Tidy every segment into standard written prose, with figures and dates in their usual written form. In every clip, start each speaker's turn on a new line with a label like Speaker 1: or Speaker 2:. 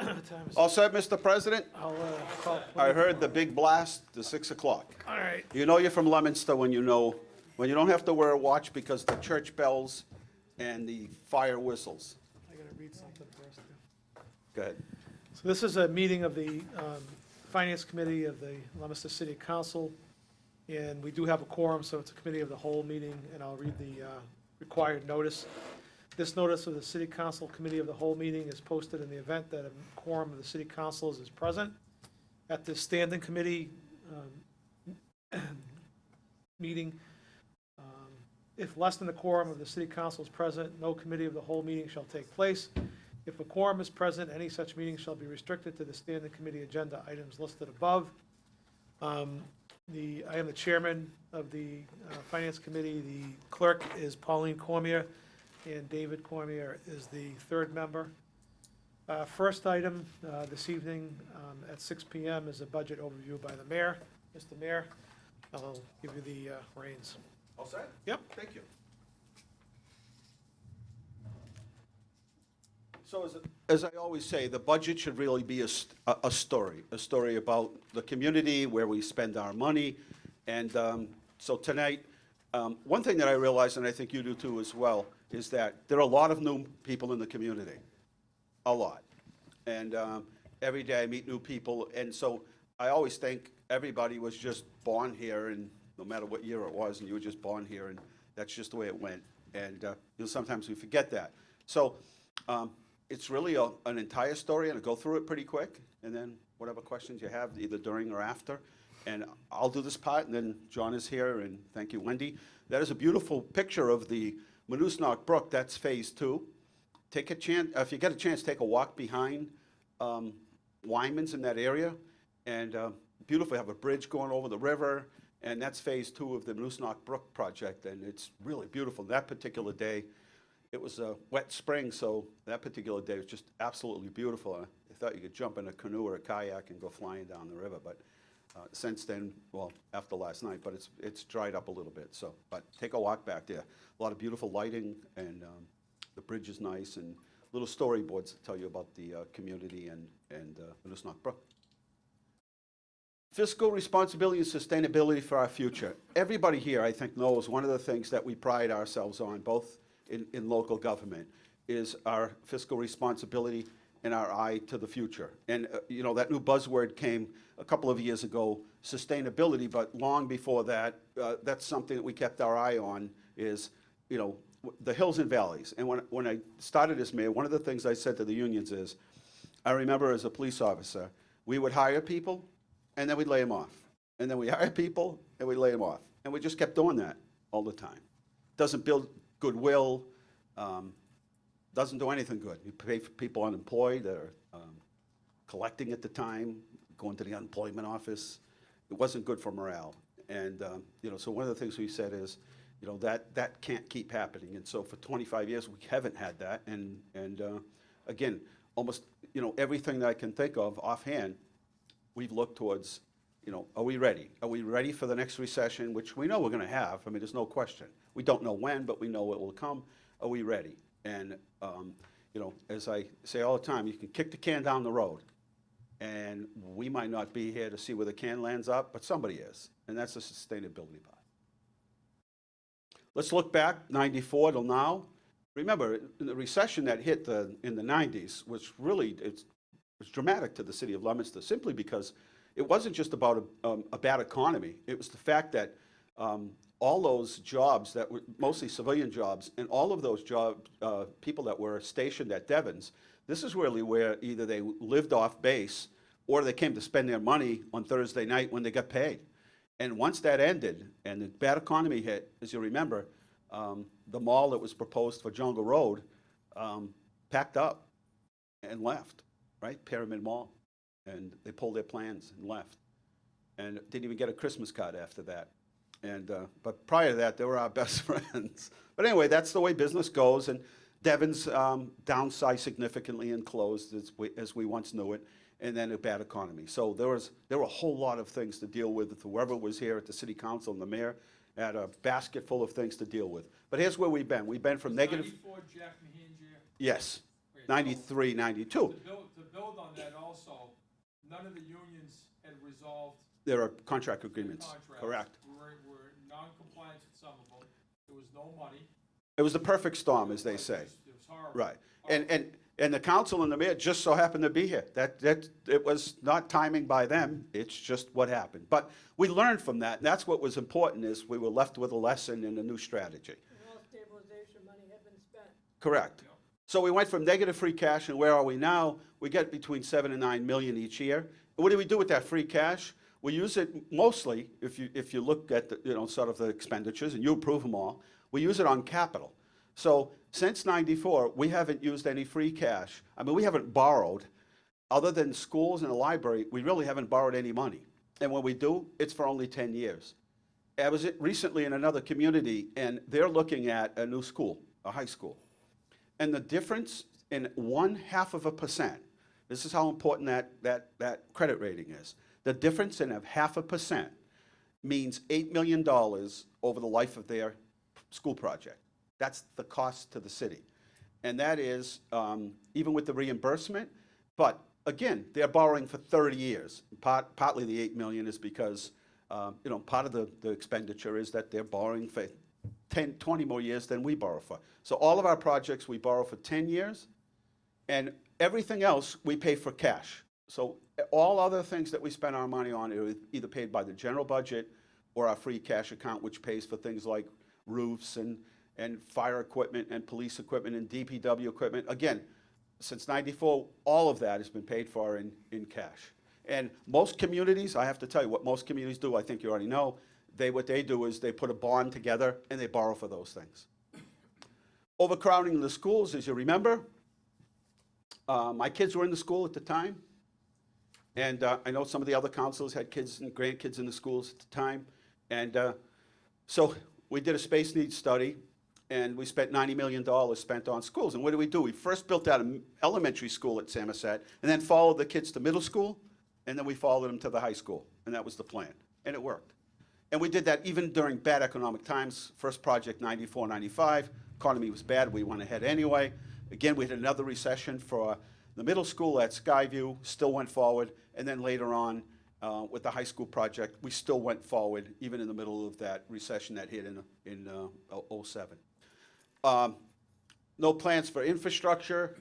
Speaker 1: What time is it?
Speaker 2: All set, Mr. President?
Speaker 1: I'll call.
Speaker 2: I heard the big blast, the 6 o'clock.
Speaker 1: All right.
Speaker 2: You know you're from Leomister when you don't have to wear a watch because the church bells and the fire whistles.
Speaker 1: I gotta read something first. Too.
Speaker 2: Go ahead.
Speaker 1: So this is a meeting of the Finance Committee of the Leomister City Council, and we do have a quorum, so it's a committee of the whole meeting, and I'll read the required notice. This notice of the City Council Committee of the whole meeting is posted in the event that a quorum of the City Councilors is present. At the standing committee meeting, if less than the quorum of the City Council is present, no committee of the whole meeting shall take place. If a quorum is present, any such meeting shall be restricted to the standing committee agenda items listed above. I am the chairman of the Finance Committee. The clerk is Pauline Cormier, and David Cormier is the third member. First item this evening at 6 p.m. is a budget overview by the mayor. Mr. Mayor, I'll give you the reins.
Speaker 2: All set?
Speaker 1: Yep.
Speaker 2: Thank you. So as I always say, the budget should really be a story about the community, where we spend our money. And so tonight, one thing that I realize, and I think you do too as well, is that there are a lot of new people in the community, a lot. And every day I meet new people, and so I always think everybody was just born here, and no matter what year it was, and you were just born here, and that's just the way it went. And sometimes we forget that. So it's really an entire story, and I'll go through it pretty quick, and then whatever questions you have, either during or after. And I'll do this part, and then John is here, and thank you, Wendy. That is a beautiful picture of the Moosonee Brook. That's phase 2. Take a chance, if you get a chance, take a walk behind Wyman's in that area, and beautiful. Have a bridge going over the river, and that's phase 2 of the Moosonee Brook project, and it's really beautiful. That particular day, it was a wet spring, so that particular day was just absolutely beautiful. I thought you could jump in a canoe or a kayak and go flying down the river, but since then, well, after last night, but it's dried up a little bit. So, but take a walk back there. A lot of beautiful lighting, and the bridge is nice, and little storyboards that tell you about the community and Moosonee Brook. Fiscal responsibility and sustainability for our future. Everybody here, I think, knows one of the things that we pride ourselves on, both in local government, is our fiscal responsibility and our eye to the future. And that new buzzword came a couple of years ago, sustainability, but long before that, that's something that we kept our eye on, is the hills and valleys. And when I started as mayor, one of the things I said to the unions is, I remember as a police officer, we would hire people, and then we'd lay them off. And then we hire people, and we lay them off. And we just kept doing that all the time. Doesn't build goodwill, doesn't do anything good. You pay for people unemployed that are collecting at the time, going to the unemployment office. It wasn't good for morale. And so one of the things we said is, that can't keep happening. And so for 25 years, we haven't had that. And again, almost everything that I can think of offhand, we've looked towards, are we ready? Are we ready for the next recession, which we know we're going to have? I mean, there's no question. We don't know when, but we know it will come. Are we ready? And, as I say all the time, you can kick the can down the road, and we might not be here to see where the can lands up, but somebody is, and that's the sustainability part. Let's look back, 94 till now. Remember, the recession that hit in the 90s was really, it was dramatic to the city of Leominster, simply because it wasn't just about a bad economy. It was the fact that all those jobs that were mostly civilian jobs, and all of those people that were stationed at Devon's, this is really where either they lived off base or they came to spend their money on Thursday night when they got paid. And once that ended and the bad economy hit, as you remember, the mall that was proposed for Jungle Road packed up and left, right? Pyramid Mall. And they pulled their plans and left. And didn't even get a Christmas card after that. And but prior to that, they were our best friends. But anyway, that's the way business goes. And Devon's downsized significantly and closed as we once knew it, and then a bad economy. So there were a whole lot of things to deal with. Whoever was here at the city council and the mayor had a basket full of things to deal with. But here's where we've been. We've been from negative.
Speaker 3: 94 Jack Mahan's year.
Speaker 2: Yes,
Speaker 3: Wait,
Speaker 2: 93, 92.
Speaker 3: To build build on that also, none of the unions had resolved
Speaker 2: There are contract
Speaker 3: their
Speaker 2: agreements.
Speaker 3: contracts.
Speaker 2: Correct.
Speaker 3: We're non-compliance with some of them. There was no money.
Speaker 2: It was the perfect storm, as they
Speaker 3: It
Speaker 2: say.
Speaker 3: was horrible.
Speaker 2: Right.
Speaker 3: Horrible.
Speaker 2: And the council and the mayor just so happened to be here. It was not timing by them, it's just what happened. But we learned from that, and that's what was important, is we were left with a lesson and a new strategy.
Speaker 4: And all stabilization money had been spent.
Speaker 2: Correct.
Speaker 3: Yeah.
Speaker 2: So we went from negative free cash, and where are we now? We get between 7 and 9 million each year. What do we do with that free cash? We use it mostly, if you look at the, sort of the expenditures, and you approve them all, we use it on capital. So since '94, we haven't used any free cash. I mean, we haven't borrowed. Other than schools and the library, we really haven't borrowed any money. And when we do, it's for only 10 years. I was recently in another community, and they're looking at a new school, a high school. And the difference in 0.5%, this is how important that credit rating is. The difference in 0.5% means $8 million over the life of their school project. That's the cost to the city. And that is, even with the reimbursement, but again, they're borrowing for 30 years. Partly the 8 million is because, part of the expenditure is that they're borrowing for 10, 20 more years than we borrow for. So all of our projects, we borrow for 10 years, and everything else, we pay for cash. So all other things that we spend our money on are either paid by the general budget or our free cash account, which pays for things like roofs and fire equipment and police equipment and DPW equipment. Again, since '94, all of that has been paid for in cash. And most communities, I have to tell you, what most communities do, I think you already know, what they do is they put a bond together and they borrow for those things. Overcrowding in the schools, as you remember, my kids were in the school at the time, and I know some of the other councils had kids and grandkids in the schools at the time, and so we did a space needs study, and we spent $90 million spent on schools. And what did? We first built out an elementary school at Samoset, and then followed the kids to middle school, and then we followed them to the high school, and that was the plan, and it worked. And we did that even during bad economic times. First project, 94, 95, economy was bad, we went ahead anyway. Again, we had another recession for the middle school at Skyview, still went forward, and then later on, with the high school project, we still went forward, even in the middle of that recession that hit in '07. No plans for infrastructure.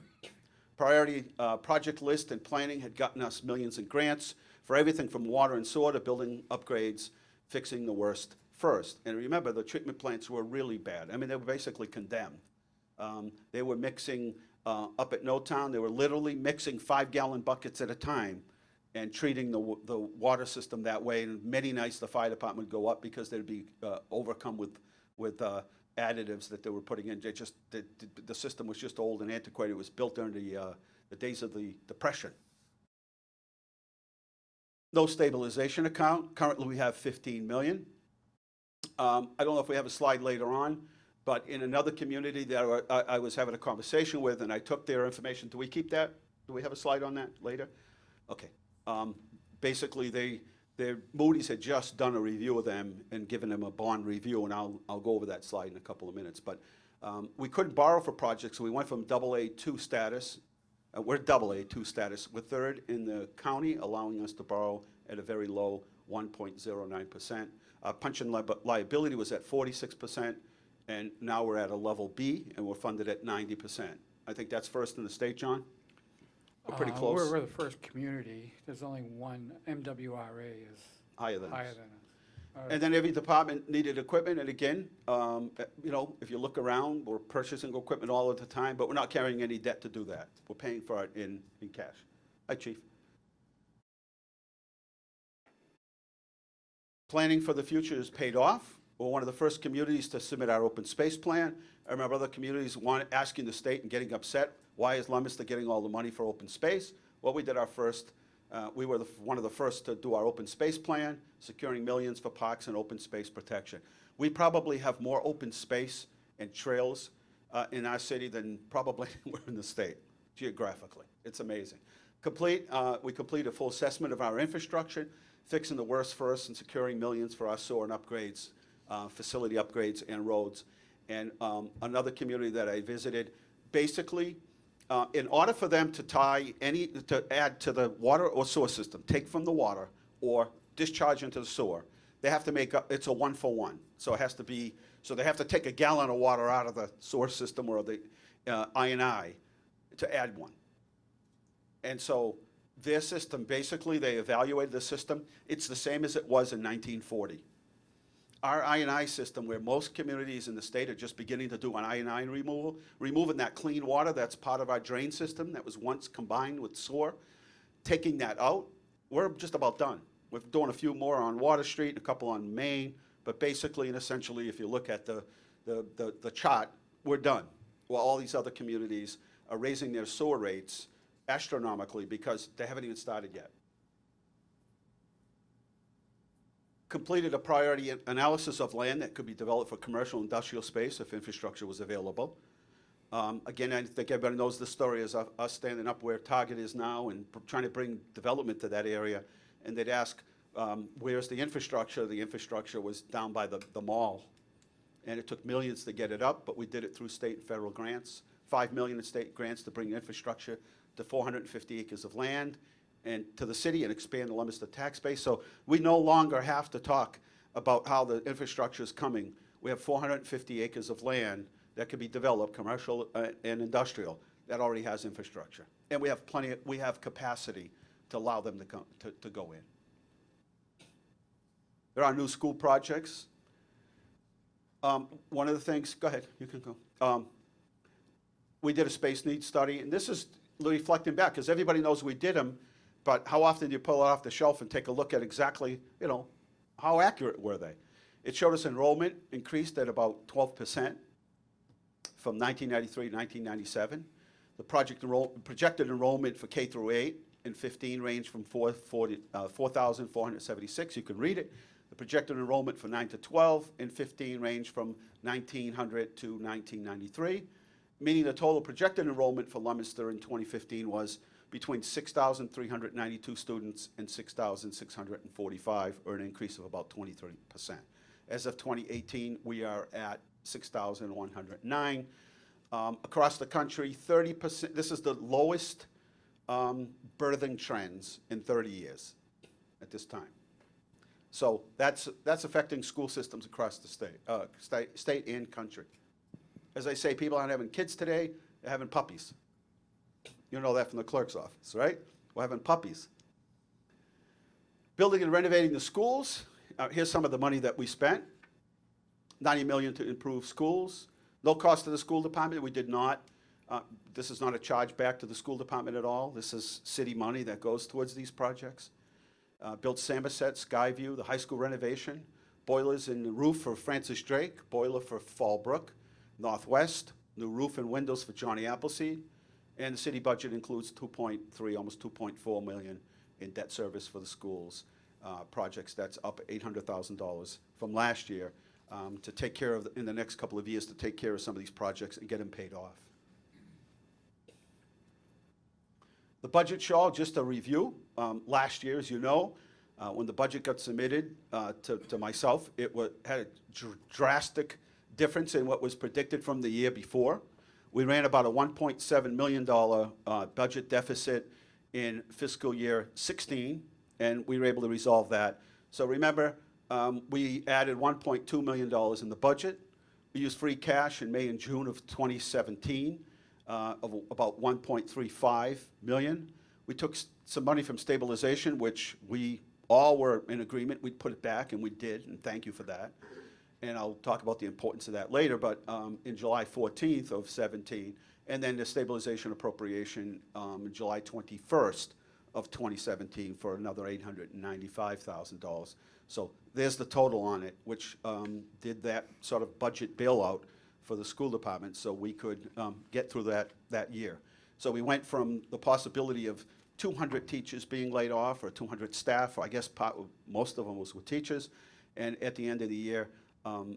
Speaker 2: Priority project list and planning had gotten us millions in grants for everything from water and sewer to building upgrades, fixing the worst first. And remember, the treatment plants were really bad. I mean, they were basically condemned. They were mixing, up at No Town, they were literally mixing 5-gallon buckets at a time and treating the water system that way. And many nights the fire department would go up because they'd be overcome with additives that they were putting in. The system was just old and antiquated. It was built during the days of the Depression. No stabilization account. Currently we have 15 million. I don't know if we have a slide later on, but in another community that I was having a conversation with, and I took their information. Do we keep that? Do we have a slide on that later? Okay. Basically, Moody's had just done a review of them and given them a bond review, and I'll go over that slide in a couple of minutes. But we couldn't borrow for projects, so we went from AA2 status. We're AA2 status. We're third in the county, allowing us to borrow at a very low 1.09%. Pension liability was at 46%, and now we're at a level B, and we're funded at 90%. I think that's first in the state, John? We're pretty close.
Speaker 5: We're the first community. There's only one MWRA is
Speaker 2: Higher than
Speaker 5: higher
Speaker 2: us.
Speaker 5: than us.
Speaker 2: And then every department needed equipment, and again, if you look around, we're purchasing equipment all of the time, but we're not carrying any debt to do that. We're paying for it in cash. Hi, Chief. Planning for the future is paid off. We're one of the first communities to submit our open space plan. I remember other communities asking the state and getting upset, why is Leomister getting all the money for open space? Well, we did our first, we were one of the first to do our open space plan, securing millions for parks and open space protection. We probably have more open space and trails in our city than probably anywhere in the state, geographically. It's amazing. We complete a full assessment of our infrastructure, fixing the worst first and securing millions for our sewer and upgrades, facility upgrades and roads. And another community that I visited, basically, In order for them to to add to the water or sewer system, take from the water or discharge into the sewer, they have to it's a 1-for-1. So it has to be, so they have to take a gallon of water out of the sewer system or the I&I to add one. And so their system, basically, they evaluated the system. It's the same as it was in 1940. Our I&I system, where most communities in the state are just beginning to do an I&I removal, removing that clean water that's part of our drain system that was once combined with sewer, taking that out, we're just about done. We're doing a few more on Water Street, a couple on Main, but basically and essentially, if you look at the chart, we're done. Well, all these other communities are raising their sewer rates astronomically because they haven't even started yet. Completed a priority analysis of land that could be developed for commercial industrial space if infrastructure was available. Again, I think everybody knows the story is us standing up where Target is now and trying to bring development to that area. And they'd ask, where's the infrastructure? The infrastructure was down by the mall. And it took millions to get it up, but we did it through state and federal grants. $5 million in state grants to bring infrastructure to 450 acres of land and to the city and expand the Leomister tax base. So we no longer have to talk about how the infrastructure is coming. We have 450 acres of land that can be developed, commercial and industrial, that already has infrastructure. And we have we have capacity to allow them to go in. There are new school projects. One of the things, go ahead, you can go. We did a space needs study, and this is reflecting back, because everybody knows we did them, but how often do you pull it off the shelf and take a look at exactly, how accurate were they? It showed us enrollment increased at about 12% from 1993 to 1997. The projected enrollment for K through 8 in 15 ranged from 4,476. You can read it. The projected enrollment for 9 to 12 in 15 ranged from 1,900 to 1,993, meaning the total projected enrollment for Leomister in 2015 was between 6,392 students and 6,645, or an increase of about 23%. As of 2018, we are at 6,109. Across the country, 30%, this is the lowest birthing trends in 30 years at this time. So that's affecting school systems across the state and country. As I say, people aren't having kids today, they're having puppies. You know that from the clerk's office, right? We're having puppies. Building and renovating the schools. Here's some of the money that we spent. $90 million to improve schools. No cost to the school department. We did not. This is not a charge back to the school department at all. This is city money that goes towards these projects. Built Somerset, Skyview, the high school renovation, boilers in the roof for Francis Drake, boiler for Fallbrook, Northwest, new roof and windows for Johnny Appleseed, and the city budget includes 2.3, almost 2.4 million in debt service for the schools projects. That's up $800,000 from last year to take care of, in the next couple of years, to take care of some of these projects and get them paid off. The budget show, just a review. Last year, as you know, when the budget got submitted to myself, it had a drastic difference in what was predicted from the year before. We ran about a $1.7 million budget deficit in fiscal year 16, and we were able to resolve that. So remember, we added $1.2 million in the budget. We used free cash in May and June of 2017. Of about $1.35 million. We took some money from stabilization, which we all were in agreement. We'd put it back, and we did, and thank you for that. And I'll talk about the importance of that later, but in July 14th of 17, and then the stabilization appropriation July 21st of 2017 for another $895,000. So there's the total on it, which did that sort of budget bailout for the school department so we could get through that year. So we went from the possibility of 200 teachers being laid off, or 200 staff, or I guess most of them was with teachers, and at the end of the year,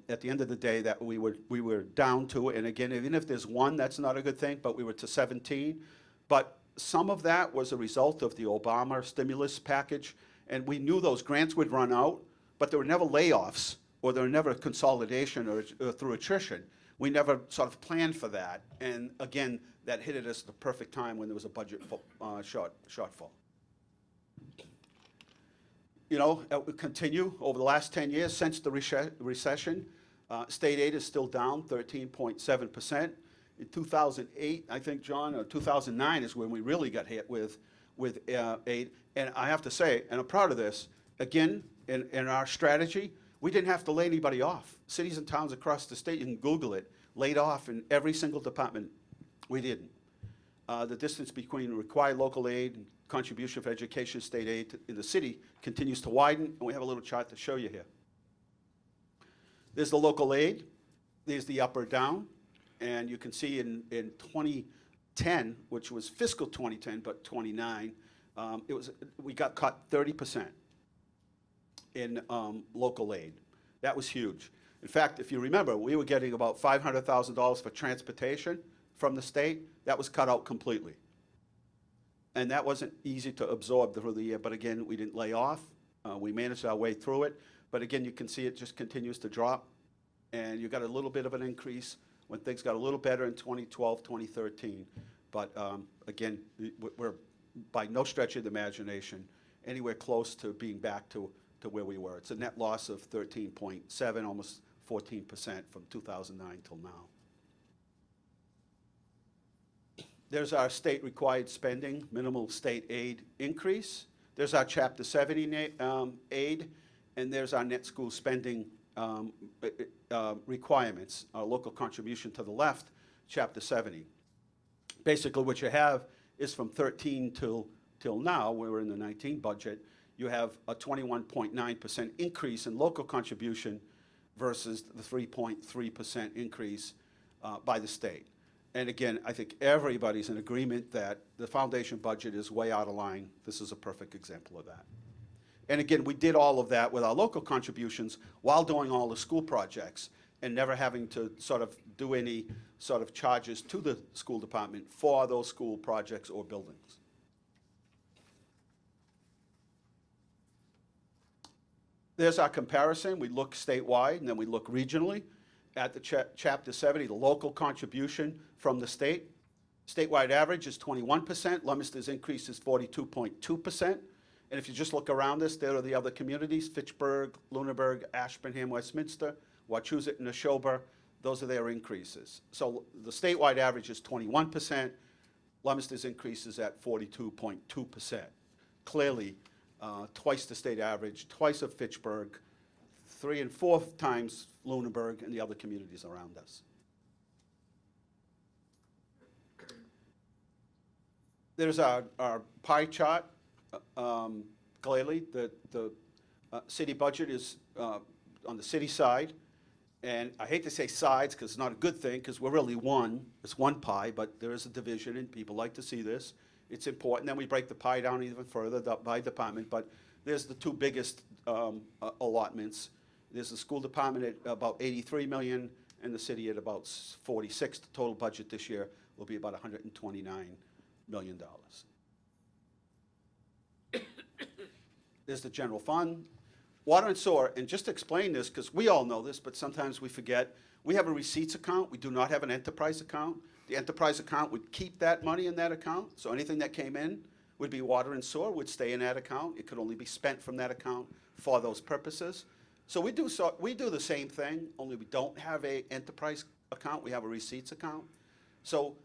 Speaker 2: at the end of the day, that we were down to, and again, even if there's one, that's not a good thing, but we were to 17. But some of that was a result of the Obama stimulus package, and we knew those grants would run out, but there were never layoffs, or there were never consolidation or through attrition. We never sort of planned for that. And again, that hit at us at the perfect time when there was a budget shortfall. You know, it would continue over the last 10 years since the recession. State aid is still down 13.7%. In 2008, I think, John, or 2009 is when we really got hit with aid. And I have to say, and I'm proud of this, again, in our strategy, we didn't have to lay anybody off. Cities and towns across the state, you can Google it, laid off in every single department. We didn't. The distance between required local aid and contribution for education state aid in the city continues to widen, and we have a little chart to show you here. There's the local aid, there's the up or down, and you can see in 2010, which was fiscal 2010, but 29, we got cut 30% in local aid. That was huge. In fact, if you remember, we were getting about $500,000 for transportation from the state. That was cut out completely. And that wasn't easy to absorb through the year, but again, we didn't lay off. We managed our way through it. But again, you can see it just continues to drop. And you got a little bit of an increase when things got a little better in 2012, 2013. But again, we're by no stretch of the imagination anywhere close to being back to where we were. It's a net loss of 13.7, almost 14% from 2009 till now. There's our state required spending, minimal state aid increase. There's our Chapter 70 aid, and there's our net school spending requirements, our local contribution to the left, Chapter 70. Basically what you have is from 13 till now, we're in the 19 budget, you have a 21.9% increase in local contribution versus the 3.3% increase by the state. And again, I think everybody's in agreement that the foundation budget is way out of line. This is a perfect example of that. And again, we did all of that with our local contributions while doing all the school projects and never having to sort of do any sort of charges to the school department for those school projects or buildings. There's our comparison. We look statewide and then we look regionally at the Chapter 70, the local contribution from the state. Statewide average is 21%. Leomister's increase is 42.2%. And if you just look around us, there are the other communities, Fitchburg, Lunenburg, Ashburnham, Westminster, Wachusett, and Neshoba. Those are their increases. So the statewide average is 21%. Leomister's increase is at 42.2%. Clearly, twice the state average, twice of Fitchburg, 3 and 4 times Lunenburg and the other communities around us. There's our pie chart. Clearly, the city budget is on the city side. And I hate to say sides because it's not a good thing because we're really one. It's one pie, but there is a division and people like to see this. It's important. Then we break the pie down even further by department. But there's the two biggest allotments. There's the school department at about 83 million and the city at about 46. The total budget this year will be about $129 million. There's the general fund. Water and sewer, and just to explain this, because we all know this, but sometimes we forget, we have a receipts account. We do not have an enterprise account. The enterprise account would keep that money in that account, so anything that came in would be water and sewer, would stay in that account. It could only be spent from that account for those purposes. So we do the same thing, only we don't have a enterprise account. We have a receipts account. So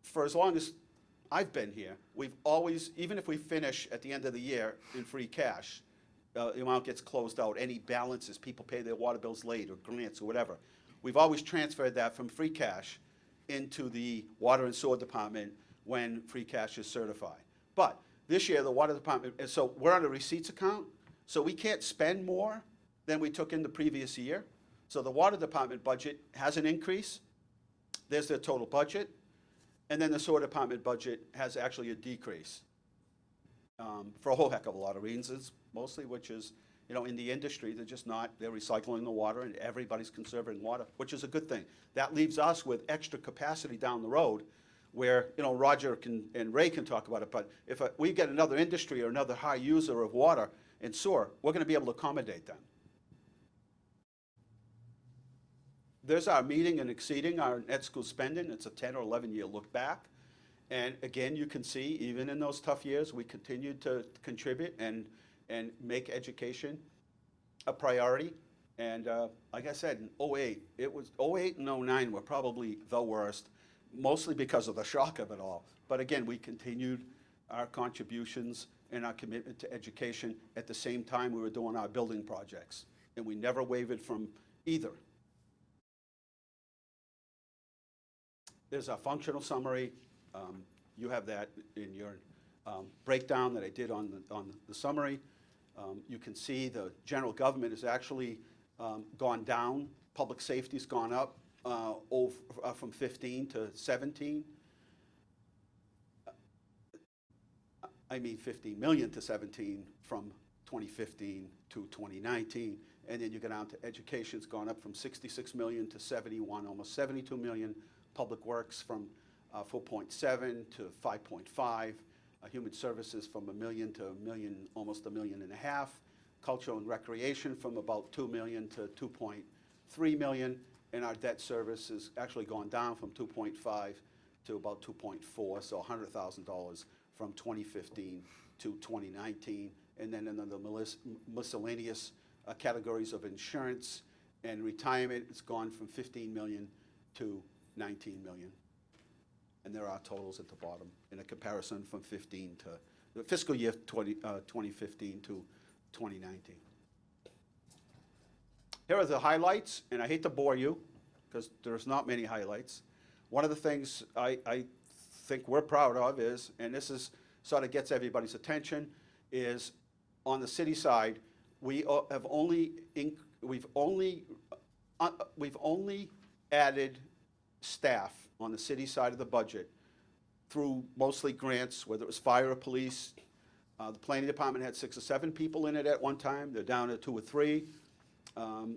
Speaker 2: for as long as I've been here, we've always, even if we finish at the end of the year in free cash, the amount gets closed out, any balances, people pay their water bills late or grants or whatever. We've always transferred that from free cash into the water and sewer department when free cash is certified. But this year, the water department, and so we're on a receipts account, so we can't spend more than we took in the previous year. So the water department budget has an increase. There's their total budget. And then the sewer department budget has actually a decrease for a whole heck of a lot of reasons, mostly which is, you know, in the industry, they're recycling the water and everybody's conserving water, which is a good thing. That leaves us with extra capacity down the road where, you know, Roger and Ray can talk about it, but if we get another industry or another high user of water and sewer, we're going to be able to accommodate them. there's our meeting and exceeding our net school spending. It's a 10 or 11-year look back. And again, you can see, even in those tough years, we continued to contribute and make education a priority. And like I said, in '08, it was '08 and '09 were probably the worst, mostly because of the shock of it all. But again, we continued our contributions and our commitment to education at the same time we were doing our building projects. And we never wavered from either. There's a functional summary. You have that in your breakdown that I did on the summary. You can see the general government has actually gone down. Public safety's gone up from 15 to 17. I mean 15 million to 17 from 2015 to 2019. And then you go down to education's gone up from 66 million to 71, almost 72 million. Public Works from 4.7 to 5.5. Human Services from $1 million to $1 million, almost $1.5 million. Cultural and Recreation from about 2 million to 2.3 million. And our debt service has actually gone down from 2.5 to about 2.4, so $100,000 from 2015 to 2019. And then in the miscellaneous categories of insurance and retirement, it's gone from 15 million to 19 million. And there are totals at the bottom in a comparison from 15 to the fiscal year 2015 to 2019. Here are the highlights, and I hate to bore you because there's not many highlights. One of the things I think we're proud of is, and this is sort of gets everybody's attention, is on the city side, we've only added staff on the city side of the budget through mostly grants, whether it was fire or police. The planning department had 6 or 7 people in it at one time. They're down to 2 or 3.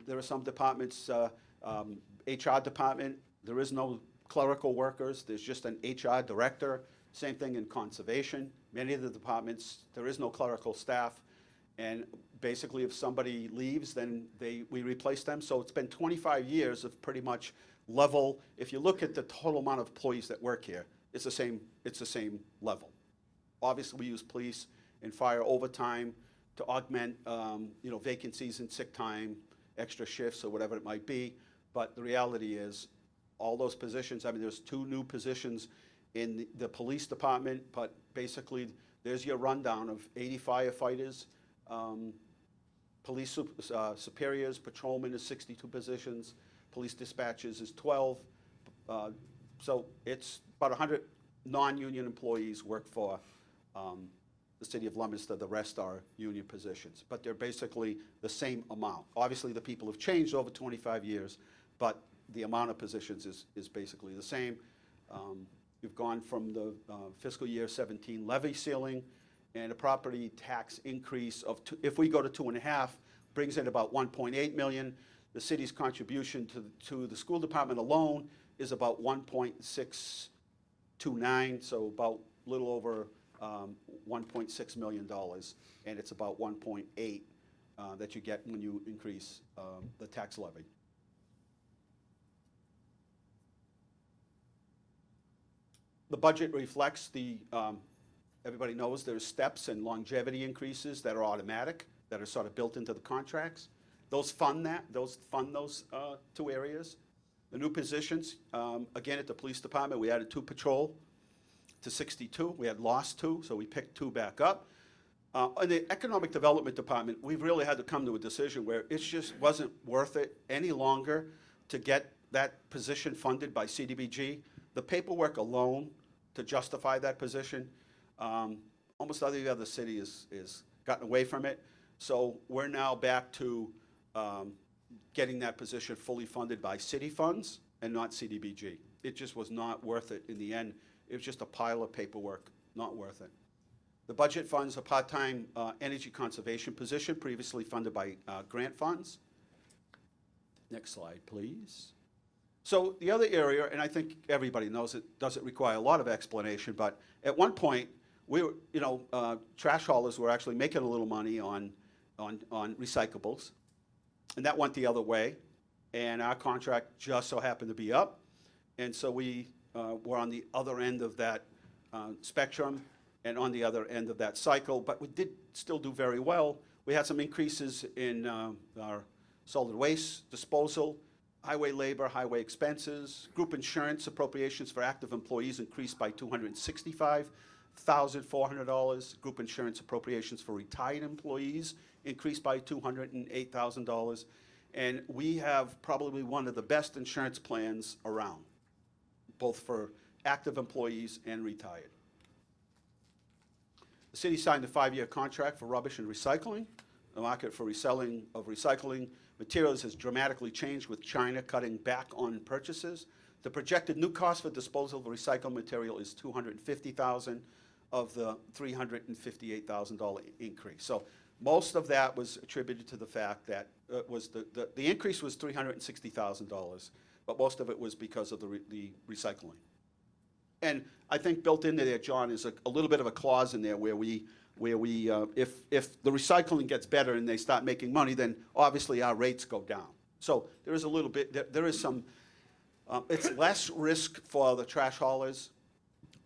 Speaker 2: There are some departments, HR department, there is no clerical workers. There's just an HR director. Same thing in conservation. Many of the departments, there is no clerical staff. And basically, if somebody leaves, then we replace them. So it's been 25 years of pretty much level. If you look at the total amount of employees that work here, it's the same level. Obviously, we use police and fire overtime to augment vacancies and sick time, extra shifts or whatever it might be. But the reality is, all those positions, I mean, there's 2 new positions in the police department, but basically, there's your rundown of 80 firefighters, police superiors, patrolmen is 62 positions, police dispatchers is 12. So it's about 100 non-union employees work for the city of Leomister. The rest are union positions, but they're basically the same amount. Obviously, the people have changed over 25 years, but the amount of positions is basically the same. We've gone from the fiscal year 17 levy ceiling and a property tax increase of, if we go to 2.5, brings in about 1.8 million. The city's contribution to the school department alone is about 1.629, so about a little over $1.6 million, and it's about 1.8 that you get when you increase the tax levy. The budget reflects everybody knows there's steps and longevity increases that are automatic, that are sort of built into the contracts. Those fund those 2 areas. The new positions, again, at the police department, we added 2 patrol to 62. We had lost 2, so we picked 2 back up. In the economic development department, we've really had to come to a decision where it just wasn't worth it any longer to get that position funded by CDBG. The paperwork alone to justify that position, almost every other city is gotten away from it. So we're now back to getting that position fully funded by city funds and not CDBG. It just was not worth it in the end. It was just a pile of paperwork, not worth it. The budget funds a part-time energy conservation position previously funded by grant funds. Next slide, please. So the other area, and I think everybody knows it, doesn't require a lot of explanation, but at one point, we were, trash haulers were actually making a little money on recyclables, and that went the other way. and our contract just so happened to be up. And so we were on the other end of that spectrum and on the other end of that cycle, but we did still do very well. We had some increases in our solid waste disposal, highway labor, highway expenses, group insurance appropriations for active employees increased by $265,400. Group insurance appropriations for retired employees increased by $208,000. And we have probably one of the best insurance plans around, both for active employees and retired. The city signed a 5-year contract for rubbish and recycling. The market for reselling of recycling materials has dramatically changed, with China cutting back on purchases. The projected new cost for disposal of recycled material is $250,000 of the $358,000 increase. So most of that was attributed to the fact that the increase was $360,000, but most of it was because of the recycling. And I think built into there, John, is a little bit of a clause in there where if the recycling gets better and they start making money, then obviously our rates go down. So there is a little bit, there is some, it's less risk for the trash haulers,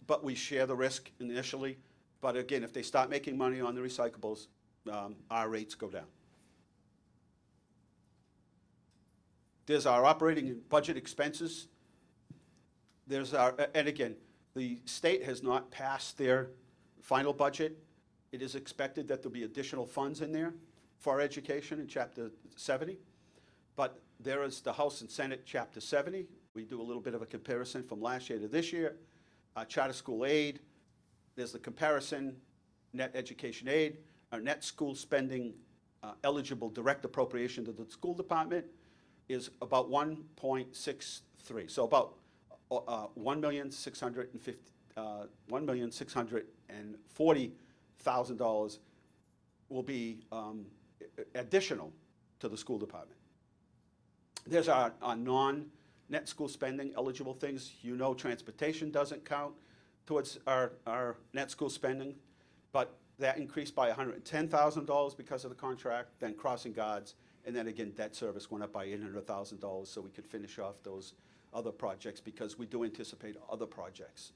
Speaker 2: but we share the risk initially. But again, if they start making money on the recyclables, our rates go down. There's our operating budget expenses. There's our, and again, the state has not passed their final budget. It is expected that there'll be additional funds in there for education in Chapter 70. But there is the House and Senate Chapter 70. We do a little bit of a comparison from last year to this year. Charter school aid, there's the comparison, net education aid, our net school spending eligible direct appropriation to the school department is about 1.63. So about $1,640,000 will be additional to the school department. There's our non-net school spending eligible things. You know, transportation doesn't count towards our net school spending, but that increased by $110,000 because of the contract, then crossing guards, and then again, debt service went up by $800,000 so we could finish off those other projects, because we do anticipate other projects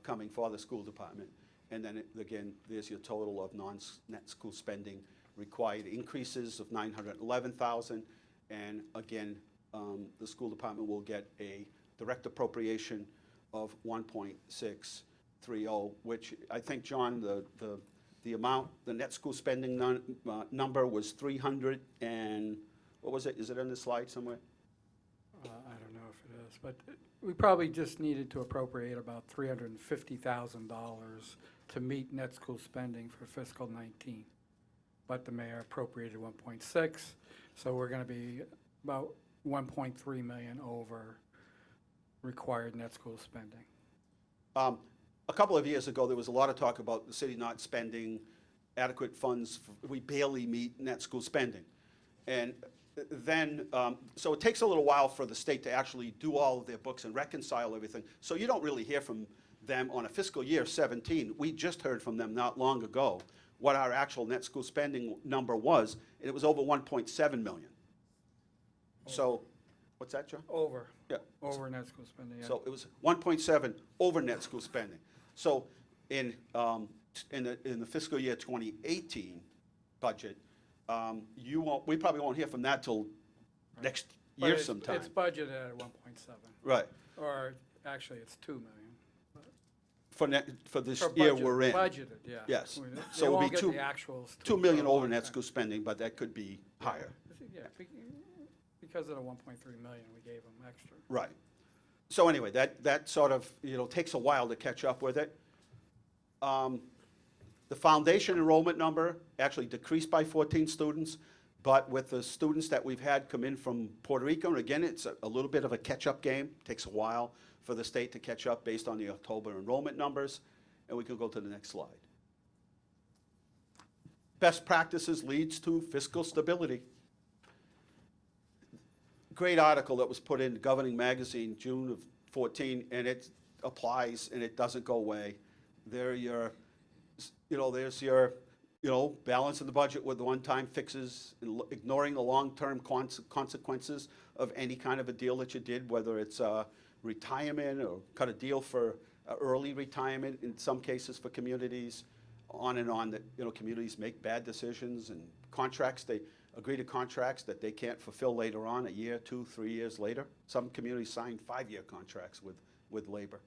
Speaker 2: coming for the school department. And then again, there's your total of non-net school spending required increases of $911,000. And again, the school department will get a direct appropriation of 1.630, which I think, John, the amount, the net school spending number was 300 and, what was it? Is it on the slide somewhere?
Speaker 5: I don't know if it is, but we probably just needed to appropriate about $350,000 to meet net school spending for fiscal 19. But the mayor appropriated 1.6, so we're going to be about 1.3 million over required net school spending.
Speaker 2: A couple of years ago, there was a lot of talk about the city not spending adequate funds. We barely meet net school spending. And then, so it takes a little while for the state to actually do all of their books and reconcile everything. So you don't really hear from them on a fiscal year 17. We just heard from them not long ago what our actual net school spending number was, and it was over 1.7 million. So, what's that, John?
Speaker 5: Over.
Speaker 2: Yeah.
Speaker 5: Over net school spending, yeah.
Speaker 2: So it was 1.7 over net school spending. So in the fiscal year 2018 budget, we probably won't hear from that till next
Speaker 5: But
Speaker 2: year
Speaker 5: it's-
Speaker 2: sometime.
Speaker 5: It's budgeted at 1.7,
Speaker 2: Right.
Speaker 5: or actually it's 2 million.
Speaker 2: For this
Speaker 5: For
Speaker 2: year
Speaker 5: budget-
Speaker 2: we're in.
Speaker 5: Budgeted, yeah.
Speaker 2: Yes.
Speaker 5: They
Speaker 2: So it'll be
Speaker 5: won't get
Speaker 2: two-
Speaker 5: the actuals.
Speaker 2: 2 million
Speaker 5: for a
Speaker 2: over
Speaker 5: long
Speaker 2: net
Speaker 5: time.
Speaker 2: school spending, but that could be higher.
Speaker 5: Yeah, because of the 1.3 million, we gave them extra.
Speaker 2: Right. So anyway, that sort of, takes a while to catch up with it. The foundation enrollment number actually decreased by 14 students, but with the students that we've had come in from Puerto Rico, and again, it's a little bit of a catch-up game. Takes a while for the state to catch up based on the October enrollment numbers, and we can go to the next slide. Best practices leads to fiscal stability. Great article that was put in Governing Magazine, June of 14, and it applies and it doesn't go away. There's your balancing the budget with one-time fixes, and ignoring the long-term consequences of any kind of a deal that you did, whether it's retirement or cut a deal for early retirement in some cases for communities, on and on, that, communities make bad decisions and contracts, they agree to contracts that they can't fulfill later on, a year, 2, 3 years later. Some communities sign 5-year contracts with labor.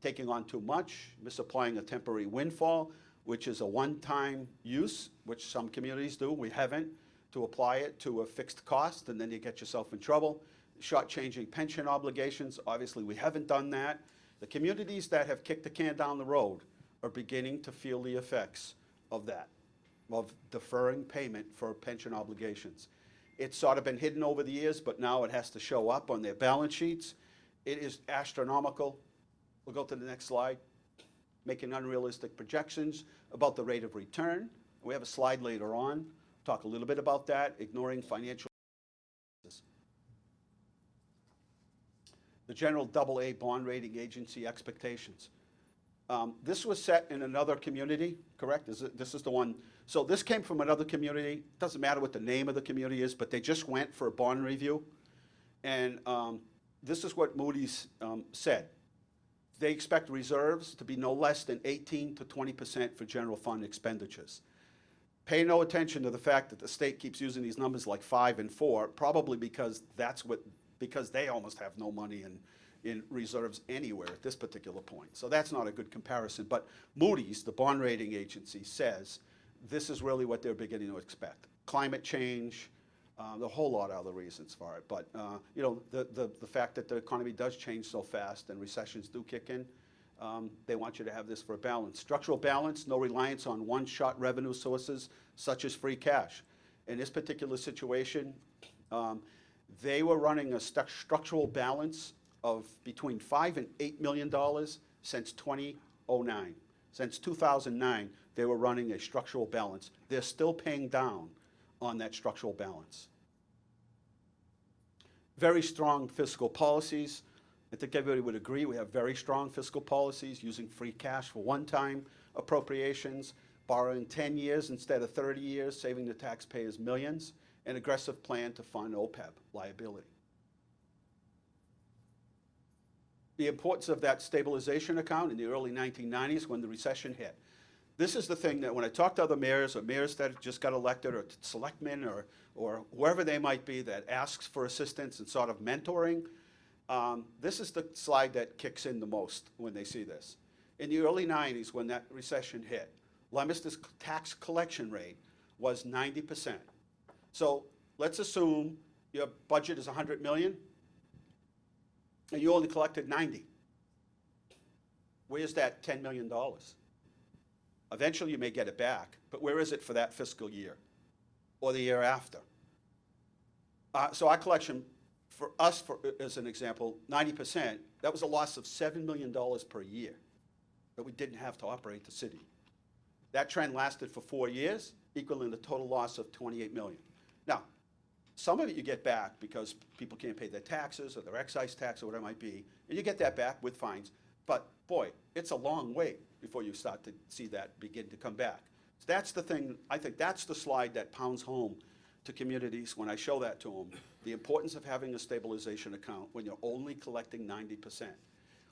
Speaker 2: Taking on too much, misapplying a temporary windfall, which is a one-time use, which some communities do, we haven't, to apply it to a fixed cost, and then you get yourself in trouble. Short-changing pension obligations, obviously we haven't done that. The communities that have kicked the can down the road are beginning to feel the effects of that, of deferring payment for pension obligations. It's sort of been hidden over the years, but now it has to show up on their balance sheets. It is astronomical. We'll go to the next slide. Making unrealistic projections about the rate of return. We have a slide later on, talk a little bit about that, ignoring financial. The general AA bond rating agency expectations. This was set in another community, correct? This is the one. So this came from another community. Doesn't matter what the name of the community is, but they just went for a bond review. And this is what Moody's said. They expect reserves to be no less than 18 to 20% for general fund expenditures. Pay no attention to the fact that the state keeps using these numbers like 5 and 4, probably because because they almost have no money in reserves anywhere at this particular point. So that's not a good comparison. But Moody's, the bond rating agency, says this is really what they're beginning to expect. Climate change, a whole lot of other reasons for it. But the fact that the economy does change so fast and recessions do kick in, they want you to have this for a balance. Structural balance, no reliance on one-shot revenue sources such as free cash. In this particular situation, they were running a structural balance of between $5 and $8 million since 2009. Since 2009, they were running a structural balance. They're still paying down on that structural balance. Very strong fiscal policies. I think everybody would agree we have very strong fiscal policies, using free cash for one-time appropriations, borrowing 10 years instead of 30 years, saving the taxpayers millions, an aggressive plan to fund OPEB liability. The importance of that stabilization account in the early 1990s when the recession hit. This is the thing that when I talk to other mayors or mayors that just got elected or selectmen or whoever they might be that asks for assistance and sort of mentoring, this is the slide that kicks in the most when they see this. In the early 90s when that recession hit, Leomister's tax collection rate was 90%. So let's assume your budget is $100 million and you only collected 90. Where's that $10 million? Eventually you may get it back, but where is it for that fiscal year or the year after? So our collection, for us, as an example, 90%, that was a loss of $7 million per year that we didn't have to operate the city. That trend lasted for 4 years, equaling the total loss of $28 million. Now, some of it you get back because people can't pay their taxes or their excise tax or whatever it might be, and you get that back with fines. But boy, it's a long wait before you start to see that begin to come back. So that's the thing, I think that's the slide that pounds home to communities when I show that to them, the importance of having a stabilization account when you're only collecting 90%.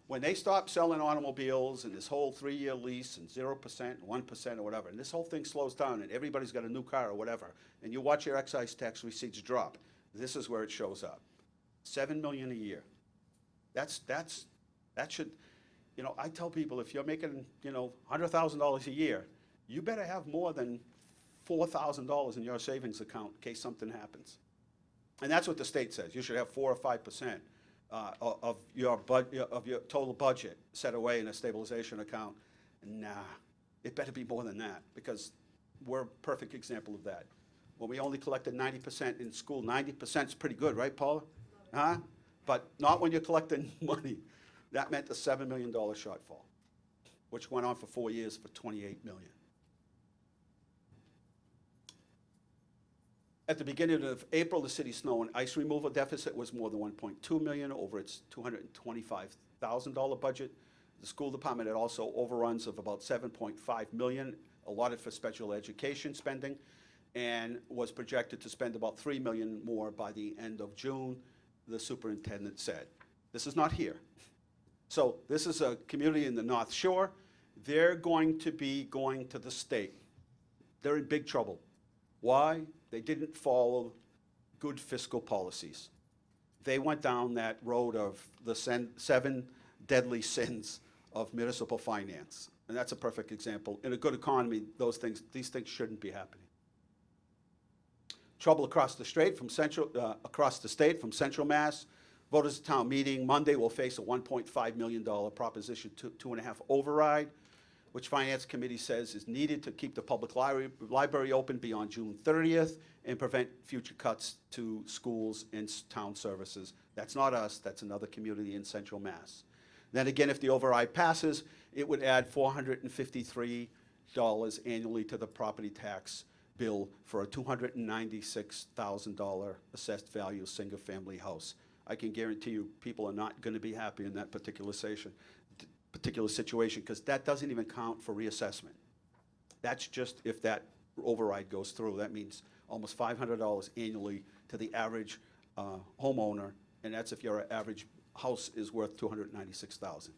Speaker 2: When they stop selling automobiles and this whole 3-year lease and 0% and 1% or whatever, and this whole thing slows down and everybody's got a new car or whatever, and you watch your excise tax receipts drop, this is where it shows up. $7 million a year. That should, I tell people if you're making, $100,000 a year, you better have more than $4,000 in your savings account in case something happens. And that's what the state says. You should have 4 or 5% of your total budget set away in a stabilization account. Nah, it better be more than that because we're a perfect example of that. When we only collected 90% in school, 90% is pretty good, right, Paula? Huh? But not when you're collecting money. That meant a $7 million shortfall, which went on for 4 years for $28 million. At the beginning of April, the city's snow and ice removal deficit was more than $1.2 million over its $225,000 budget. The school department had also overruns of about 7.5 million allotted for special education spending, and was projected to spend about 3 million more by the end of June, the superintendent said. This is not here. So this is a community in the North Shore. They're going to be going to the state. They're in big trouble. Why? They didn't follow good fiscal policies. They went down that road of the 7 deadly sins of municipal finance. And that's a perfect example. In a good economy, these things shouldn't be happening. Trouble across the state from Central Mass. Voters at town meeting Monday will face a $1.5 million Proposition 2.5 override, which Finance Committee says is needed to keep the public library open beyond June 30th and prevent future cuts to schools and town services. That's not us, that's another community in Central Mass. Then again, if the override passes, it would add $453 annually to the property tax bill for a $296,000 assessed value single-family house. I can guarantee you people are not going to be happy in that particular situation, because that doesn't even count for reassessment. That's just if that override goes through. That means almost $500 annually to the average homeowner, and that's if your average house is worth $296,000.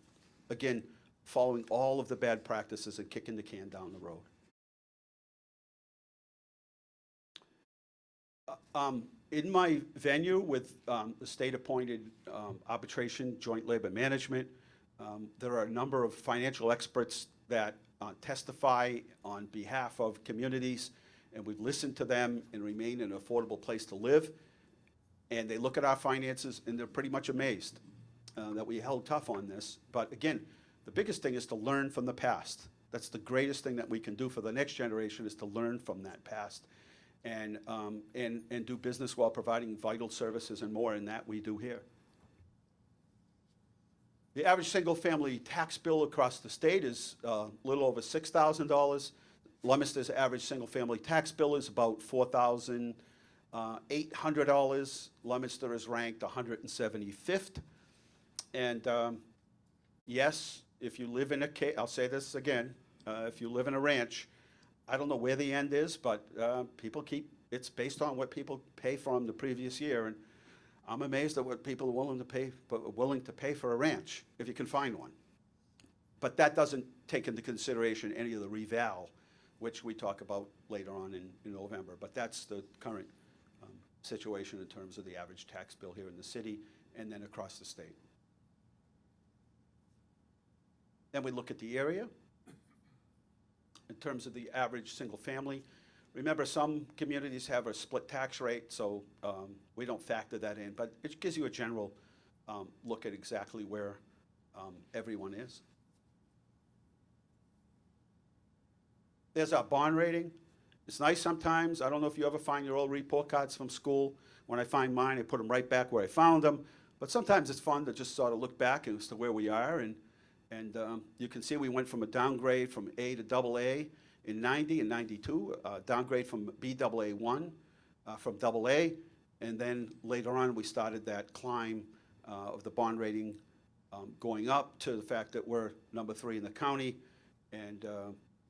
Speaker 2: Again, following all of the bad practices and kicking the can down the road. In my venue with the state-appointed arbitration, joint labor management, there are a number of financial experts that testify on behalf of communities, and we've listened to them and remain an affordable place to live. And they look at our finances and they're pretty much amazed that we held tough on this. But again, the biggest thing is to learn from the past. That's the greatest thing that we can do for the next generation, is to learn from that past and do business while providing vital services and more, and that we do here. The average single-family tax bill across the state is a little over $6,000. Leomister's average single-family tax bill is about $4,800. Leomister is ranked 175th. And yes, if you live in I'll say this again, if you live in a ranch, I don't know where the end is, but it's based on what people pay from the previous year, and I'm amazed at what people are willing to pay for a ranch, if you can find one. But that doesn't take into consideration any of the reval, which we talk about later on in November. But that's the current situation in terms of the average tax bill here in the city and then across the state. Then we look at the area in terms of the average single family. Remember, some communities have a split tax rate, so we don't factor that in, but it gives you a general look at exactly where everyone is. There's our bond rating. It's nice sometimes. I don't know if you ever find your old report cards from school. When I find mine, I put them right back where I found them. But sometimes it's fun to just sort of look back as to where we are. And you can see we went from a downgrade from A to AA in 90 and 92, downgrade from BAA1 from AA. And then later on, we started that climb of the bond rating going up to the fact that we're number 3 in the county. And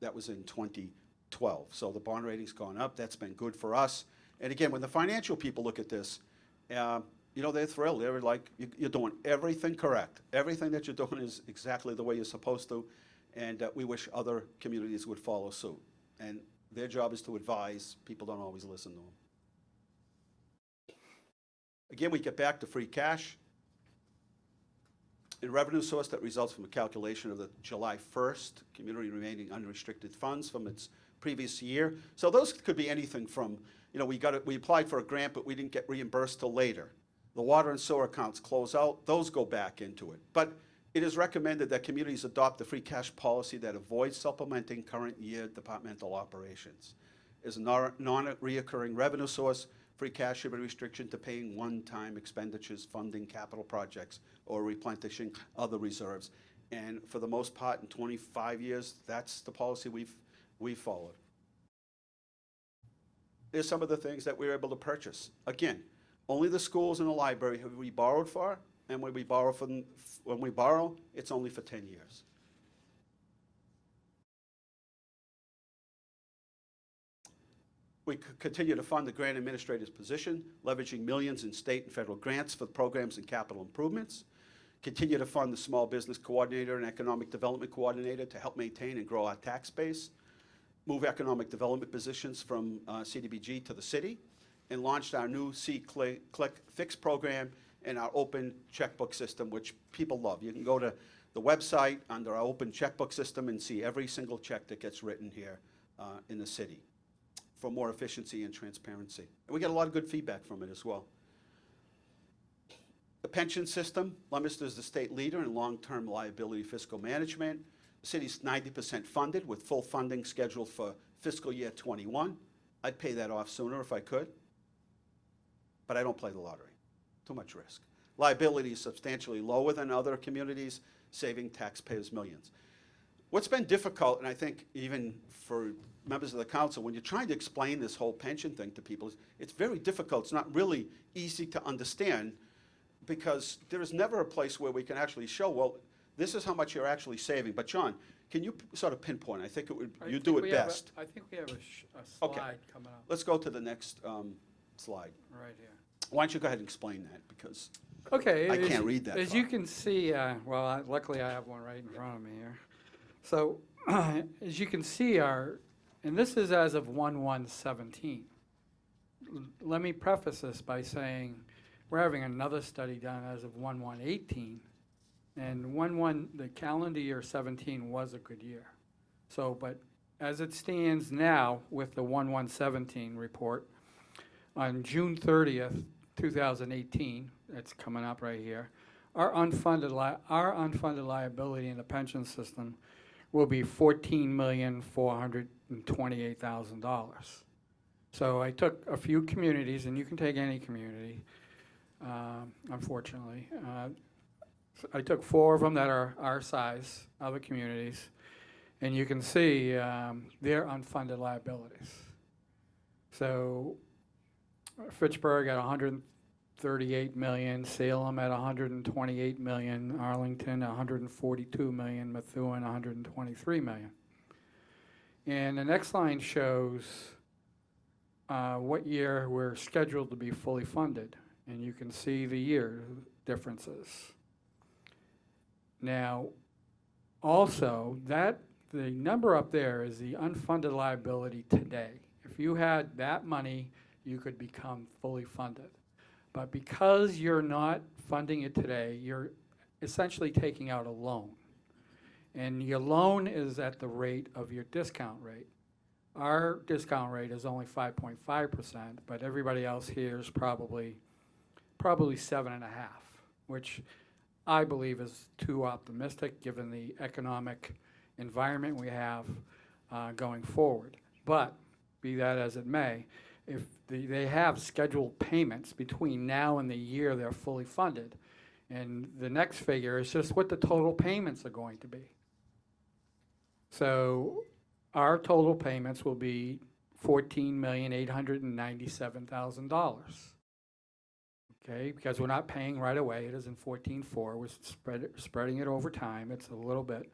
Speaker 2: that was in 2012. So the bond rating's gone up. That's been good for us. And again, when the financial people look at this, they're thrilled. They're like, you're doing everything correct. Everything that you're doing is exactly the way you're supposed to. And we wish other communities would follow suit. And their job is to advise. People don't always listen to them. Again, we get back to free cash. A revenue source that results from a calculation of the July 1st community remaining unrestricted funds from its previous year. So those could be anything from, we applied for a grant, but we didn't get reimbursed till later. The water and sewer accounts close out, those go back into it. But it is recommended that communities adopt a free cash policy that avoids supplementing current year departmental operations. As a non-reoccurring revenue source, free cash should be restricted to paying one-time expenditures, funding capital projects, or replenishing other reserves. And for the most part, in 25 years, that's the policy we've followed. There's some of the things that we were able to purchase. Again, only the schools and the library have we borrowed for. and when we borrow, it's only for 10 years. We continue to fund the grant administrator's position, leveraging millions in state and federal grants for programs and capital improvements. Continue to fund the small business coordinator and economic development coordinator to help maintain and grow our tax base. Move economic development positions from CDBG to the city, and launched our new C-Click Fix program and our open checkbook system, which people love. You can go to the website under our open checkbook system and see every single check that gets written here in the city for more efficiency and transparency. And we get a lot of good feedback from it as well. The pension system, Leomister is the state leader in long-term liability fiscal management. The city's 90% funded with full funding scheduled for fiscal year 21. I'd pay that off sooner if I could, but I don't play the lottery. Too much risk. Liability is substantially lower than other communities, saving taxpayers millions. What's been difficult, and I think even for members of the council, when you're trying to explain this whole pension thing to people, it's very difficult. It's not really easy to understand, because there is never a place where we can actually show, well, this is how much you're actually saving. But John, can you sort of pinpoint? I think it would, you do it best.
Speaker 5: I think we have a
Speaker 2: Okay.
Speaker 5: slide coming up
Speaker 2: Let's go to the next slide.
Speaker 5: right here.
Speaker 2: Why don't you go ahead and explain that, because
Speaker 5: Okay.
Speaker 2: I can't read that
Speaker 5: As
Speaker 2: far.
Speaker 5: you can see, luckily I have one right in front of me here. So as you can see, and this is as of 1/1/17. Let me preface this by saying we're having another study done as of 1/1/18. And the calendar year 17 was a good year. So, but as it stands now with the 1/1/17 report, on June 30th, 2018, it's coming up right here, our unfunded liability in the pension system will be $14,428,000. So I took a few communities, and you can take any community, unfortunately. I took 4 of them that are our size, other communities, and you can see their unfunded liabilities. So Fitchburg at 138 million, Salem at 128 million, Arlington 142 million, Methuen 123 million. And the next line shows what year we're scheduled to be fully funded, and you can see the year differences. Now, also, the number up there is the unfunded liability today. If you had that money, you could become fully funded. But because you're not funding it today, you're essentially taking out a loan. And your loan is at the rate of your discount rate. Our discount rate is only 5.5%, but everybody else here is probably 7.5%, which I believe is too optimistic given the economic environment we have going forward. But be that as it may, if they have scheduled payments between now and the year they're fully funded, and the next figure is just what the total payments are going to be. So our total payments will be $14,897,000. Okay, because we're not paying right away. It isn't 14.4. We're spreading it over time. It's a little bit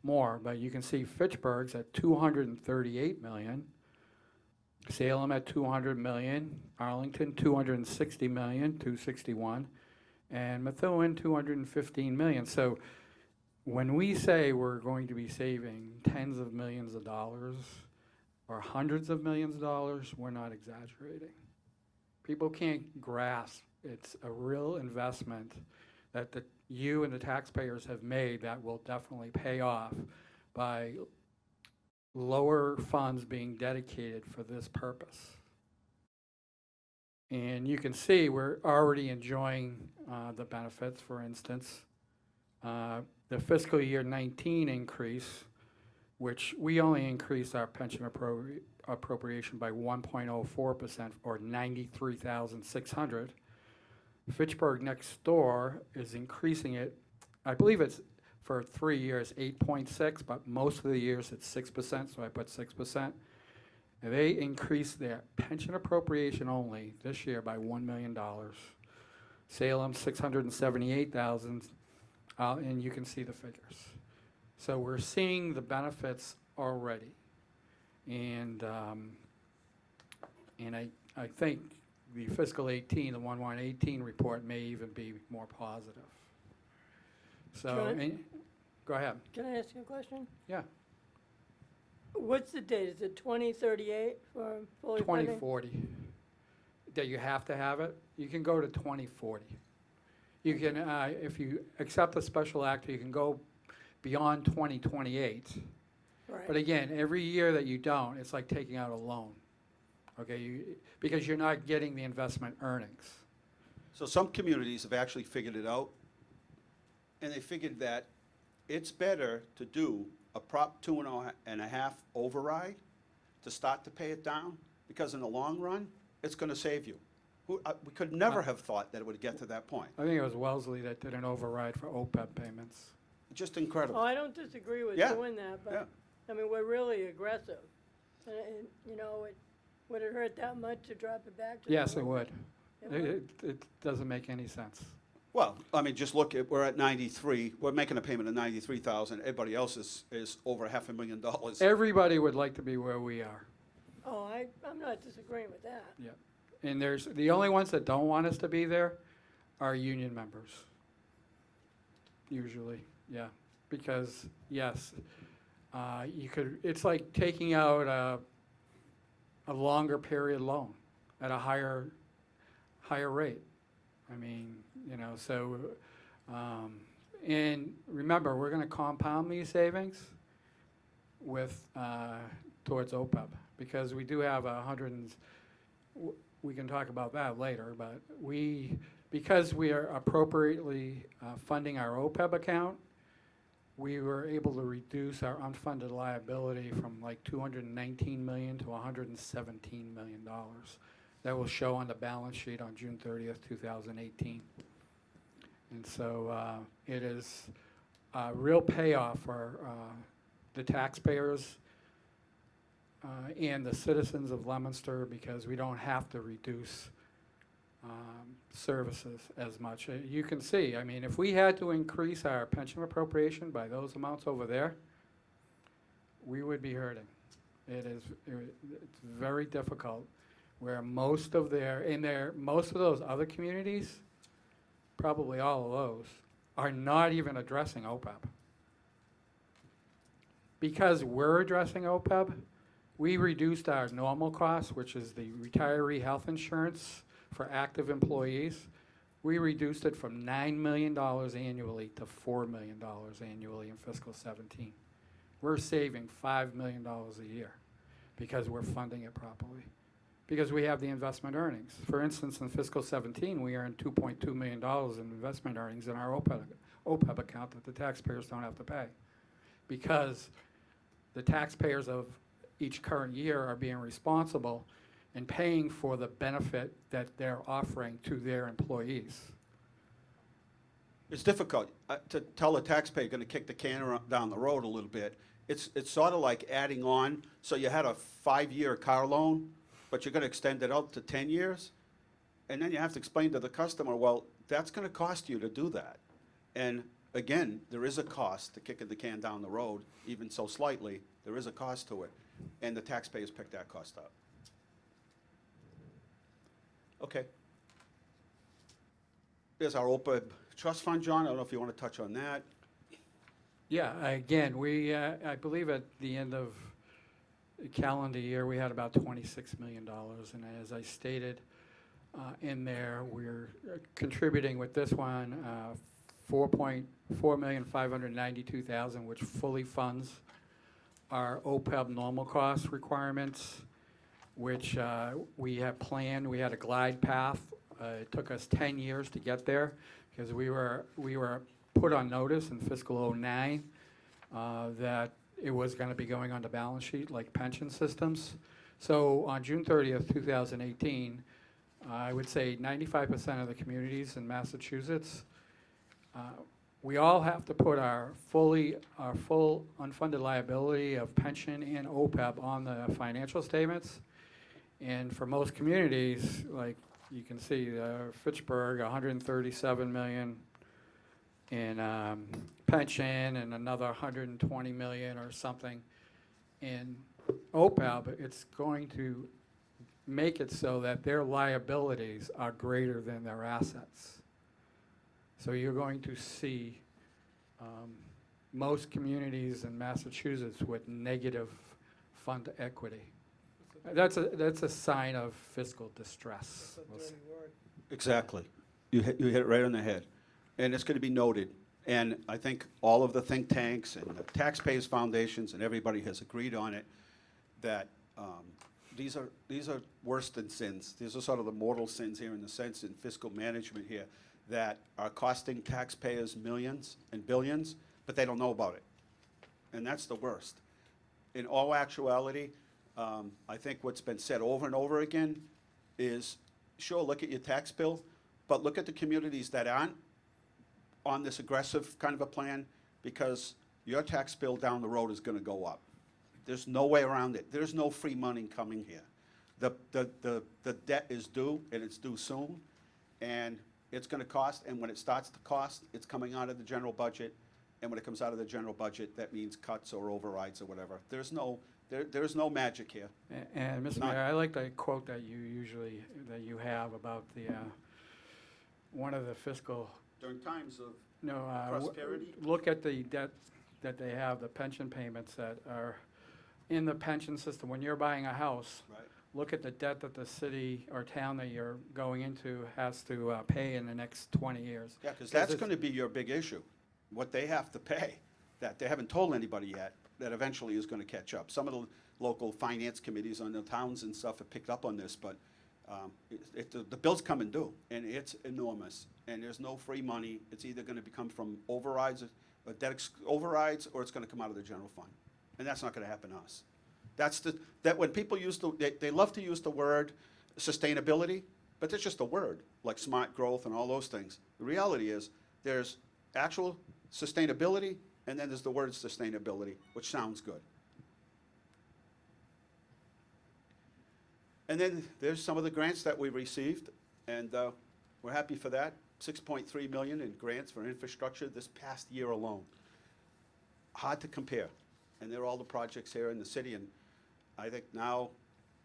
Speaker 5: more, but you can see Fitchburg's at 238 million, Salem at 200 million, Arlington 260 million, 261, and Methuen 215 million. So when we say we're going to be saving tens of millions of dollars or hundreds of millions of dollars, we're not exaggerating. People can't grasp it's a real investment that you and the taxpayers have made that will definitely pay off by lower funds being dedicated for this purpose. And you can see we're already enjoying the benefits. For instance, the fiscal year 19 increase, which we only increased our pension appropriation by 1.04%, or 93,600. Fitchburg next door is increasing it. I believe it's for 3 years 8.6, but most of the years it's 6%, so I put 6%. And they increased their pension appropriation only this year by $1 million. Salem, 678,000, and you can see the figures. So we're seeing the benefits already. And I think the fiscal 18, the 1/1/18 report may even be more positive. So,
Speaker 4: John?
Speaker 5: go ahead.
Speaker 4: Can I ask you a question?
Speaker 5: Yeah,
Speaker 4: What's the date? Is it 2038 for fully funding?
Speaker 5: 2040. That you have to have it. You can go to 2040. You can, if you accept the special act, you can go beyond 2028. But
Speaker 4: Right.
Speaker 5: again, every year that you don't, it's like taking out a loan. Okay, because you're not getting the investment earnings.
Speaker 2: So some communities have actually figured it out, and they figured that it's better to do a Prop 2.5 override to start to pay it down, because in the long run, it's gonna save you. We could never have thought that it would get to that point.
Speaker 5: I think it was Wellesley that did an override for OPEB payments.
Speaker 2: Just
Speaker 4: Oh,
Speaker 2: incredible.
Speaker 4: I don't disagree with
Speaker 2: Yeah,
Speaker 4: doing that,
Speaker 2: yeah.
Speaker 4: but, I mean, we're really aggressive. And, you know, would it hurt that much to drop it back to?
Speaker 5: Yes,
Speaker 4: the-
Speaker 5: it would.
Speaker 4: It would?
Speaker 5: It doesn't make any sense.
Speaker 2: Well, I mean, just look at, we're at 93, we're making a payment of 93,000, everybody else is over $500,000.
Speaker 5: Everybody would like to be where we are.
Speaker 4: Oh, I'm not disagreeing with that.
Speaker 5: Yeah. And the only ones that don't want us to be there are union members. Usually, yeah. Because, yes, it's like taking out a longer period loan at a higher rate. I mean, so, and remember, we're gonna compound these savings with, towards OPEB, because we do have we can talk about that later, but because we are appropriately funding our OPEB account, we were able to reduce our unfunded liability from like $219 million to $117 million. That will show on the balance sheet on June 30th, 2018. And so it is a real payoff for the taxpayers and the citizens of Leomister, because we don't have to reduce services as much. You can see, I mean, if we had to increase our pension appropriation by those amounts over there, we would be hurting. It's very difficult, where most of those other communities, probably all of those, are not even addressing OPEB. Because we're addressing OPEB, we reduced our normal costs, which is the retiree health insurance for active employees. We reduced it from $9 million annually to $4 million annually in fiscal 17. We're saving $5 million a year because we're funding it properly, because we have the investment earnings. For instance, in fiscal 17, we earned $2.2 million in investment earnings in our OPEB account that the taxpayers don't have to pay, because the taxpayers of each current year are being responsible and paying for the benefit that they're offering to their employees.
Speaker 2: It's difficult to tell a taxpayer you're going to kick the can down the road a little bit. It's sort of like adding on, so you had a 5-year car loan, but you're going to extend it out to 10 years, and then you have to explain to the customer, well, that's going to cost you to do that. And again, there is a cost to kicking the can down the road, even so slightly. There is a cost to it, and the taxpayers pick that cost up. Okay. There's our OPEB trust fund, John. I don't know if you want to touch on that.
Speaker 5: Yeah, again, I believe at the end of the calendar year, we had about $26 million. And as I stated in there, we're contributing with this one $4,592,000, which fully funds our OPEB normal cost requirements, which we have planned. We had a glide path. It took us 10 years to get there, because we were put on notice in fiscal 09 that it was going to be going on the balance sheet like pension systems. So on June 30th, 2018, I would say 95% of the communities in Massachusetts, we all have to put our full unfunded liability of pension and OPEB on the financial statements. And for most communities, like you can see Fitchburg, 137 million in pension and another 120 million or something in OPEB. But it's going to make it so that their liabilities are greater than their assets. So you're going to see most communities in Massachusetts with negative fund to equity. That's a sign of fiscal distress.
Speaker 1: That's a dirty word.
Speaker 2: Exactly. You hit it right on the head. And it's going to be noted. And I think all of the think tanks and the taxpayers foundations and everybody has agreed on it, that these are worse than sins. These are sort of the mortal sins here in the sense in fiscal management here that are costing taxpayers millions and billions, but they don't know about it. And that's the worst. In all actuality, I think what's been said over and over again is, sure, look at your tax bill, but look at the communities that aren't on this aggressive kind of a plan, because your tax bill down the road is going to go up. There's no way around it. There's no free money coming here. The debt is due, and it's due soon, and it's going to cost, and when it starts to cost, it's coming out of the general budget, and when it comes out of the general budget, that means cuts or overrides or whatever. There's no magic here.
Speaker 5: And Mr.
Speaker 2: None.
Speaker 5: Mayor, I like the quote that you have about the, one of the fiscal,
Speaker 2: During times of
Speaker 5: no,
Speaker 2: prosperity?
Speaker 5: look at the debt that they have, the pension payments that are in the pension system. When you're buying a house,
Speaker 2: Right.
Speaker 5: look at the debt that the city or town that you're going into has to pay in the next 20 years.
Speaker 2: Yeah, because that's going to be your big issue, what they have to pay, that they haven't told anybody yet, that eventually is going to catch up. Some of the local finance committees on the towns and stuff have picked up on this, but the bill's coming due, and it's enormous, and there's no free money. It's either going to become from overrides, or debt overrides, or it's going to come out of the general fund, and that's not going to happen to us. That when people use they love to use the word sustainability, but it's just a word, like smart growth and all those things. The reality is there's actual sustainability, and then there's the word sustainability, which sounds good. And then there's some of the grants that we received, and we're happy for that. 6.3 million in grants for infrastructure this past year alone. Hard to compare, and they're all the projects here in the city, and I think now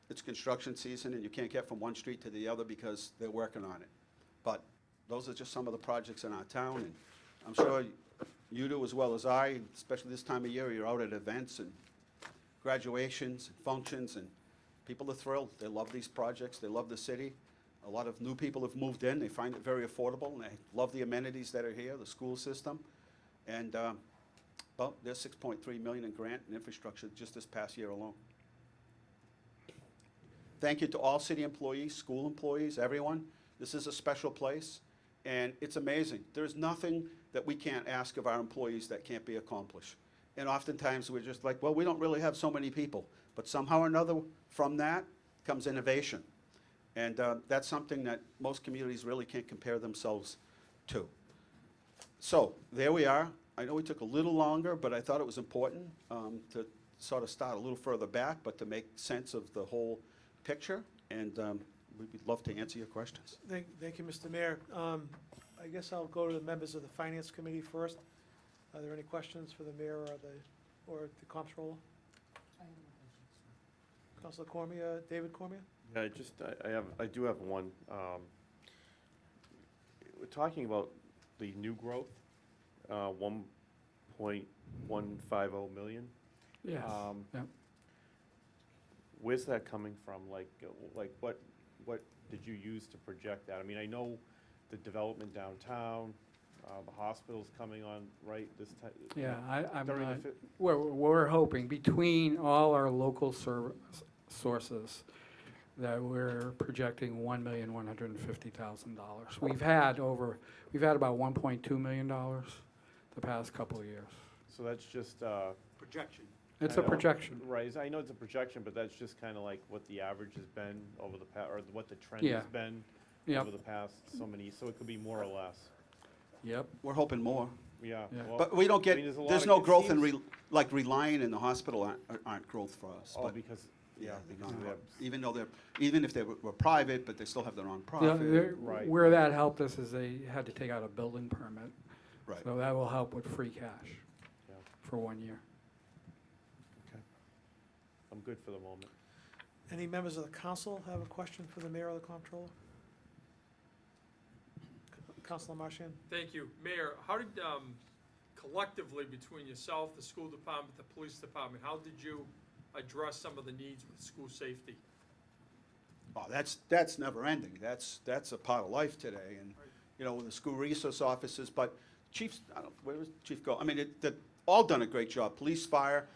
Speaker 2: it's construction season, and you can't get from one street to the other because they're working on it. But those are just some of the projects in our town, and I'm sure you do as well as I, especially this time of year. You're out at events and graduations and functions, and people are thrilled. They love these projects. They love the city. A lot of new people have moved in. They find it very affordable, and they love the amenities that are here, the school system. And, well, there's 6.3 million in grant and infrastructure just this past year alone. Thank you to all city employees, school employees, everyone. This is a special place, and it's amazing. There's nothing that we can't ask of our employees that can't be accomplished. And oftentimes, we're just like, well, we don't really have so many people. But somehow or another, from that comes innovation. And that's something that most communities really can't compare themselves to. So there we are. I know we took a little longer, but I thought it was important to sort of start a little further back, but to make sense of the whole picture. And we'd love to answer your questions.
Speaker 1: Thank you, Mr. Mayor. I guess I'll go to the members of the Finance Committee first. Are there any questions for the mayor or the comptroller? Councilor Cormier, David Cormier?
Speaker 6: Yeah, I do have one. We're talking about the new growth, 1.150 million.
Speaker 5: Yes, yep.
Speaker 6: Where's that coming from? Like what did you use to project that? I mean, I know the development downtown, the hospital's coming on, right, this time?
Speaker 5: Yeah, I'm
Speaker 6: during the
Speaker 5: not,
Speaker 6: fi-
Speaker 5: we're hoping, between all our local sources, that we're projecting $1,150,000. We've had about $1.2 million the past couple of years.
Speaker 6: So that's just,
Speaker 2: Projection.
Speaker 5: It's
Speaker 6: I
Speaker 5: a
Speaker 6: know.
Speaker 5: projection.
Speaker 6: right, I know it's a projection, but that's just kind of like what the average has been over the or what the trend
Speaker 5: Yeah.
Speaker 6: has been
Speaker 5: Yep,
Speaker 6: over the past so it could be more or less.
Speaker 5: yep.
Speaker 2: We're hoping more.
Speaker 6: Yeah.
Speaker 5: Yeah.
Speaker 6: well,
Speaker 2: But we don't get,
Speaker 6: I mean, there's a lot
Speaker 2: there's
Speaker 6: of-
Speaker 2: no
Speaker 6: it
Speaker 2: growth in,
Speaker 6: seems-
Speaker 2: like relying in the hospital aren't growth for us.
Speaker 6: Oh,
Speaker 2: But
Speaker 6: because,
Speaker 2: Yeah, the
Speaker 6: because
Speaker 2: nonprofit.
Speaker 6: we have-
Speaker 2: Even if they were private, but they still have their own
Speaker 5: Yeah,
Speaker 2: profit.
Speaker 6: Right.
Speaker 5: where that helped us is they had to take out a building permit.
Speaker 2: Right.
Speaker 5: So that will help with free cash
Speaker 6: Yeah.
Speaker 5: for 1 year.
Speaker 6: I'm good for the moment.
Speaker 1: Any members of the council have a question for the mayor or the comptroller? Councilor Marchand?
Speaker 3: Thank you. Mayor, how did, collectively between yourself, the school department, the police department, how did you address some of the needs with school safety?
Speaker 2: Oh, that's never ending. That's a part of life today, and, you know, with the school resource officers, but chiefs, where was Chief go? I mean, they've all done a great job, police, fire,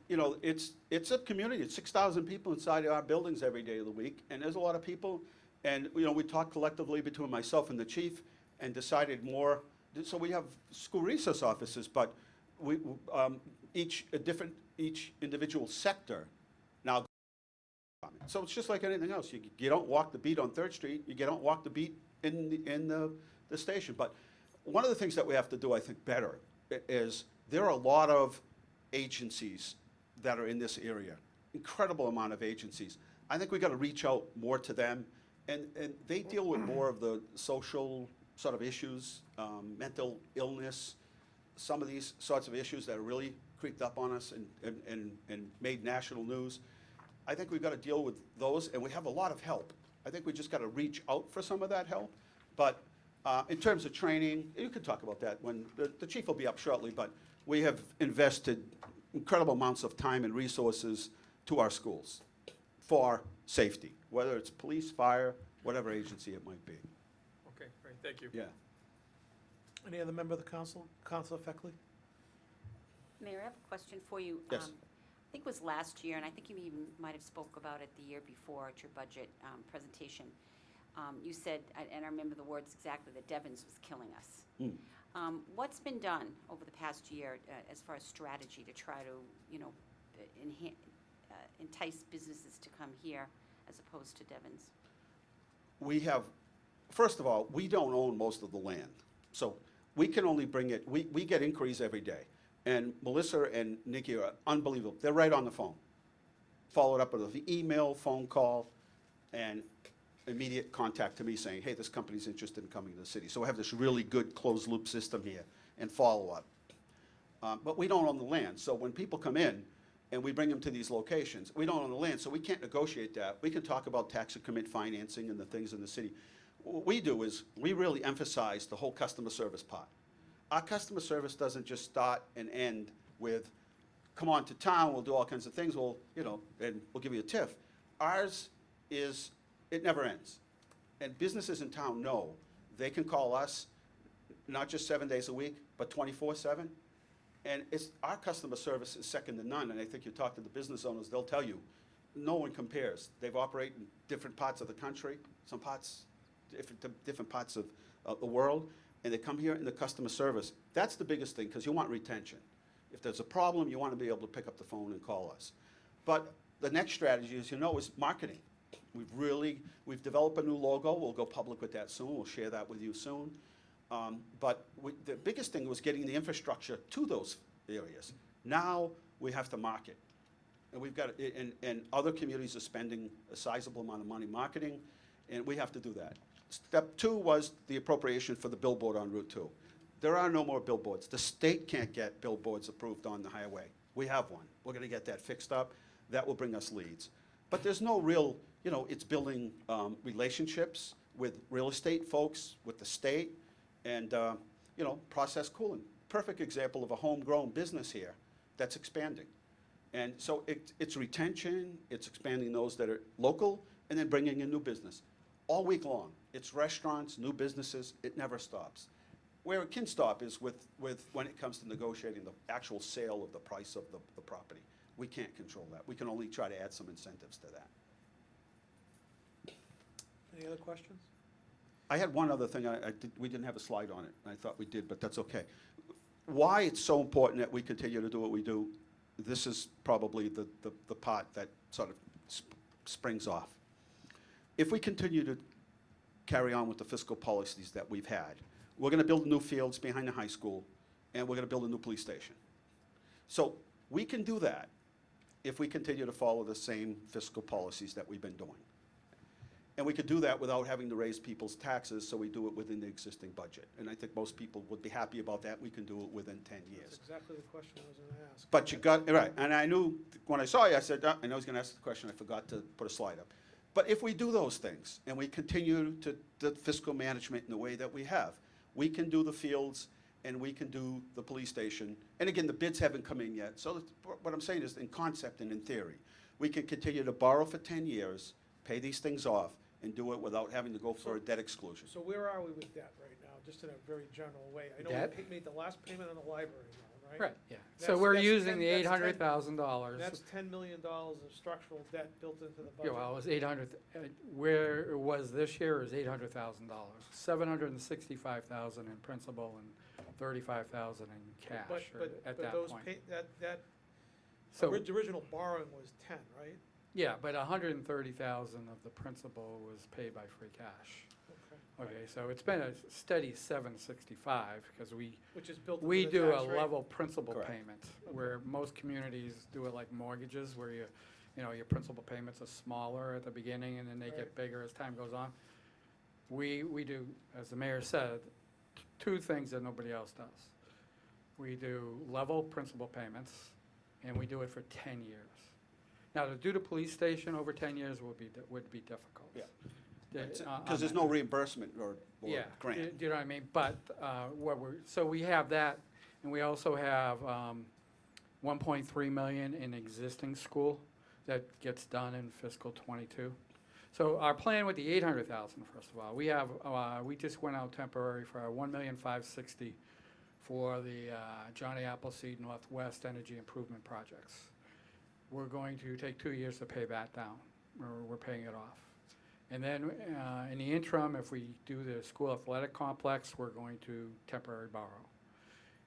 Speaker 2: you know, it's a community, it's 6,000 people inside our buildings every day of the week, and there's a lot of people, and, you know, we talked collectively between myself and the chief, and decided more, so we have school resource officers, but we, each individual sector now. So it's just like anything else. You don't walk the beat on Third Street, you don't walk the beat in the station. But one of the things that we have to do, I think, better is there are a lot of agencies that are in this area, incredible amount of agencies. I think we got to reach out more to them, and they deal with more of the social sort of issues, mental illness, some of these sorts of issues that are really creeped up on us and made national news. I think we've got to deal with those, and we have a lot of help. I think we just got to reach out for some of that help. But in terms of training, you can talk about that when the chief will be up shortly, but we have invested incredible amounts of time and resources to our schools for safety, whether it's police, fire, whatever agency it might be.
Speaker 3: Okay, great, thank you.
Speaker 2: Yeah.
Speaker 1: Any other member of the council? Councilor Feckley?
Speaker 7: Mayor, I have a question for you.
Speaker 2: Yes.
Speaker 7: I think it was last year, and I think you even might have spoke about it the year before at your budget presentation. You said, and I remember the words exactly, that Devon's was killing us. What's been done over the past year as far as strategy to try to, you know, entice businesses to come here as opposed to Devon's?
Speaker 2: We have, first of all, we don't own most of the land. So we can only bring it, we get inquiries every day. And Melissa and Nikki are unbelievable. They're right on the phone. Followed up with an email, phone call, and immediate contact to me saying, hey, this company's interested in coming to the city. So we have this really good closed loop system here and follow up. But we don't own the land. So when people come in and we bring them to these locations, we don't own the land, so we can't negotiate that. We can talk about tax and commit financing and the things in the city. What we do is we really emphasize the whole customer service part. Our customer service doesn't just start and end with, come on to town, we'll do all kinds of things, we'll, you know, and we'll give you a TIF. Ours is, it never ends. And businesses in town know they can call us, not just 7 days a week, but 24/7. And our customer service is second to none, and I think you talk to the business owners, they'll tell you, no one compares. They've operated in different parts of the country, some parts, different parts of the world, and they come here in the customer service. That's the biggest thing, because you want retention. If there's a problem, you want to be able to pick up the phone and call us. But the next strategy, as you know, is marketing. We've developed a new logo. We'll go public with that soon. We'll share that with you soon. But the biggest thing was getting the infrastructure to those areas. Now we have to market. And we've got, and other communities are spending a sizable amount of money marketing, and we have to do that. Step two was the appropriation for the billboard on Route 2. There are no more billboards. The state can't get billboards approved on the highway. We have one. We're going to get that fixed up. That will bring us leads. But there's no real, you know, it's building relationships with real estate folks, with the state, and, you know, process cooling. Perfect example of a homegrown business here that's expanding. And so it's retention, it's expanding those that are local, and then bringing in new business. All week long, it's restaurants, new businesses, it never stops. Where it can stop is with when it comes to negotiating the actual sale of the price of the property. We can't control that. We can only try to add some incentives to that.
Speaker 1: Any other questions?
Speaker 2: I had one other thing, we didn't have a slide on it. I thought we did, but that's okay. Why it's so important that we continue to do what we do, this is probably the part that sort of springs off. If we continue to carry on with the fiscal policies that we've had, we're going to build new fields behind the high school, and we're going to build a new police station. So we can do that if we continue to follow the same fiscal policies that we've been doing. And we could do that without having to raise people's taxes, so we do it within the existing budget. And I think most people would be happy about that. We can do it within 10
Speaker 1: That's
Speaker 2: years.
Speaker 1: exactly the question I was gonna ask.
Speaker 2: But you got, right, and I knew, when I saw you, I said, I know I was gonna ask the question, I forgot to put a slide up. But if we do those things, and we continue to the fiscal management in the way that we have, we can do the fields, and we can do the police station. And again, the bids haven't come in yet, so what I'm saying is, in concept and in theory, we can continue to borrow for 10 years, pay these things off, and do it without having to go for a debt exclusion.
Speaker 1: So where are we with that right now, just in a very general way? I know
Speaker 5: Debt?
Speaker 1: we made the last payment on the library loan, right?
Speaker 5: Right, yeah. So
Speaker 1: That's-
Speaker 5: we're
Speaker 1: that's
Speaker 5: using
Speaker 1: 10
Speaker 5: the
Speaker 1: that's 10
Speaker 5: $800,000.
Speaker 1: That's $10 million of structural debt built into the
Speaker 5: Yeah,
Speaker 1: budget.
Speaker 5: well, it was 800, where it was this year is $800,000. 765,000 in principal and 35,000 in cash at that
Speaker 1: those
Speaker 5: point.
Speaker 1: that
Speaker 5: So,
Speaker 1: original borrowing was 10, right?
Speaker 5: yeah, but 130,000 of the principal was paid by free cash.
Speaker 1: Okay.
Speaker 5: Okay, so it's been a steady 765, because
Speaker 1: Which is built into
Speaker 5: we
Speaker 1: the
Speaker 5: do a
Speaker 1: tax rate.
Speaker 5: level principal
Speaker 2: Correct.
Speaker 5: payment, where most communities do it like mortgages, where you know, your principal payments are smaller at the beginning, and then they
Speaker 1: Right.
Speaker 5: get bigger as time goes on. We do, as the mayor said, two things that nobody else does. We do level principal payments, and we do it for 10 years. Now, to do the police station over 10 years would be difficult.
Speaker 2: Yeah.
Speaker 5: On
Speaker 2: Because there's
Speaker 5: that.
Speaker 2: no reimbursement or
Speaker 5: Yeah,
Speaker 2: grant.
Speaker 5: do you know what I mean? But so we have that, and we also have 1.3 million in existing school that gets done in fiscal '22. So our plan with the 800,000, first of all, we just went out temporary for our 1,560,000 for the Johnny Appleseed Northwest Energy Improvement Projects. We're going to take 2 years to pay that down. We're paying it off. And then in the interim, if we do the school athletic complex, we're going to temporary borrow.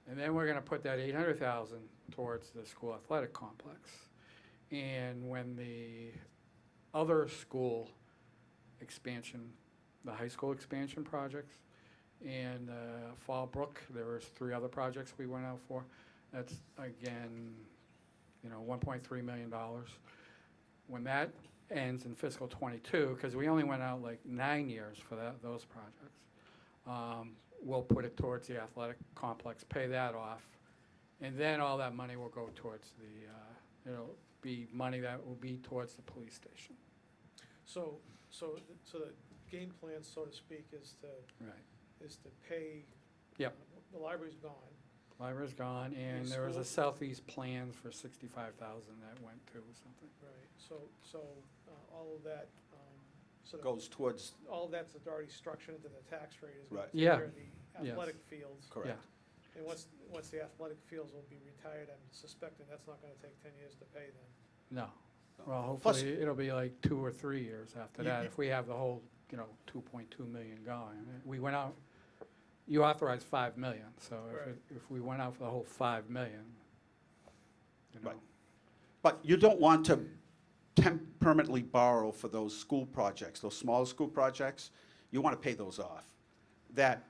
Speaker 5: And then we're gonna put that 800,000 towards the school athletic complex. And when the other school expansion, the high school expansion projects, and Fallbrook, there was 3 other projects we went out for. That's, again, you know, $1.3 million. When that ends in fiscal '22, because we only went out like 9 years for those projects, we'll put it towards the athletic complex, pay that off, and then all that money will go towards it'll be money that will be towards the police station.
Speaker 1: So the game plan, so to speak, is
Speaker 5: Right.
Speaker 1: to pay.
Speaker 5: Yep.
Speaker 1: The library's gone.
Speaker 5: Library's gone, and
Speaker 1: The
Speaker 5: there was a
Speaker 1: school-
Speaker 5: southeast plan for 65,000 that went to something.
Speaker 1: Right, so all of that, sort of,
Speaker 2: Goes towards,
Speaker 1: all of that's already structured into the tax rate is going
Speaker 2: Right.
Speaker 1: to take
Speaker 5: Yeah.
Speaker 1: care of the
Speaker 5: Yes.
Speaker 1: athletic fields.
Speaker 2: correct.
Speaker 1: And once the athletic fields will be retired, I'm suspecting that's not gonna take 10 years to pay then.
Speaker 5: No. Well,
Speaker 2: Plus-
Speaker 5: hopefully, it'll be like 2 or 3 years after
Speaker 2: You-
Speaker 5: that,
Speaker 2: you-
Speaker 5: if we have the whole, 2.2 million going. We went out, you authorized 5 million, so
Speaker 1: Right.
Speaker 5: if we went out for the whole 5 million,
Speaker 2: Right. But you don't want to permanently borrow for those school projects, those small school projects. You want to pay those off. That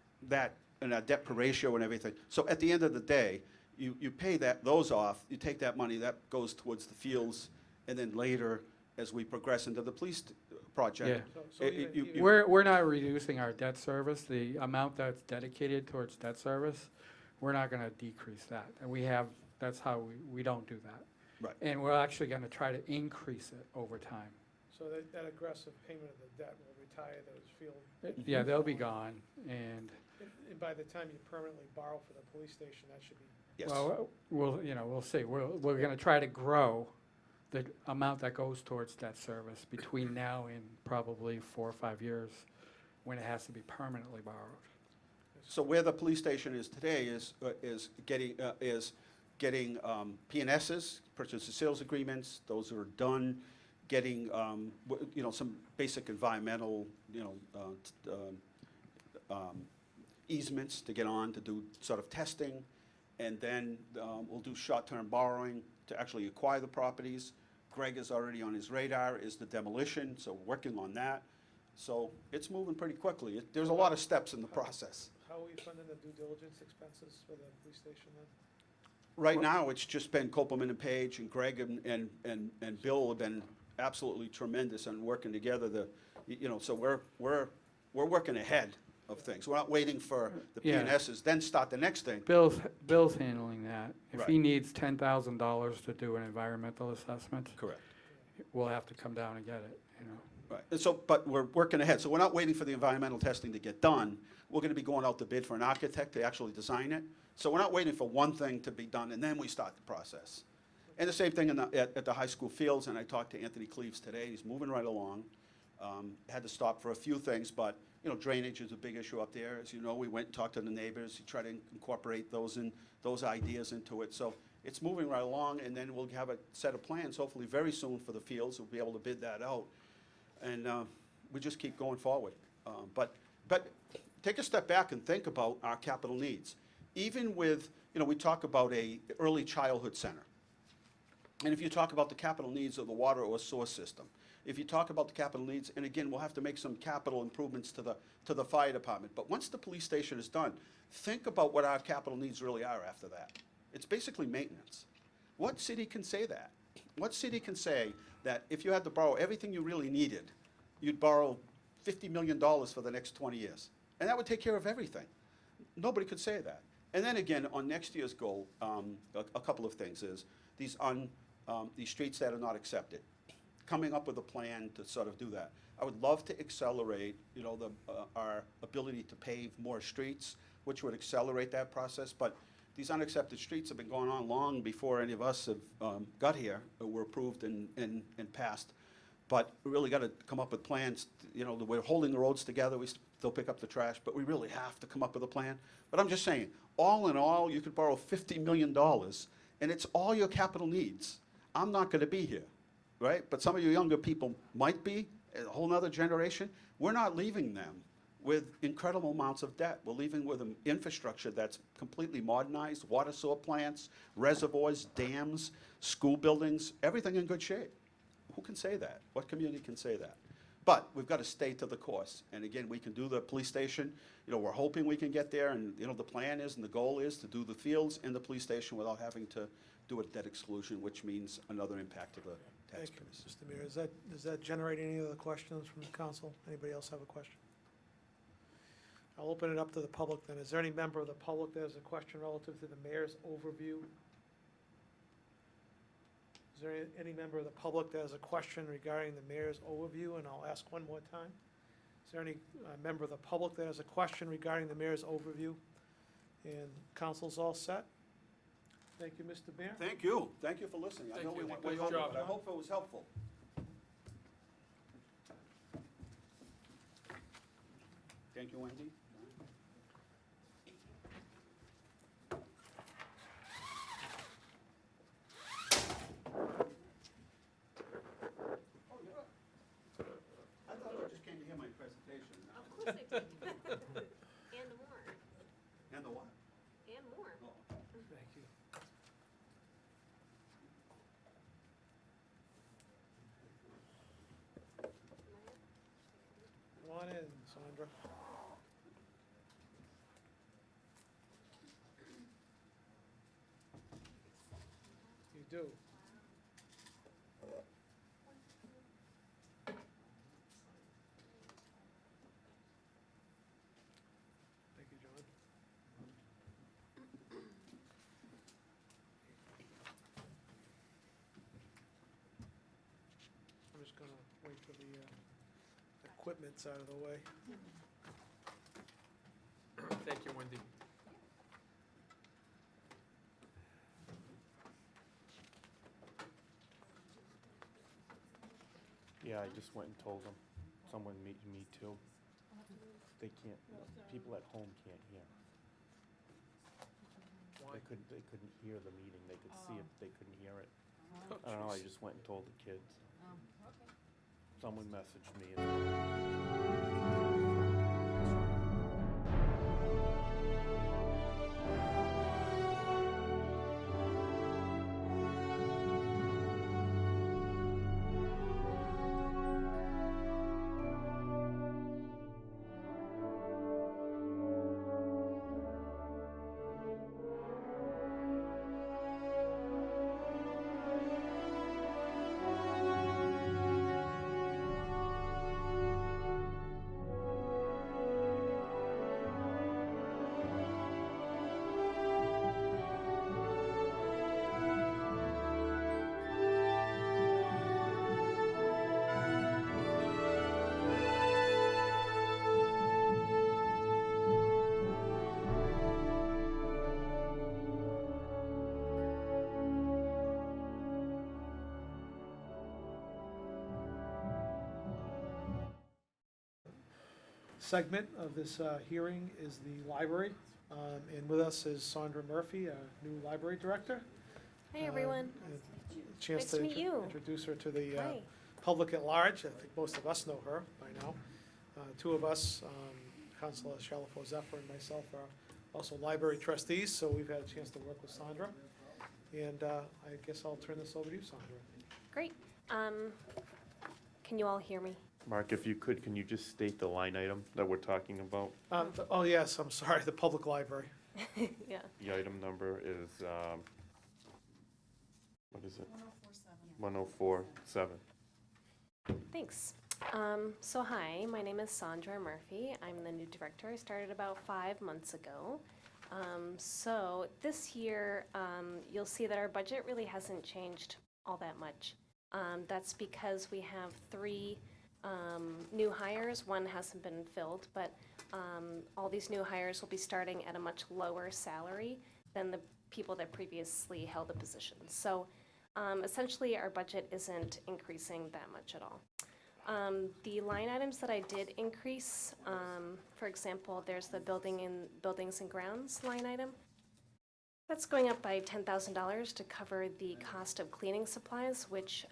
Speaker 2: and a debt per ratio and everything. So at the end of the day, you pay those off, you take that money, that goes towards the fields, and then later, as we progress into the police project.
Speaker 1: So even-
Speaker 5: We're not reducing our debt service, the amount that's dedicated towards debt service, we're not gonna decrease that. And that's how we don't do that.
Speaker 2: Right.
Speaker 5: And we're actually gonna try to increase it over time.
Speaker 1: So that aggressive payment of the debt will retire those field.
Speaker 5: Yeah, they'll be gone, and,
Speaker 1: And by the time you permanently borrow for the police station, that should be,
Speaker 2: Yes.
Speaker 5: well, we'll see. We're gonna try to grow the amount that goes towards debt service between now and probably 4 or 5 years, when it has to be permanently borrowed.
Speaker 2: So where the police station is today is getting P&Ss, purchase and sales agreements. Those are done. Getting some basic environmental easements to get on to do sort of testing, and then we'll do short-term borrowing to actually acquire the properties. Greg is already on his radar is the demolition, so working on that. So it's moving pretty quickly. There's a lot of steps in the process.
Speaker 1: how are we funding the due diligence expenses for the police station then?
Speaker 2: Right now, it's just been Copeland and Page and Greg and Bill have been absolutely tremendous and working together. So we're working ahead of things. We're not waiting for the
Speaker 5: Yeah.
Speaker 2: P&Ss, then start the next thing.
Speaker 5: Bill's handling that. If he
Speaker 2: Right.
Speaker 5: needs $10,000 to do an environmental assessment,
Speaker 2: Correct.
Speaker 5: we'll have to come down and get it, you know.
Speaker 2: Right, and so, but we're working ahead, so we're not waiting for the environmental testing to get done. We're gonna be going out to bid for an architect to actually design it. So we're not waiting for one thing to be done, and then we start the process. And the same thing at the high school fields, and I talked to Anthony Cleaves today, he's moving right along. Had to stop for a few things, but, drainage is a big issue up there. As you know, we went and talked to the neighbors, try to incorporate those ideas into it. So it's moving right along, and then we'll have a set of plans, hopefully very soon for the fields, we'll be able to bid that out. And we just keep going forward. But take a step back and think about our capital needs. Even with, we talk about a early childhood center. And if you talk about the capital needs of the water or sewer system, if you talk about the capital needs, and again, we'll have to make some capital improvements to the fire department. But once the police station is done, think about what our capital needs really are after that. It's basically maintenance. What city can say that? What city can say that if you had to borrow everything you really needed, you'd borrow $50 million for the next 20 years? And that would take care of everything. Nobody could say that. And then again, on next year's goal, a couple of things is these streets that are not accepted, coming up with a plan to sort of do that. I would love to accelerate, our ability to pave more streets, which would accelerate that process. But these unaccepted streets have been going on long before any of us have got here, were approved and passed. But we really got to come up with plans. We're holding the roads together. We still pick up the trash, but we really have to come up with a plan. But I'm just saying, all in all, you could borrow $50 million, and it's all your capital needs. I'm not going to be here, right? But some of you younger people might be, a whole nother generation. We're not leaving them with incredible amounts of debt. We're leaving with an infrastructure that's completely modernized, water sewer plants, reservoirs, dams, school buildings, everything in good shape. Who can say that? What community can say that? But we've got to stay to the course. And again, we can do the police station. We're hoping we can get there. And, the plan is and the goal is to do the fields and the police station without having to do a debt exclusion, which means another impact to the
Speaker 1: Thank you,
Speaker 2: taxpayers.
Speaker 1: Mr. Mayor. Does that generate any other questions from the council? Anybody else have a question? I'll open it up to the public then. Is there any member of the public that has a question relative to the mayor's overview? Is there any member of the public that has a question regarding the mayor's overview? And I'll ask one more time. Is there any member of the public that has a question regarding the mayor's overview? And council's all set? Thank you, Mr. Mayor.
Speaker 2: Thank you. Thank you for listening. I
Speaker 3: Thank
Speaker 2: know we
Speaker 3: you.
Speaker 2: went
Speaker 3: Good
Speaker 2: way over,
Speaker 3: job.
Speaker 2: but I hope it was helpful. Thank you, Wendy. I thought you just came to hear my presentation.
Speaker 8: Of course I did. And more,
Speaker 2: And the what?
Speaker 8: and more.
Speaker 2: Oh.
Speaker 1: Thank you. Come on in, Sandra. You do. Thank you, John. I'm just gonna wait for the equipment's out of the way.
Speaker 3: Thank you, Wendy.
Speaker 6: Yeah, I just went and told them, someone me too. They can't, people at home can't hear.
Speaker 3: Why?
Speaker 6: They couldn't hear the meeting, they could see it, they couldn't hear it.
Speaker 3: Oh,
Speaker 6: I don't know, I
Speaker 3: jeez.
Speaker 6: just went and told the kids.
Speaker 8: Okay.
Speaker 6: Someone messaged me and
Speaker 1: segment of this hearing is the library. And with us is Sandra Murphy, new library director.
Speaker 9: Hi, everyone.
Speaker 1: And a chance
Speaker 9: Nice to meet you.
Speaker 1: introduce her to the
Speaker 9: Hi.
Speaker 1: public at large. I think most of us know her by now. Two of us, Councilor Shalafo Zephyr and myself, are also library trustees, so we've had a chance to work with Sandra. And I guess I'll turn this over to you, Sandra.
Speaker 9: Great. Can you all hear me?
Speaker 6: Mark, if you could, can you just state the line item that we're talking about?
Speaker 1: Oh, yes, I'm sorry, the public library.
Speaker 9: Yeah.
Speaker 6: The item number is, what is it? 1047.
Speaker 9: Thanks. So hi, my name is Sandra Murphy. I'm the new director. I started about 5 months ago. So this year, you'll see that our budget really hasn't changed all that much. That's because we have 3 new hires. One hasn't been filled, but all these new hires will be starting at a much lower salary than the people that previously held the positions. So essentially, our budget isn't increasing that much at all. The line items that I did increase, for example, there's the buildings and grounds line item. That's going up by $10,000 to cover the cost of cleaning supplies, which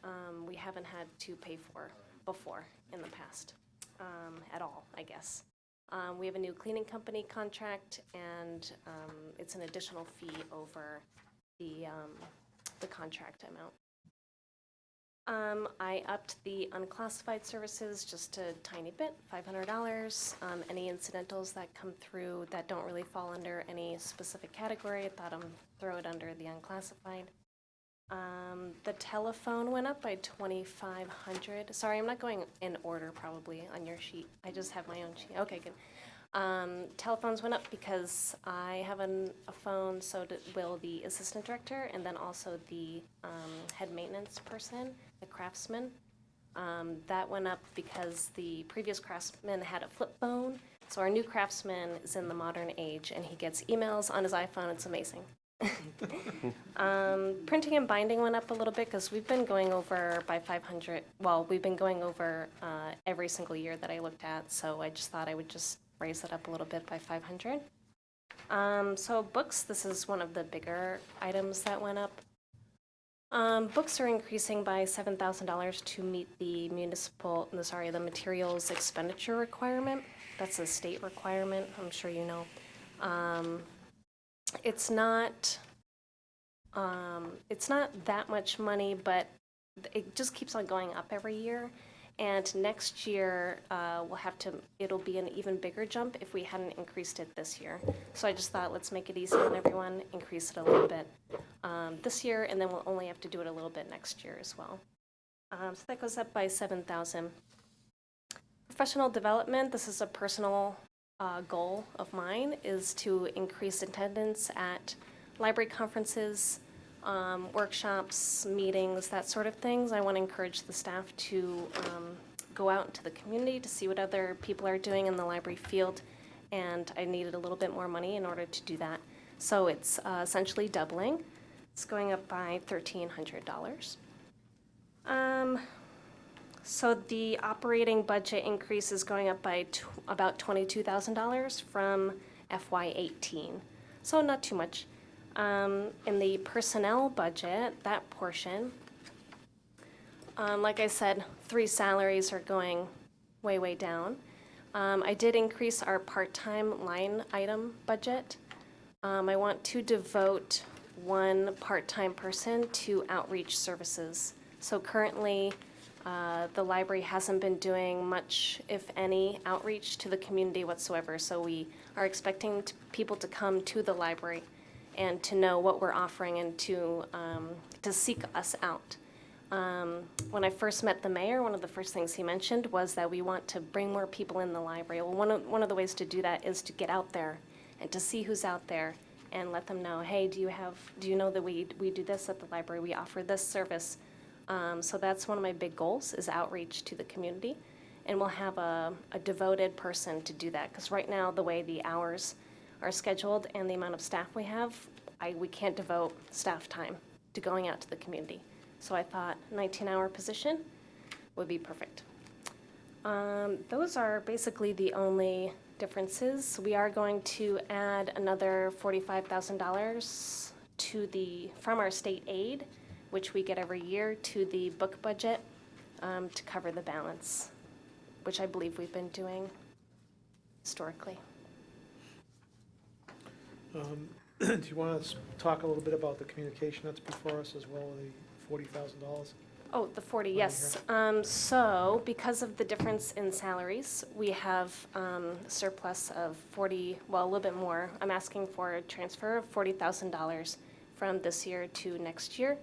Speaker 9: we haven't had to pay for before in the past at all, I guess. We have a new cleaning company contract, and it's an additional fee over the contract amount. I upped the unclassified services just a tiny bit, $500. Any incidentals that come through that don't really fall under any specific category, I thought I'd throw it under the unclassified. The telephone went up by $2,500. Sorry, I'm not going in order probably on your sheet. I just have my own sheet. Okay, good. Telephones went up because I have a phone, so will the assistant director, and then also the head maintenance person, the craftsman. That went up because the previous craftsman had a flip phone, so our new craftsman is in the modern age, and he gets emails on his iPhone. It's amazing. Printing and binding went up a little bit because we've been going over by 500. Well, we've been going over every single year that I looked at, so I just thought I would just raise it up a little bit by 500. So books, this is one of the bigger items that went up. Books are increasing by $7,000 to meet the the materials expenditure requirement. That's a state requirement, I'm sure you know. It's not that much money, but it just keeps on going up every year. And next year, it'll be an even bigger jump if we hadn't increased it this year. So I just thought, let's make it easy on everyone, increase it a little bit this year, and then we'll only have to do it a little bit next year as well. So that goes up by $7,000. Professional development, this is a personal goal of mine, is to increase attendance at library conferences, workshops, meetings, that sort of things. I want to encourage the staff to go out into the community to see what other people are doing in the library field, and I needed a little bit more money in order to do that. So it's essentially doubling. It's going up by $1,300. So the operating budget increase is going up by about $22,000 from FY18. So not too much. In the personnel budget, that portion, like I said, 3 salaries are going way, way down. I did increase our part-time line item budget. I want to devote 1 part-time person to outreach services. So currently, the library hasn't been doing much, if any, outreach to the community whatsoever. So we are expecting people to come to the library and to know what we're offering and to seek us out. When I first met the mayor, one of the first things he mentioned was that we want to bring more people in the library. Well, one of the ways to do that is to get out there and to see who's out there and let them know, hey, do you know that we do this at the library? We offer this service. So that's one of my big goals, is outreach to the community. And we'll have a devoted person to do that, because right now, the way the hours are scheduled and the amount of staff we have, we can't devote staff time to going out to the community. So I thought 19-hour position would be perfect. Those are basically the only differences. We are going to add another $45,000 from our state aid, which we get every year, to the book budget to cover the balance, which I believe we've been doing historically.
Speaker 1: Do you want to talk a little bit about the communication that's before us as well, the $40,000?
Speaker 9: Oh, the 40,
Speaker 1: Right
Speaker 9: yes. So because of the difference in salaries, we have surplus of 40, well, a little bit more. I'm asking for a transfer of $40,000 from this year to next year.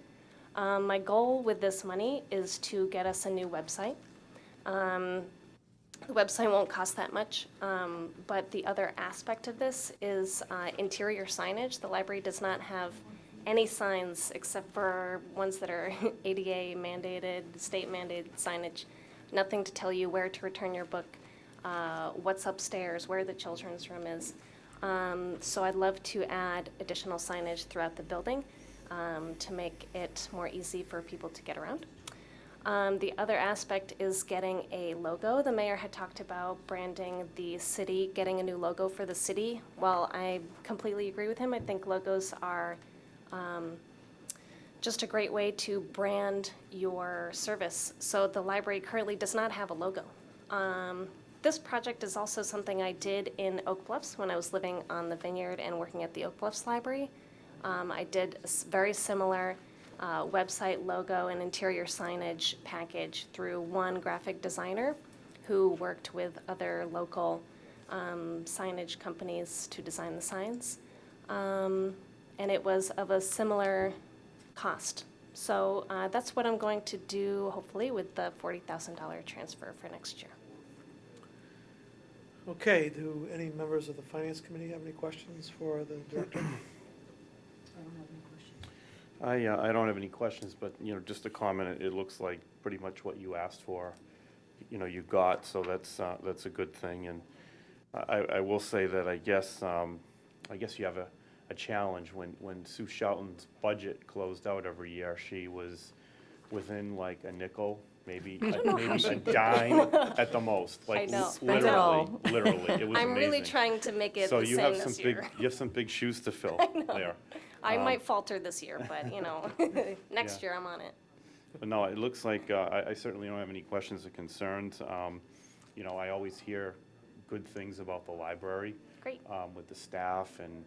Speaker 9: My goal with this money is to get us a new website. The website won't cost that much, but the other aspect of this is interior signage. The library does not have any signs except for ones that are ADA mandated, state mandated signage. Nothing to tell you where to return your book, what's upstairs, where the children's room is. So I'd love to add additional signage throughout the building to make it more easy for people to get around. The other aspect is getting a logo. The mayor had talked about branding the city, getting a new logo for the city. Well, I completely agree with him. I think logos are just a great way to brand your service. So the library currently does not have a logo. This project is also something I did in Oak Bluffs when I was living on the Vineyard and working at the Oak Bluffs Library. I did a very similar website, logo, and interior signage package through one graphic designer who worked with other local signage companies to design the signs. And it was of a similar cost. So that's what I'm going to do, hopefully, with the $40,000 transfer for next year.
Speaker 1: Okay, do any members of the Finance Committee have any questions for the director?
Speaker 6: I don't have any questions, but, just a comment, it looks like pretty much what you asked for, you got, so that's a good thing. And I will say that I guess you have a challenge when Sue Shelton's budget closed out every year, she was within like a nickel, maybe a dime at the most.
Speaker 9: I know.
Speaker 6: Literally, it was
Speaker 9: I'm really
Speaker 6: amazing.
Speaker 9: trying to make it
Speaker 6: So
Speaker 9: the
Speaker 6: you
Speaker 9: same
Speaker 6: have
Speaker 9: this
Speaker 6: some
Speaker 9: year.
Speaker 6: you have some big shoes to fill there.
Speaker 9: I might falter this year, but next
Speaker 6: Yeah.
Speaker 9: year I'm on it.
Speaker 6: But no, it looks like, I certainly don't have any questions or concerns. I always hear good things about the library.
Speaker 9: Great.
Speaker 6: With the staff and,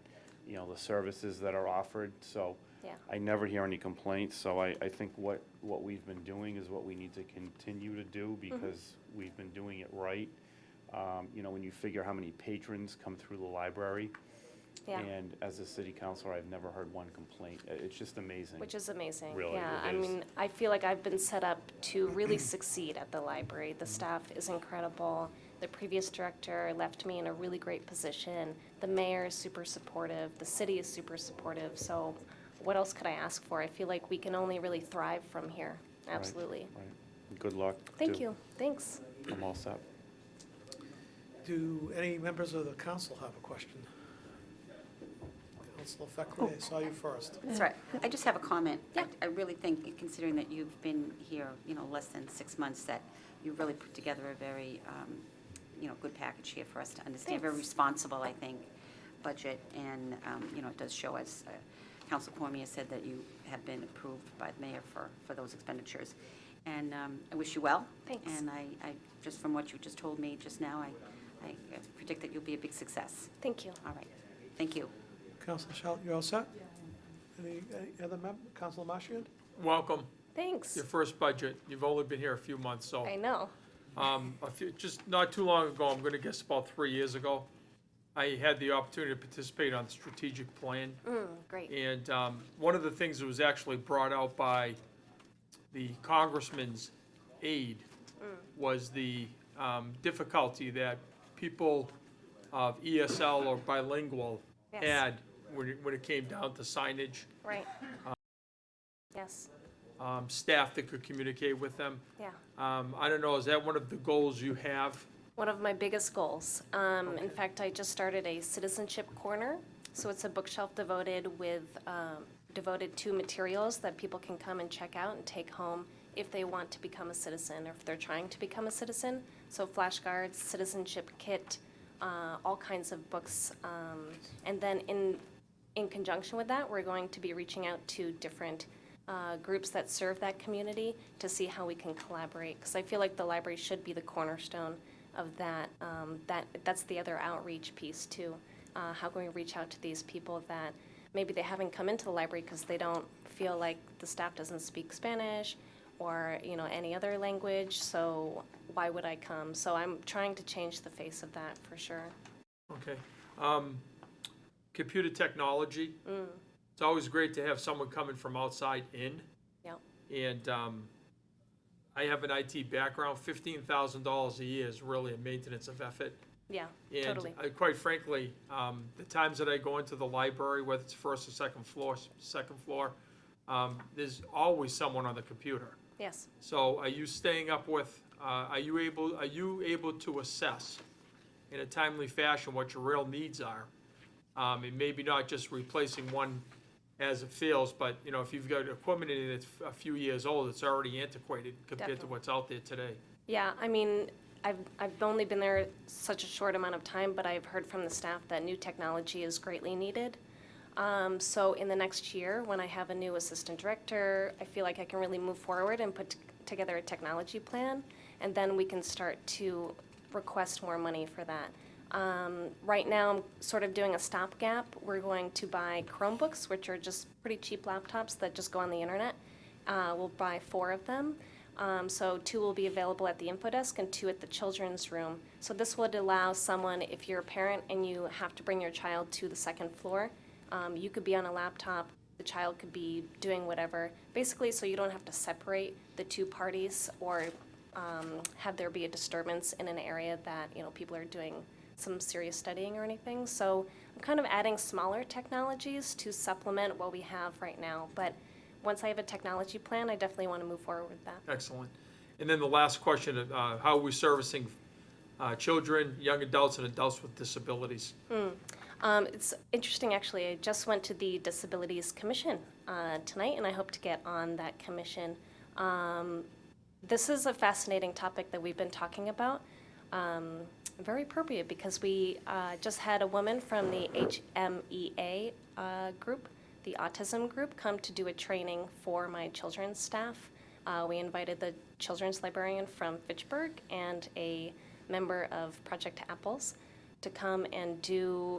Speaker 6: the services that are offered, so.
Speaker 9: Yeah.
Speaker 6: I never hear any complaints, so I think what we've been doing is what we need to continue to do, because we've been doing it right. When you figure how many patrons come through the library,
Speaker 9: Yeah.
Speaker 6: and as a city councilor, I've never heard one complaint. It's just amazing.
Speaker 9: Which is amazing.
Speaker 6: Really,
Speaker 9: Yeah,
Speaker 6: it
Speaker 9: I
Speaker 6: is.
Speaker 9: mean, I feel like I've been set up to really succeed at the library. The staff is incredible. The previous director left me in a really great position. The mayor is super supportive. The city is super supportive. So what else could I ask for? I feel like we can only really thrive from here. Absolutely.
Speaker 6: Right. Good luck.
Speaker 9: Thank
Speaker 6: too.
Speaker 9: you. Thanks.
Speaker 6: I'm all set.
Speaker 1: Do any members of the council have a question? Councilor Feckley, I saw you first.
Speaker 7: That's right. I just have a comment.
Speaker 9: Yeah.
Speaker 7: I really think, considering that you've been here, less than 6 months, that you really put together a very, good package here for us to understand. Very
Speaker 9: Thanks.
Speaker 7: responsible, I think, budget. And, it does show, as Council Cormier said, that you have been approved by the mayor for those expenditures. And I wish you well.
Speaker 9: Thanks.
Speaker 7: And I just from what you just told me just now, I predict that you'll be a big success.
Speaker 9: Thank you.
Speaker 7: All right. Thank you.
Speaker 1: Councilor Shelton, you all set? Any other member? Councilor Marchand?
Speaker 3: Welcome,
Speaker 9: Thanks.
Speaker 3: your first budget. You've only been here a few months, so.
Speaker 9: I know.
Speaker 3: Just not too long ago, I'm gonna guess about 3 years ago, I had the opportunity to participate on the strategic plan.
Speaker 9: Great.
Speaker 3: And one of the things that was actually brought out by the congressman's aide was the difficulty that people of ESL or bilingual
Speaker 9: Yes.
Speaker 3: had when it came down to signage,
Speaker 9: Right. Yes.
Speaker 3: staff that could communicate with them.
Speaker 9: Yeah.
Speaker 3: I don't know, is that one of the goals you have?
Speaker 9: One of my biggest goals. In fact, I just started a citizenship corner. So it's a bookshelf devoted to materials that people can come and check out and take home if they want to become a citizen or if they're trying to become a citizen. So flashcards, citizenship kit, all kinds of books. And then in conjunction with that, we're going to be reaching out to different groups that serve that community to see how we can collaborate. Because I feel like the library should be the cornerstone of that. That's the other outreach piece too. How can we reach out to these people that maybe they haven't come into the library because they don't feel like the staff doesn't speak Spanish or any other language, so why would I come? So I'm trying to change the face of that for sure.
Speaker 3: Okay. Computer technology. It's always great to have someone coming from outside in.
Speaker 9: Yep.
Speaker 3: And I have an IT background. $15,000 a year is really a maintenance of effort.
Speaker 9: Yeah,
Speaker 3: And
Speaker 9: totally.
Speaker 3: quite frankly, the times that I go into the library, whether it's first or second floor, there's always someone on the computer.
Speaker 9: Yes.
Speaker 3: So are you staying up with, are you able to assess in a timely fashion what your real needs are? And maybe not just replacing one as it fails, but, if you've got equipment in it that's a few years old, it's already antiquated compared to
Speaker 9: Definitely.
Speaker 3: what's out there today.
Speaker 9: Yeah, I mean, I've only been there such a short amount of time, but I've heard from the staff that new technology is greatly needed. So in the next year, when I have a new assistant director, I feel like I can really move forward and put together a technology plan, and then we can start to request more money for that. Right now, I'm sort of doing a stopgap. We're going to buy Chromebooks, which are just pretty cheap laptops that just go on the internet. We'll buy 4 of them. So 2 will be available at the info desk and 2 at the children's room. So this would allow someone, if you're a parent and you have to bring your child to the second floor, you could be on a laptop, the child could be doing whatever. Basically, so you don't have to separate the 2 parties or have there be a disturbance in an area that, people are doing some serious studying or anything. So I'm kind of adding smaller technologies to supplement what we have right now. But once I have a technology plan, I definitely want to move forward with that.
Speaker 3: Excellent. And then the last question, how are we servicing children, young adults, and adults with disabilities?
Speaker 9: It's interesting, actually. I just went to the Disabilities Commission tonight, and I hope to get on that commission. This is a fascinating topic that we've been talking about. Very appropriate because we just had a woman from the HMEA group, the autism group, come to do a training for my children's staff. We invited the children's librarian from Fitchburg and a member of Project Apples to come and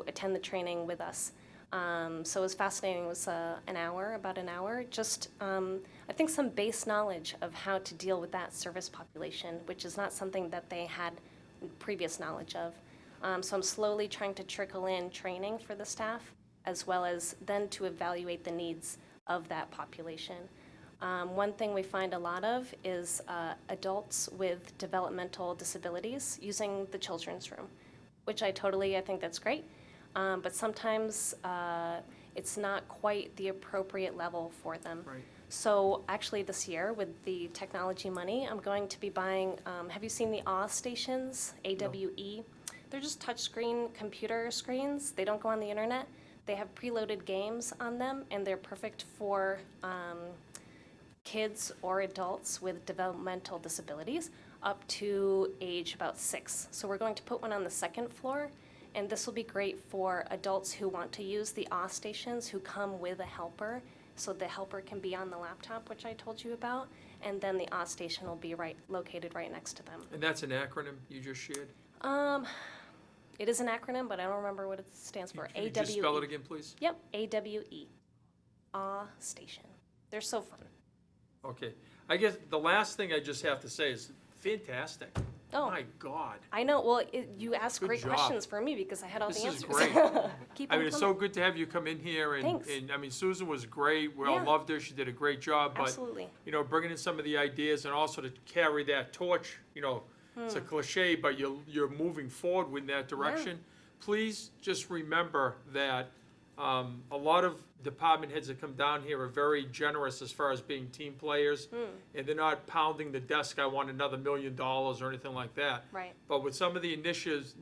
Speaker 9: attend the training with us. So it was fascinating. It was about an hour. Just, I think, some base knowledge of how to deal with that service population, which is not something that they had previous knowledge of. So I'm slowly trying to trickle in training for the staff, as well as then to evaluate the needs of that population. One thing we find a lot of is adults with developmental disabilities using the children's room, which I think that's great. But sometimes it's not quite the appropriate level for them.
Speaker 3: Right.
Speaker 9: So actually this year, with the technology money, I'm going to be buying, have you seen the AWE stations, AWE? They're just touchscreen computer screens. They don't go on the internet. They have preloaded games on them, and they're perfect for kids or adults with developmental disabilities up to age about 6. So we're going to put one on the second floor, and this will be great for adults who want to use the AWE stations who come with a helper. So the helper can be on the laptop, which I told you about, and then the AWE station will be located right next to them.
Speaker 3: And that's an acronym you just shared?
Speaker 9: It is an acronym, but I don't remember what it stands for.
Speaker 3: Can you just spell it again, please?
Speaker 9: Yep, AWE. AWE station. They're so fun.
Speaker 3: Okay. I guess the last thing I just have to say is fantastic.
Speaker 9: Oh.
Speaker 3: My God.
Speaker 9: I know. Well, you asked
Speaker 3: Good
Speaker 9: great
Speaker 3: job.
Speaker 9: questions for me because I had all
Speaker 3: This
Speaker 9: the
Speaker 3: is
Speaker 9: answers.
Speaker 3: great.
Speaker 9: Keep
Speaker 3: I
Speaker 9: on
Speaker 3: mean, it's so good to have you come in here, and,
Speaker 9: Thanks.
Speaker 3: and I mean, Susan was great. We all
Speaker 9: Yeah.
Speaker 3: loved her. She did a great job. But,
Speaker 9: Absolutely.
Speaker 3: bringing in some of the ideas and also to carry that torch, it's a cliche, but you're moving forward with that direction. Please just remember that a lot of department heads that come down here are very generous as far as being team players, and they're not pounding the desk, I want another $1 million or anything like that.
Speaker 9: Right.
Speaker 3: But with some of the initiatives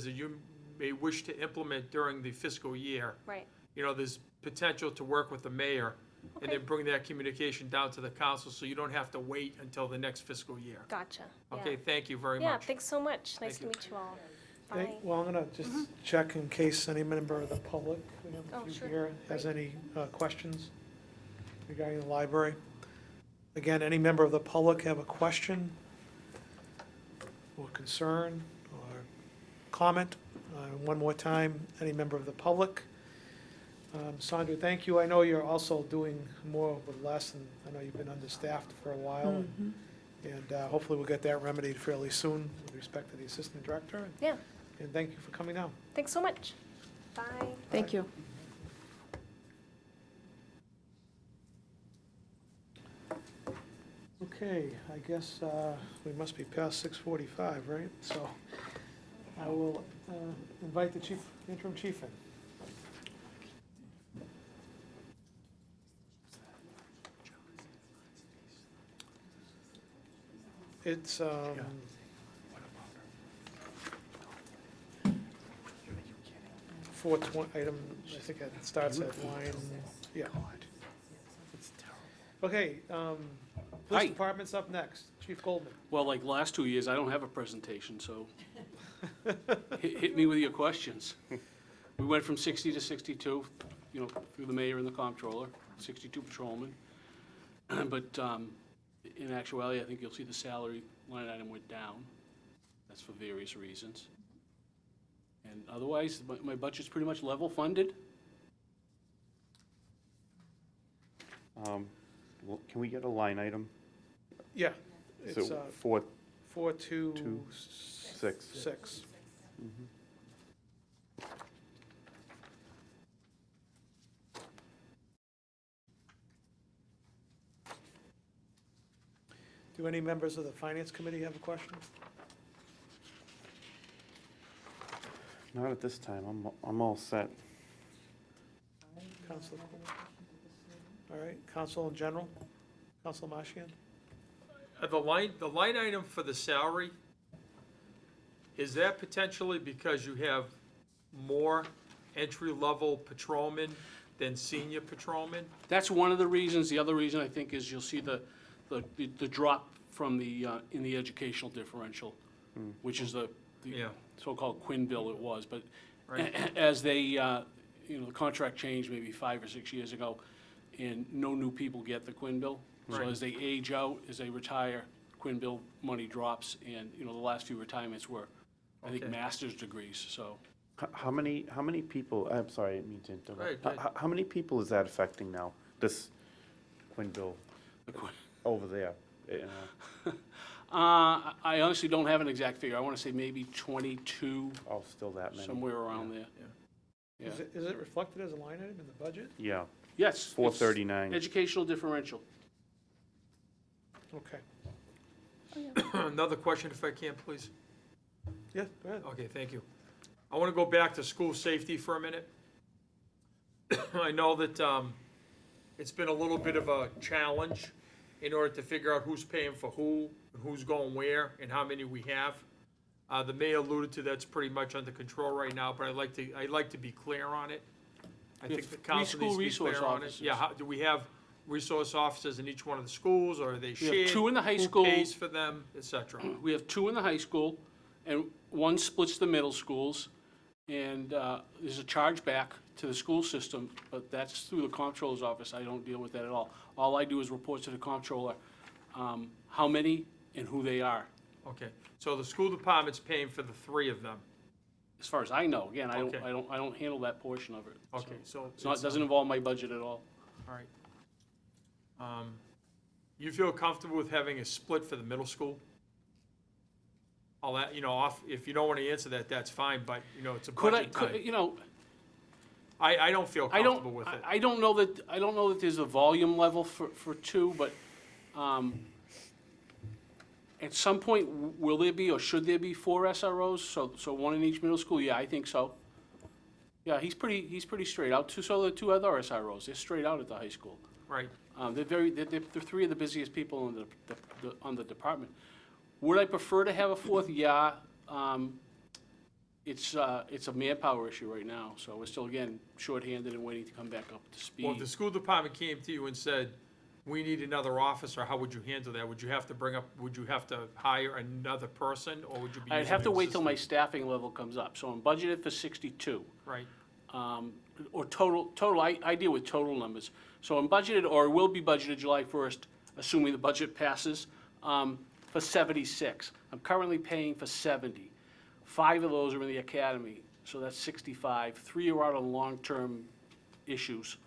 Speaker 3: that you may wish to implement during the fiscal year,
Speaker 9: Right.
Speaker 3: there's potential to work with the mayor and then bring that communication down to the council, so you don't have to wait until the next fiscal year.
Speaker 9: Gotcha. Yeah.
Speaker 3: Okay, thank you very
Speaker 9: Yeah,
Speaker 3: much.
Speaker 9: thanks so much. Nice
Speaker 3: Thank
Speaker 9: to
Speaker 3: you.
Speaker 9: meet you all.
Speaker 1: Okay,
Speaker 9: Bye.
Speaker 1: well, I'm going to just check in case any member of the public, we have
Speaker 9: Oh,
Speaker 1: a few
Speaker 9: sure.
Speaker 1: here, has any questions regarding the library. Again, any member of the public have a question or concern or comment? One more time, any member of the public? Sandra, thank you. I know you're also doing more with less, and I know you've been understaffed for a while. And hopefully we'll get that remedied fairly soon with respect to the assistant director.
Speaker 9: Yeah,
Speaker 1: And thank you for coming down.
Speaker 9: thanks so much. Bye.
Speaker 10: Thank you.
Speaker 1: Okay, I guess we must be past 6:45, right? So I will invite the interim chief in. It's, 420, item, I think it starts at line, yeah. Okay,
Speaker 11: Hi.
Speaker 1: police department's up next. Chief Goldman.
Speaker 11: Well, like last 2 years, I don't have a presentation, so hit me with your questions. We went from 60 to 62, through the mayor and the comptroller, 62 patrolmen. But in actuality, I think you'll see the salary line item went down. That's for various reasons. And otherwise, my budget's pretty much level funded.
Speaker 6: Well, can we get a line item?
Speaker 1: Yeah, it's
Speaker 6: So, 4,
Speaker 1: 426.
Speaker 6: 6.
Speaker 1: Do any members of the finance committee have a question?
Speaker 6: Not at this time, I'm all set.
Speaker 1: Council? All right, council in general? Council Marchian?
Speaker 3: The line item for the salary, is that potentially because you have more entry-level patrolmen than senior patrolmen?
Speaker 11: That's one of the reasons. The other reason, I think, is you'll see the drop from the, in the educational differential, which is the
Speaker 3: Yeah.
Speaker 11: so-called Quinn bill it was, but
Speaker 3: Right.
Speaker 11: as they, the contract changed maybe 5 or 6 years ago, and no new people get the Quinn bill. So
Speaker 3: Right.
Speaker 11: as they age out, as they retire, Quinn bill money drops, and, the last few retirements were, I think,
Speaker 3: Okay.
Speaker 11: master's degrees, so.
Speaker 6: How many people, I'm sorry, I didn't mean to interrupt.
Speaker 3: Right, right.
Speaker 6: How many people is that affecting now, this Quinn bill
Speaker 11: the Quinn-
Speaker 6: over there?
Speaker 11: I honestly don't have an exact figure. I want to say maybe 22,
Speaker 6: Oh, still that many?
Speaker 11: somewhere around there. Yeah.
Speaker 1: Is it reflected as a line item in the budget?
Speaker 6: Yeah,
Speaker 11: Yes. it's
Speaker 6: 439.
Speaker 11: Educational differential.
Speaker 1: Okay.
Speaker 3: Another question, if I can, please?
Speaker 1: Yeah, go ahead.
Speaker 3: Okay, thank you. I want to go back to school safety for a minute. I know that it's been a little bit of a challenge in order to figure out who's paying for who's going where, and how many we have. The mayor alluded to that's pretty much under control right now, but I'd like to be clear on it. I
Speaker 11: We
Speaker 3: think
Speaker 11: have
Speaker 3: the
Speaker 11: 3
Speaker 3: council needs
Speaker 11: school
Speaker 3: to be clear
Speaker 11: resource
Speaker 3: on it.
Speaker 11: officers.
Speaker 3: Yeah, do we have resource officers in each one of the schools, or are they
Speaker 11: We
Speaker 3: shared?
Speaker 11: have 2 in the high school.
Speaker 3: Who pays for them, et cetera?
Speaker 11: We have 2 in the high school, and 1 splits the middle schools. And there's a charge back to the school system, but that's through the comptroller's office. I don't deal with that at all. All I do is report to the comptroller how many and who they are.
Speaker 3: Okay, so the school department's paying for the 3 of them?
Speaker 11: As far as I know, again, I
Speaker 3: Okay.
Speaker 11: don't handle that portion of it.
Speaker 3: Okay, so.
Speaker 11: It doesn't involve my budget at all.
Speaker 3: All right. You feel comfortable with having a split for the middle school? All that, if you don't want to answer that, that's fine, but, it's a budget time. I don't feel
Speaker 11: I
Speaker 3: comfortable with
Speaker 11: don't,
Speaker 3: it.
Speaker 11: I don't know that there's a volume level for 2, but at some point, will there be or should there be 4 SROs? So 1 in each middle school? Yeah, I think so. Yeah, he's pretty straight out. So the 2 other SROs, they're straight out at the high school.
Speaker 3: Right,
Speaker 11: They're 3 of the busiest people on the department. Would I prefer to have a 4th? Yeah. it's a manpower issue right now, so we're still, again, shorthanded and waiting to come back up to
Speaker 3: Well, if the
Speaker 11: speed.
Speaker 3: school department came to you and said, we need another officer, how would you handle that? Would you have to hire another person, or would you be
Speaker 11: I'd
Speaker 3: using
Speaker 11: have to
Speaker 3: an
Speaker 11: wait till my
Speaker 3: assistant?
Speaker 11: staffing level comes up, so I'm budgeted for 62.
Speaker 3: Right,
Speaker 11: Or total, I deal with total numbers. So I'm budgeted, or will be budgeted July 1st, assuming the budget passes, for 76. I'm currently paying for 70. 5 of those are in the academy, so that's 65. 3 are out on long-term issues.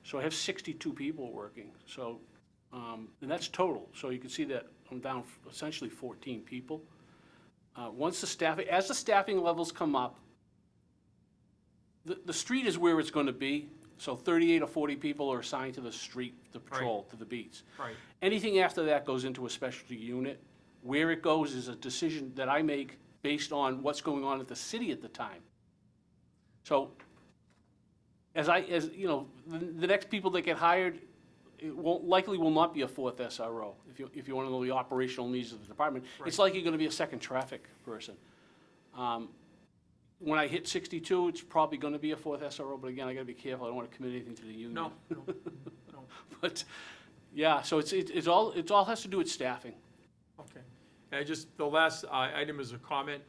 Speaker 11: So I have 62 people working, so, and that's total. So you can see that I'm down essentially 14 people. As the staffing levels come up, the street is where it's going to be, so 38 or 40 people are assigned to the street, the patrol, to the beats.
Speaker 3: right.
Speaker 11: Anything after that goes into a specialty unit. Where it goes is a decision that I make based on what's going on at the city at the time. So, as you know, the next people that get hired, it likely will not be a 4th SRO, if you want to know the operational needs of the department. It's likely going to be a second traffic person. When I hit 62, it's probably going to be a 4th SRO, but again, I got to be careful, I don't want to commit anything to the union.
Speaker 3: No, no, no,
Speaker 11: But, yeah, so it all has to do with staffing.
Speaker 3: okay. And the last item is a comment.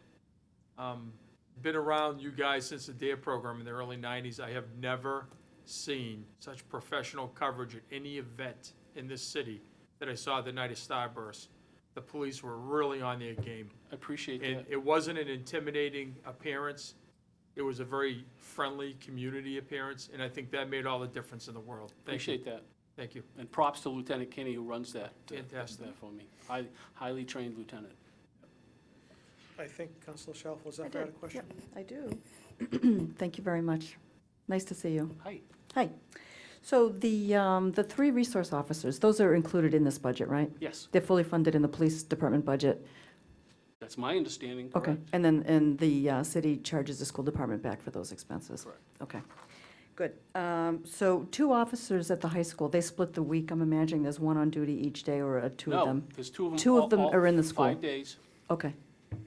Speaker 3: Been around you guys since the DARE program in the early 90s. I have never seen such professional coverage at any event in this city that I saw the night of Starburst. The police were really on their game.
Speaker 11: I appreciate
Speaker 3: And
Speaker 11: that.
Speaker 3: it wasn't an intimidating appearance. It was a very friendly community appearance, and I think that made all the difference in the world. Thank you.
Speaker 11: Appreciate that.
Speaker 3: Thank you.
Speaker 11: And props to Lieutenant Kinney who runs that.
Speaker 3: Fantastic.
Speaker 11: That for me. Highly trained lieutenant.
Speaker 1: I think Councilor Shalfo, was
Speaker 10: I
Speaker 1: that had a
Speaker 10: did.
Speaker 1: question?
Speaker 10: Yep, I do. Thank you very much. Nice to see you.
Speaker 11: Hi.
Speaker 10: Hi. So the 3 resource officers, those are included in this budget, right?
Speaker 11: Yes,
Speaker 10: They're fully funded in the police department budget?
Speaker 11: that's my understanding,
Speaker 10: Okay.
Speaker 11: correct?
Speaker 10: And the city charges the school department back for those expenses?
Speaker 11: Correct.
Speaker 10: Okay. Good. So 2 officers at the high school, they split the week. I'm imagining there's 1 on duty each day, or 2 of
Speaker 11: No,
Speaker 10: them?
Speaker 11: there's 2 of them.
Speaker 10: 2 of them are in the school?
Speaker 11: 5 days,
Speaker 10: Okay.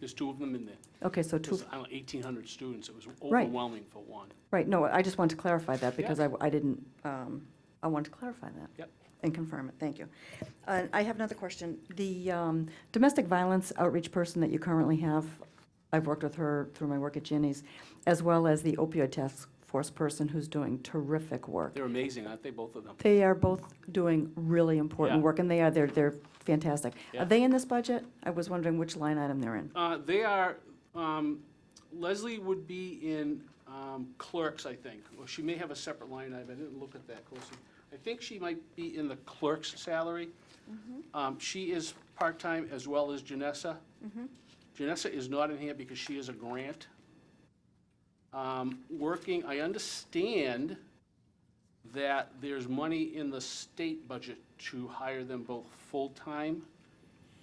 Speaker 11: there's 2 of them in there.
Speaker 10: Okay, so 2,
Speaker 11: There's, I don't know, 1,800 students, it was
Speaker 10: Right.
Speaker 11: overwhelming for 1.
Speaker 10: right, no, I just wanted to clarify that because I didn't, I wanted to clarify that.
Speaker 11: Yep.
Speaker 10: And confirm it, thank you. I have another question. The domestic violence outreach person that you currently have, I've worked with her through my work at Ginny's, as well as the opioid task force person who's doing terrific work.
Speaker 11: They're amazing, aren't they, both of them?
Speaker 10: They are both doing really important
Speaker 11: Yeah.
Speaker 10: work, and they're fantastic.
Speaker 11: Yeah.
Speaker 10: Are they in this budget? I was wondering which line item they're in.
Speaker 11: They are, Leslie would be in clerks, I think. Or she may have a separate line item, I didn't look at that closely. I think she might be in the clerk's salary. She is part-time as well as Janessa. Janessa is not in here because she is a grant. Working, I understand that there's money in the state budget to hire them both full-time,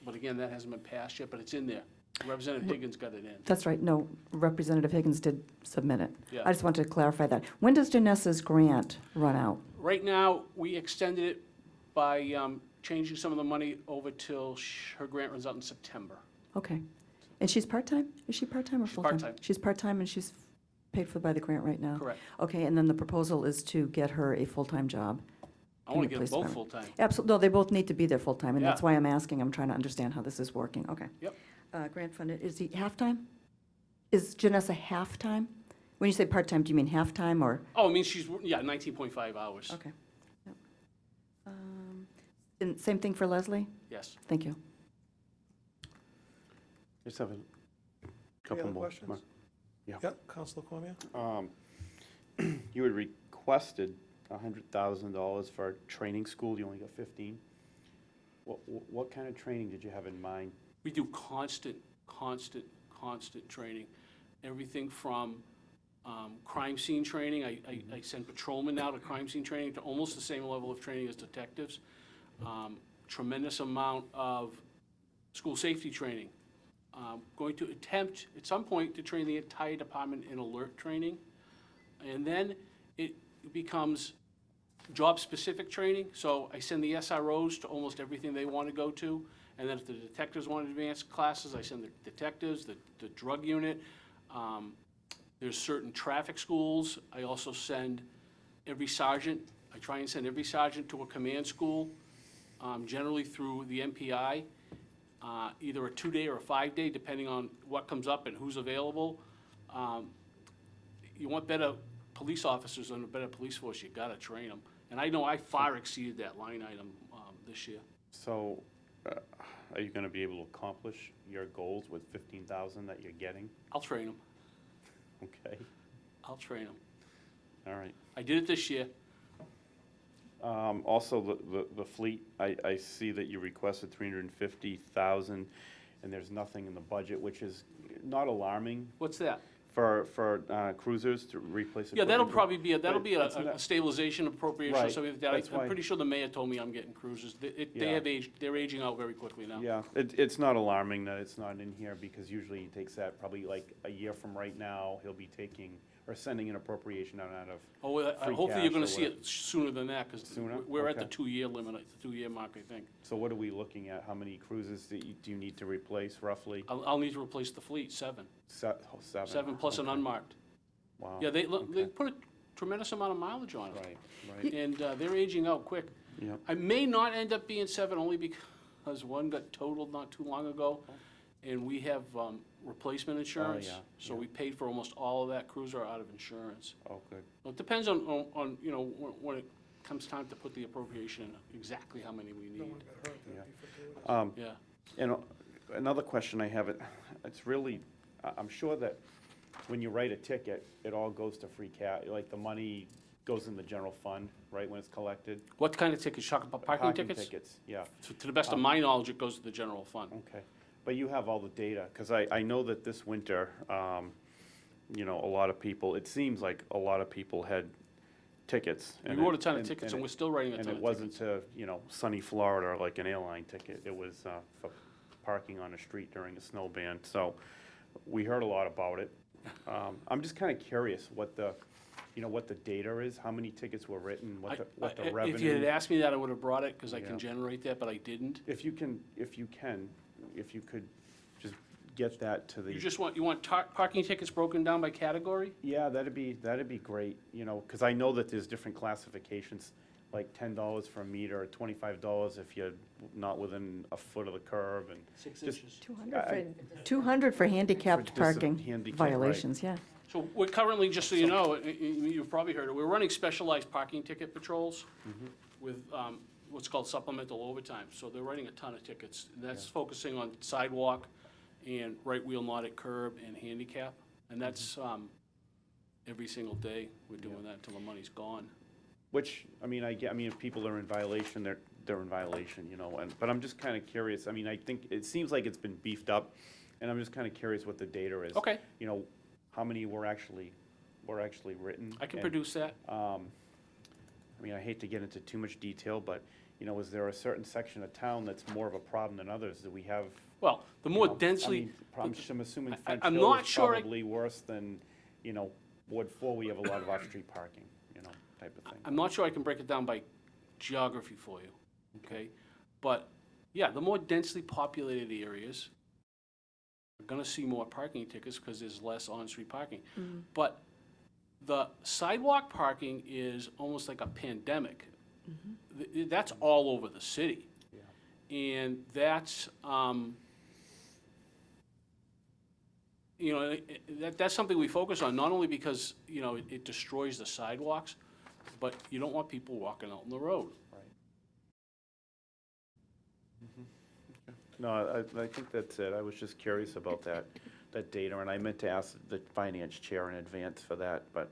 Speaker 11: but again, that hasn't been passed yet, but it's in there. Representative Higgins got it in.
Speaker 10: That's right, no, Representative Higgins did submit it.
Speaker 11: Yeah.
Speaker 10: I just wanted to clarify that. When does Janessa's grant run out?
Speaker 11: Right now, we extended it by changing some of the money over till her grant runs out in September.
Speaker 10: Okay. And she's part-time? Is she part-time or
Speaker 11: She's
Speaker 10: full-time?
Speaker 11: part-time.
Speaker 10: She's part-time and she's paid for by the grant right now?
Speaker 11: Correct.
Speaker 10: Okay, and then the proposal is to get her a full-time job?
Speaker 11: I want
Speaker 10: in
Speaker 11: to
Speaker 10: the
Speaker 11: get them
Speaker 10: police
Speaker 11: both
Speaker 10: department.
Speaker 11: full-time.
Speaker 10: Absolutely, no, they both need to be there full-time, and that's
Speaker 11: Yeah.
Speaker 10: why I'm asking. I'm trying to understand how this is working. Okay.
Speaker 11: Yep.
Speaker 10: Grant funded, is he half-time? Is Janessa half-time? When you say part-time, do you mean half-time or?
Speaker 11: Oh, it means she's, 19.5 hours.
Speaker 10: Okay. Yep. And same thing for Leslie?
Speaker 11: Yes.
Speaker 10: Thank you.
Speaker 6: Just have a
Speaker 1: Any
Speaker 6: couple
Speaker 1: other
Speaker 6: more.
Speaker 1: questions?
Speaker 6: Mark.
Speaker 1: Yep, Councilor Cormier?
Speaker 6: You had requested $100,000 for a training school, you only got 15. What kind of training did you have in mind?
Speaker 11: We do constant training. Everything from crime scene training, I send patrolmen now to crime scene training, to almost the same level of training as detectives. Tremendous amount of school safety training. Going to attempt, at some point, to train the entire department in alert training. And then it becomes job-specific training. So I send the SROs to almost everything they want to go to. And then if the detectives want advanced classes, I send the detectives, the drug unit. There's certain traffic schools. I also send every sergeant, I try and send every sergeant to a command school, generally through the MPI, either a 2-day or a 5-day, depending on what comes up and who's available. You want better police officers and a better police force, you gotta train them. And I know I far exceeded that line item this year.
Speaker 6: So, are you gonna be able to accomplish your goals with 15,000 that you're getting?
Speaker 11: I'll train them.
Speaker 6: Okay,
Speaker 11: I'll train them.
Speaker 6: all right.
Speaker 11: I did it this year.
Speaker 6: Also, the fleet, I see that you requested 350,000, and there's nothing in the budget, which is not alarming
Speaker 11: What's that?
Speaker 6: for cruisers to replace.
Speaker 11: Yeah, that'll
Speaker 6: equipment.
Speaker 11: probably be, that'll
Speaker 6: But
Speaker 11: be
Speaker 6: it's
Speaker 11: a
Speaker 6: not-
Speaker 11: stabilization appropriation or
Speaker 6: Right,
Speaker 11: something like that.
Speaker 6: that's
Speaker 11: I'm
Speaker 6: why-
Speaker 11: pretty sure the mayor told me I'm getting cruisers. They
Speaker 6: Yeah.
Speaker 11: have aged, they're aging out very quickly now.
Speaker 6: Yeah, it's not alarming that it's not in here, because usually he takes that probably like a year from right now, he'll be taking, or sending an appropriation out of.
Speaker 11: Oh, well,
Speaker 6: Free
Speaker 11: hopefully you're
Speaker 6: cash
Speaker 11: gonna
Speaker 6: or
Speaker 11: see it sooner than that, because
Speaker 6: Sooner?
Speaker 11: we're at the
Speaker 6: Okay.
Speaker 11: 2-year limit, the 2-year mark, I think.
Speaker 6: So what are we looking at? How many cruises do you need to replace roughly?
Speaker 11: I'll need to replace the fleet, 7.
Speaker 6: 7?
Speaker 11: 7 plus an
Speaker 6: Okay.
Speaker 11: unmarked.
Speaker 6: Wow.
Speaker 11: Yeah, they
Speaker 6: Okay.
Speaker 11: put a tremendous amount of mileage on it.
Speaker 6: Right, right,
Speaker 11: And they're aging out quick.
Speaker 6: yep.
Speaker 11: I may not end up being 7, only because one got totaled not too long ago, and we have replacement insurance.
Speaker 6: yeah,
Speaker 11: So
Speaker 6: yeah.
Speaker 11: we paid for almost all of that cruiser out of insurance.
Speaker 6: Oh, good.
Speaker 11: Well, it depends on, you know, when it comes time to put the appropriation in, exactly how many we
Speaker 1: No
Speaker 11: need.
Speaker 1: one got hurt, that'd
Speaker 6: Yeah.
Speaker 1: be fortuitous.
Speaker 11: Yeah.
Speaker 6: And another question I have, it's really, I'm sure that when you write a ticket, it all goes to free cash, like the money goes in the general fund, right, when it's collected?
Speaker 11: What kind of tickets? Talking about parking tickets?
Speaker 6: Yeah,
Speaker 11: To the best of my knowledge, it goes to the general fund.
Speaker 6: okay. But you have all the data, because I know that this winter, you know, a lot of people, it seems like a lot of people had tickets.
Speaker 11: We
Speaker 6: and
Speaker 11: wrote
Speaker 6: it-
Speaker 11: a ton of tickets, and we're still writing a ton of
Speaker 6: And
Speaker 11: tickets.
Speaker 6: it wasn't to, you know, sunny Florida, like an airline ticket, it was for parking on the street during the snow ban, so we heard a lot about it. I'm just kind of curious what the, you know, what the data is, how many tickets were written, what the revenue.
Speaker 11: If you had asked me that, I would have brought it, because I
Speaker 6: Yeah.
Speaker 11: can generate that, but I didn't.
Speaker 6: If you could just get that to the.
Speaker 11: You want parking tickets broken down by category?
Speaker 6: Yeah, that'd be great, you know, because I know that there's different classifications, like $10 for a meter, $25 if you're not within a foot of the curb, and
Speaker 11: 6
Speaker 6: Just-
Speaker 11: inches.
Speaker 10: 200 for handicapped
Speaker 6: For
Speaker 10: parking
Speaker 6: handicap, right.
Speaker 10: violations, yeah.
Speaker 11: So we're currently, just so you know, you've probably heard it, we're running specialized parking ticket patrols with what's called supplemental overtime. So they're writing a ton of tickets. That's focusing on sidewalk and right wheel not at curb and handicap. And that's every single day, we're doing that until the money's gone.
Speaker 6: which, I mean, if people are in violation, they're in violation, you know, but I'm just kind of curious, I mean, I think, it seems like it's been beefed up, and I'm just kind of curious what the data is.
Speaker 11: Okay,
Speaker 6: You know, how many were actually written?
Speaker 11: I can
Speaker 6: and,
Speaker 11: produce that.
Speaker 6: I mean, I hate to get into too much detail, but, you know, is there a certain section of town that's more of a problem than others? Do we have?
Speaker 11: Well, the
Speaker 6: you
Speaker 11: more
Speaker 6: know, I
Speaker 11: densely,
Speaker 6: mean, I'm assuming
Speaker 11: I-
Speaker 6: French
Speaker 11: I'm
Speaker 6: Hill
Speaker 11: not
Speaker 6: is
Speaker 11: sure I-
Speaker 6: probably worse than, you know, Ward 4, we have a lot of off-street parking, you know, type of thing.
Speaker 11: I'm not sure I can break it down by geography for you, okay? But, yeah, the more densely populated areas are gonna see more parking tickets because there's less on-street parking. But the sidewalk parking is almost like a pandemic. That's all over the city. And that's, you know, that's something we focus on, not only because, you know, it destroys the sidewalks, but you don't want people walking out on the road.
Speaker 6: No, I think that's it. I was just curious about that data, and I meant to ask the finance chair in advance for that, but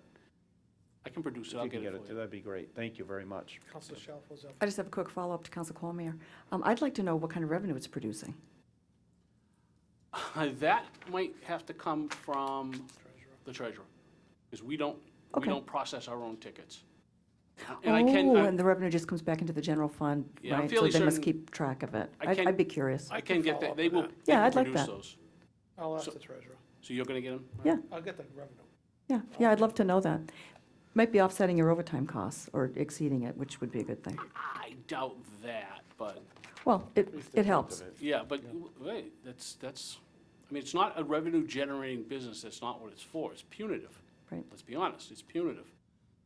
Speaker 11: I can produce
Speaker 6: if
Speaker 11: it, I'll
Speaker 6: you can
Speaker 11: get
Speaker 6: get
Speaker 11: it
Speaker 6: it,
Speaker 11: for you.
Speaker 6: that'd be great. Thank you very much.
Speaker 1: Counselor Shalfo's up.
Speaker 10: I just have a quick follow-up to Council Cormier. I'd like to know what kind of revenue it's producing.
Speaker 11: That might have to come from the treasurer, because we don't
Speaker 10: Okay.
Speaker 11: process our own tickets. And I can,
Speaker 10: And the revenue just comes back into the general fund,
Speaker 11: Yeah, I'm
Speaker 10: right? So
Speaker 11: fairly
Speaker 10: they must
Speaker 11: certain-
Speaker 10: keep track of it.
Speaker 11: I can-
Speaker 10: I'd be curious.
Speaker 11: I can get
Speaker 1: follow
Speaker 11: that,
Speaker 1: up
Speaker 11: they
Speaker 1: on
Speaker 11: will,
Speaker 1: that.
Speaker 11: they
Speaker 10: Yeah,
Speaker 11: can
Speaker 10: I'd like
Speaker 11: produce
Speaker 10: that.
Speaker 11: those.
Speaker 1: I'll ask
Speaker 11: So-
Speaker 1: the treasurer.
Speaker 11: So you're gonna get them?
Speaker 10: Yeah.
Speaker 1: I'll get the revenue.
Speaker 10: Yeah, I'd love to know that. Might be offsetting your overtime costs or exceeding it, which would be a good thing.
Speaker 11: I doubt that, but,
Speaker 10: Well,
Speaker 6: At least a
Speaker 10: it
Speaker 6: tenth
Speaker 10: helps.
Speaker 6: of it.
Speaker 11: yeah, but, wait, that's, I I mean, it's not a revenue-generating business, that's not what it's for, it's punitive.
Speaker 10: Right.
Speaker 11: Let's be honest, it's punitive.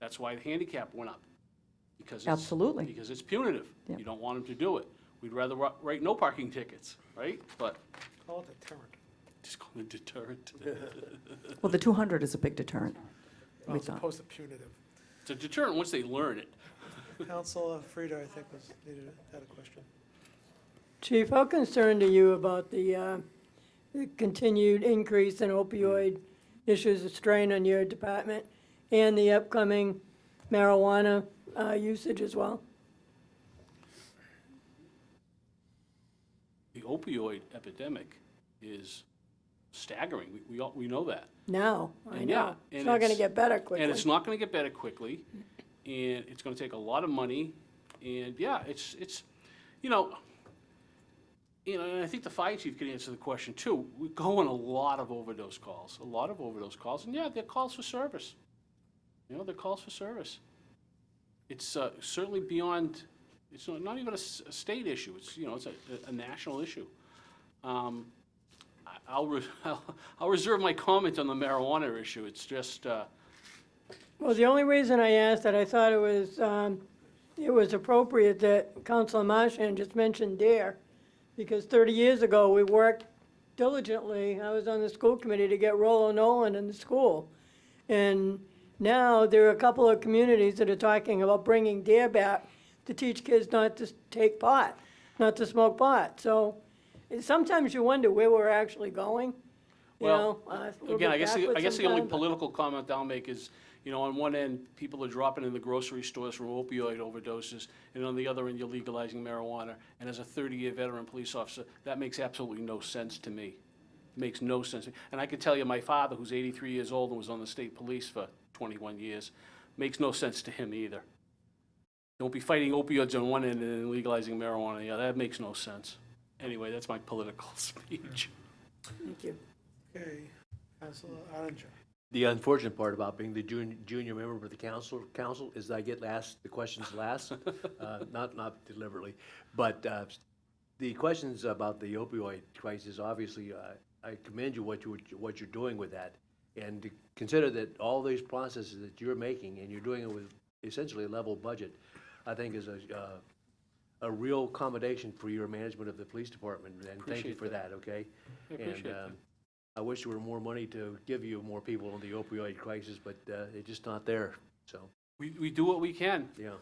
Speaker 11: That's why the handicap went up. Because it's.
Speaker 10: Absolutely.
Speaker 11: Because it's punitive.
Speaker 10: Yep.
Speaker 11: You don't want them to do it. We'd rather write no parking tickets, right? But
Speaker 1: Call it deterrent.
Speaker 11: just call it deterrent.
Speaker 10: Well, the 200 is a big deterrent, we
Speaker 1: Well, as
Speaker 10: thought.
Speaker 1: opposed to punitive.
Speaker 11: It's a deterrent once they learn it.
Speaker 1: Council Frida, I think, had a question.
Speaker 4: Chief, how concerned are you about the continued increase in opioid issues, a strain on your department, and the upcoming marijuana usage as well?
Speaker 11: The opioid epidemic is staggering. We know that.
Speaker 4: Now, I
Speaker 11: And yeah,
Speaker 4: know. It's
Speaker 11: and
Speaker 4: not gonna
Speaker 11: it's-
Speaker 4: get better quickly.
Speaker 11: And it's not gonna get better quickly, and it's gonna take a lot of money, and yeah, it's, you know, and I think the fire chief could answer the question too. We go on a lot of overdose calls, and yeah, they're calls for service. You know, they're calls for service. It's certainly beyond, it's not even a state issue, it's, you know, it's a national issue. I'll reserve my comment on the marijuana issue, it's just,
Speaker 4: Well, the only reason I asked that, I thought it was appropriate that Councilor Marchand just mentioned DARE, because 30 years ago, we worked diligently, I was on the school committee to get Rollo Nolan in the school. And now, there are a couple of communities that are talking about bringing DARE back to teach kids not to take pot, not to smoke pot. So, sometimes you wonder where we're actually going, you know?
Speaker 11: well,
Speaker 4: a little
Speaker 11: again,
Speaker 4: bit
Speaker 11: I guess
Speaker 4: backwards
Speaker 11: the only
Speaker 4: sometimes, but-
Speaker 11: political comment I'll make is, you know, on one end, people are dropping in the grocery stores from opioid overdoses, and on the other end, you're legalizing marijuana. And as a 30-year veteran police officer, that makes absolutely no sense to me. Makes no sense. And I can tell you, my father, who's 83 years old and was on the state police for 21 years, makes no sense to him either. Don't be fighting opioids on one end and then legalizing marijuana. Yeah, that makes no sense. Anyway, that's my political speech.
Speaker 4: Thank you.
Speaker 1: Okay, Councilor Arundel.
Speaker 12: The unfortunate part about being the junior member of the council is that I get asked the questions last, not deliberately. But the questions about the opioid crisis, obviously, I commend you what you're doing with that. And to consider that all these processes that you're making, and you're doing it with essentially a level budget, I think is a real accommodation for your management of the police department. And thank you
Speaker 11: Appreciate
Speaker 12: for that, okay?
Speaker 11: I appreciate that.
Speaker 12: I wish there were more money to give you more people on the opioid crisis, but it's just not there, so,
Speaker 11: We do what we can.
Speaker 12: yeah.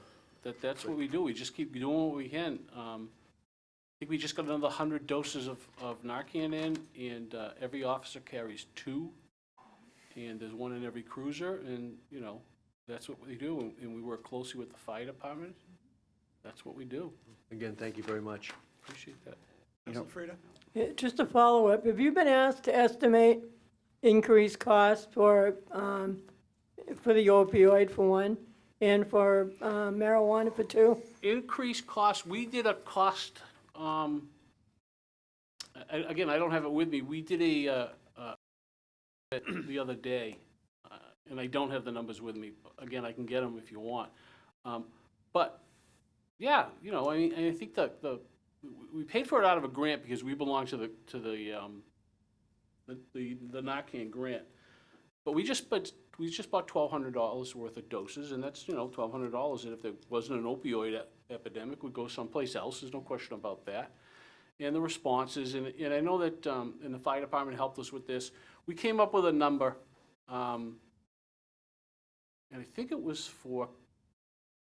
Speaker 11: That's what we do. We just keep doing what we can. I think we just got another 100 doses of Narcan in, and every officer carries 2, and there's 1 in every cruiser, and, you know, that's what we do, and we work closely with the fire department. That's what we do.
Speaker 12: Again, thank you very much.
Speaker 11: Appreciate that.
Speaker 1: Councilor Frida?
Speaker 4: Yeah, just a follow-up, have you been asked to estimate increased costs for the opioid for one, and for marijuana for two?
Speaker 11: Increased cost, we did a cost, again, I don't have it with me, we did the other day, and I don't have the numbers with me. Again, I can get them if you want. But, yeah, you know, I mean, I think we paid for it out of a grant because we belong to the Narcan grant. But we just bought $1,200 worth of doses, and that's, you know, $1,200, and if there wasn't an opioid epidemic, we'd go someplace else, there's no question about that. And the responses, and I know that, and the fire department helped us with this, we came up with a number, and I think it was for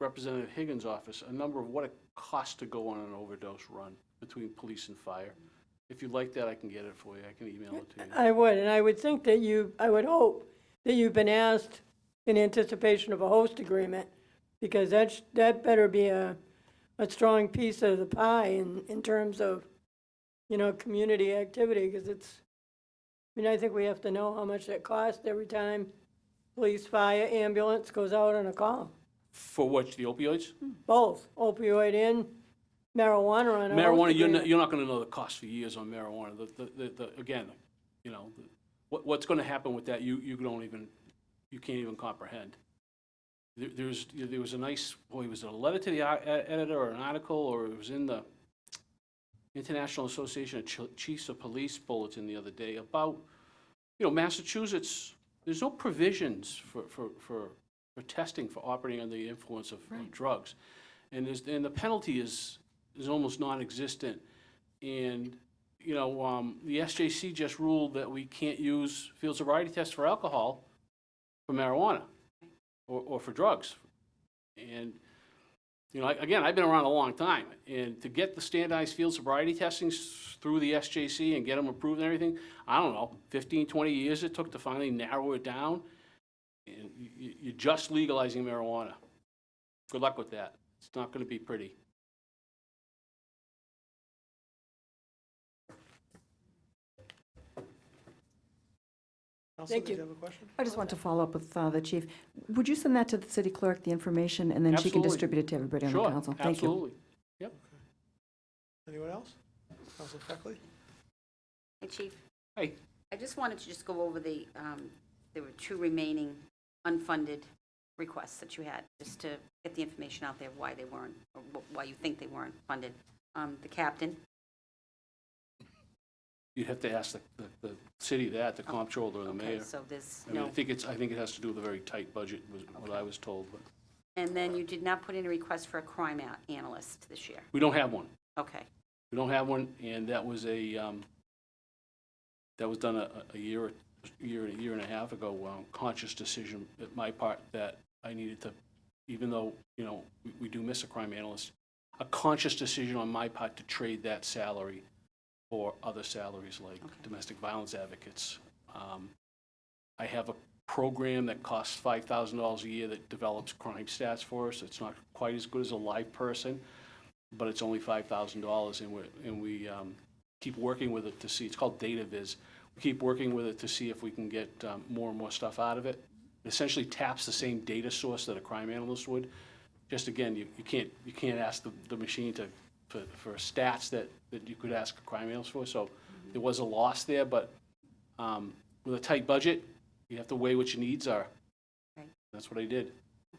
Speaker 11: Representative Higgins' office, a number of what it costs to go on an overdose run between police and fire. If you'd like that, I can get it for you, I can email it to you.
Speaker 4: I would, and I would think that I would hope that you've been asked in anticipation of a host agreement, because that better be a strong piece of the pie in terms of, you know, community activity, because I think we have to know how much that costs every time police, fire, ambulance goes out on a call.
Speaker 11: For what, the opioids?
Speaker 4: Both opioid and marijuana on a host
Speaker 11: Marijuana,
Speaker 4: agreement.
Speaker 11: you're not gonna know the cost for years on marijuana. Again, you know, what's gonna happen with that, you can't even comprehend. There was a nice, was it a letter to the editor or an article, or it was in the International Association of Chiefs of Police bulletin the other day about, Massachusetts, there's no provisions for testing for operating under the influence of drugs. And the penalty is almost non-existent. And, the SJC just ruled that we can't use field sobriety tests for alcohol for marijuana or for drugs. And, again, I've been around a long time, and to get the standardized field sobriety testing through the SJC and get them approved and everything, I don't know, 15, 20 years it took to finally narrow it down, and you're just legalizing marijuana. Good luck with that. It's not gonna be pretty.
Speaker 1: Counsel,
Speaker 4: Thank
Speaker 1: did
Speaker 4: you.
Speaker 1: you have a question?
Speaker 10: I just want to follow up with the chief. Would you send that to the city clerk, the information, and then she can
Speaker 11: Absolutely.
Speaker 10: distribute it to everybody on the
Speaker 11: Sure,
Speaker 10: council? Thank you.
Speaker 11: absolutely.
Speaker 1: Anyone else? Counsel Feckley?
Speaker 7: Hey, Chief.
Speaker 11: Hey.
Speaker 7: I just wanted to just go over there were 2 remaining unfunded requests that you had, just to get the information out there why they weren't, or why you think they weren't funded. The captain,
Speaker 11: You'd have to ask the city that, the comptroller or the
Speaker 7: okay,
Speaker 11: mayor.
Speaker 7: so there's
Speaker 11: I mean,
Speaker 7: no,
Speaker 11: I think it has to do with a very tight budget, was what I was told, but
Speaker 7: and then you did not put in a request for a crime analyst this year.
Speaker 11: we don't have one.
Speaker 7: Okay,
Speaker 11: We don't have one, and that was that was done a year and a half ago, conscious decision at my part that I needed to, even though, we do miss a crime analyst, a conscious decision on my part to trade that salary for other salaries like domestic violence advocates. I have a program that costs $5,000 a year that develops crime stats for us. It's not quite as good as a live person, but it's only $5,000, and we keep working with it to see. It's called DataViz. We keep working with it to see if we can get more and more stuff out of it. It essentially taps the same data source that a crime analyst would. Just again, you can't ask the machine for stats that you could ask a crime analyst for. So there was a loss there, but with a tight budget, you have to weigh what your needs are.
Speaker 7: Right.
Speaker 11: That's what I did.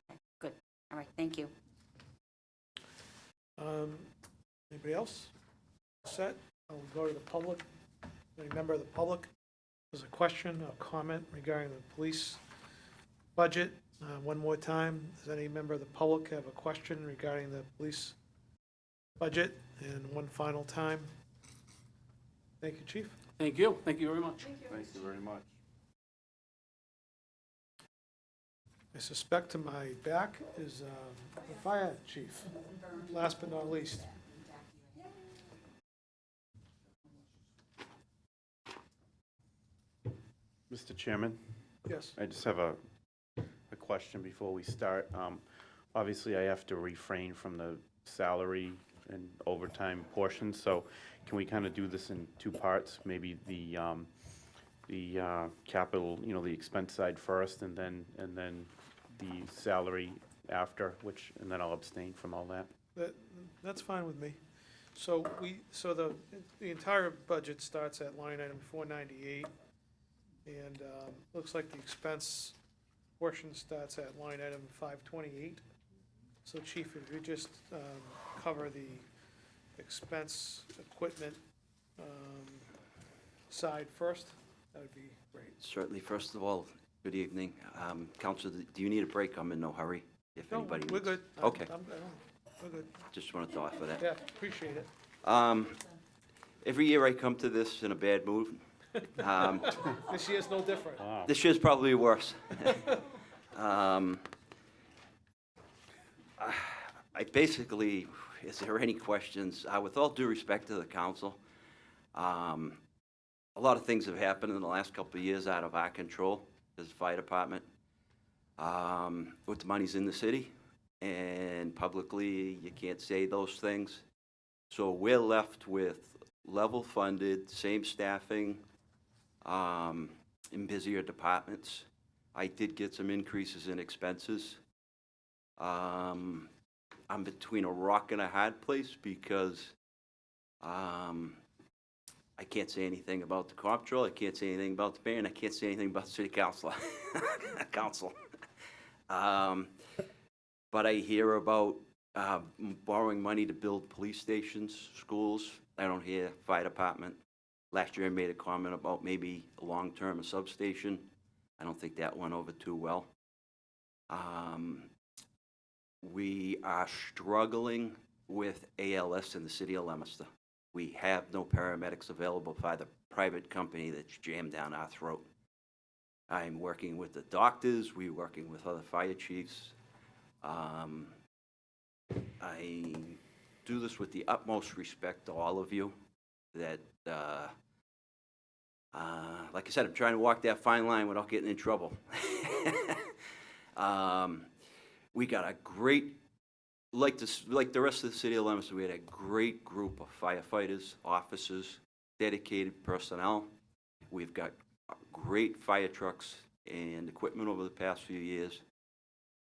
Speaker 7: okay, good. All right, thank you.
Speaker 1: Anybody else? Set? I'll go to the public. Any member of the public? There's a question, a comment regarding the police budget. One more time, does any member of the public have a question regarding the police budget? And one final time. Thank you, Chief.
Speaker 11: Thank you. Thank you very much.
Speaker 6: Thank you very much.
Speaker 1: I suspect to my back is the fire chief, last but not least.
Speaker 6: Mr. Chairman,
Speaker 1: Yes.
Speaker 6: I just have a question before we start. Obviously, I have to refrain from the salary and overtime portion, so can we kind of do this in 2 parts? Maybe the capital, the expense side first, and then the salary after, and then I'll abstain from all that.
Speaker 1: That's fine with me. So the entire budget starts at line item 498, and looks like the expense portion starts at line item 528. So Chief, if you just cover the expense equipment side first, that would be great.
Speaker 13: Certainly. First of all, good evening. Counselor, do you need a break? I'm in no hurry, if
Speaker 1: No,
Speaker 13: anybody
Speaker 1: we're
Speaker 13: needs.
Speaker 1: good.
Speaker 13: Okay.
Speaker 1: We're good.
Speaker 13: Just wanted to offer that.
Speaker 1: Yeah, appreciate it.
Speaker 13: Every year I come to this in a bad mood.
Speaker 1: This year's no different.
Speaker 13: This year's probably worse. I basically, is there any questions? With all due respect to the council, a lot of things have happened in the last couple of years out of our control as a fire department. With the money's in the city, and publicly you can't say those things. So we're left with level funded, same staffing, in busier departments. I did get some increases in expenses. I'm between a rock and a hard place because I can't say anything about the comptroller, I can't say anything about the mayor, and I can't say anything about the city council. But I hear about borrowing money to build police stations, schools, I don't hear fire department. Last year I made a comment about maybe long-term a substation. I don't think that went over too well. We are struggling with ALS in the city of Leomister. We have no paramedics available by the private company that's jammed down our throat. I'm working with the doctors, we're working with other fire chiefs. I do this with the utmost respect to all of you, that, like I said, I'm trying to walk that fine line without getting in trouble. We got a great, like the rest of the city of Leomister, we had a great group of firefighters, officers, dedicated personnel. We've got great fire trucks and equipment over the past few years.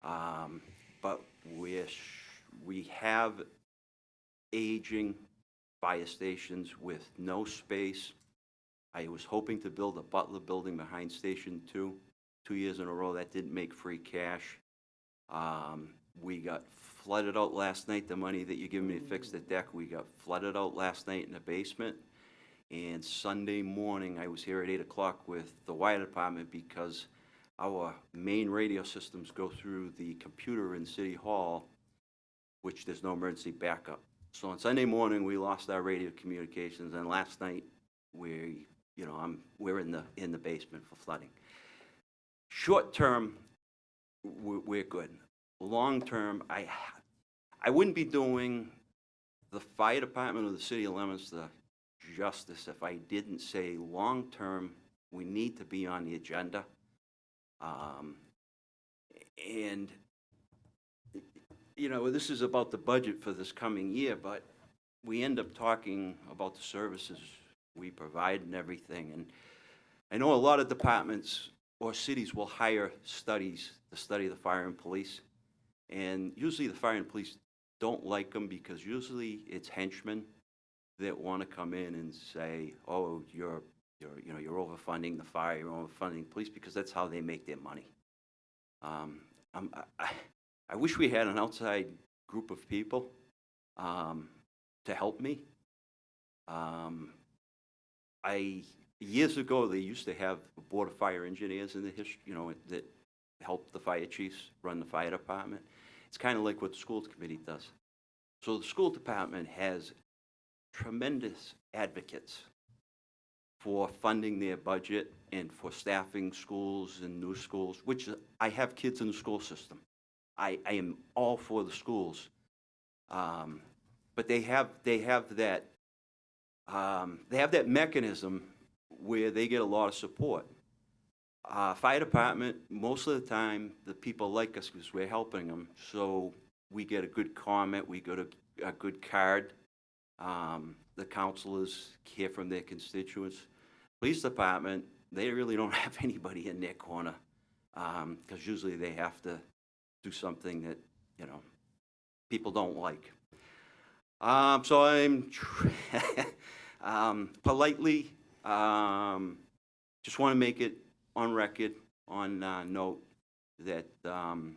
Speaker 13: But we have aging fire stations with no space. I was hoping to build a Butler building behind Station 2. 2 years in a row, that didn't make free cash. We got flooded out last night, the money that you gave me to fix the deck, we got flooded out last night in the basement. And Sunday morning, I was here at 8 o'clock with the wire department because our main radio systems go through the computer in City Hall, which there's no emergency backup. So on Sunday morning, we lost our radio communications, and last night, we're in the basement for flooding. Short term, we're good. Long term, I wouldn't be doing the fire department of the city of Leomister justice if I didn't say long term, we need to be on the agenda. And, you know, this is about the budget for this coming year, but we end up talking about the services we provide and everything. And I know a lot of departments or cities will hire studies to study the fire and police. And usually the fire and police don't like them because usually it's henchmen that want to come in and say, oh, you're overfunding the fire, you're overfunding the police, because that's how they make their money. I wish we had an outside group of people to help me. Years ago, they used to have a board of fire engineers in the history, that helped the fire chiefs run the fire department. It's kind of like what the schools committee does. So the school department has tremendous advocates for funding their budget and for staffing schools and new schools, which I have kids in the school system. I am all for the schools. But they have that mechanism where they get a lot of support. Fire department, most of the time, the people like us because we're helping them, so we get a good comment, we get a good card. The councilors hear from their constituents. Police department, they really don't have anybody in their corner because usually they have to do something that, people don't like. So I'm politely, just want to make it on record, on note, that the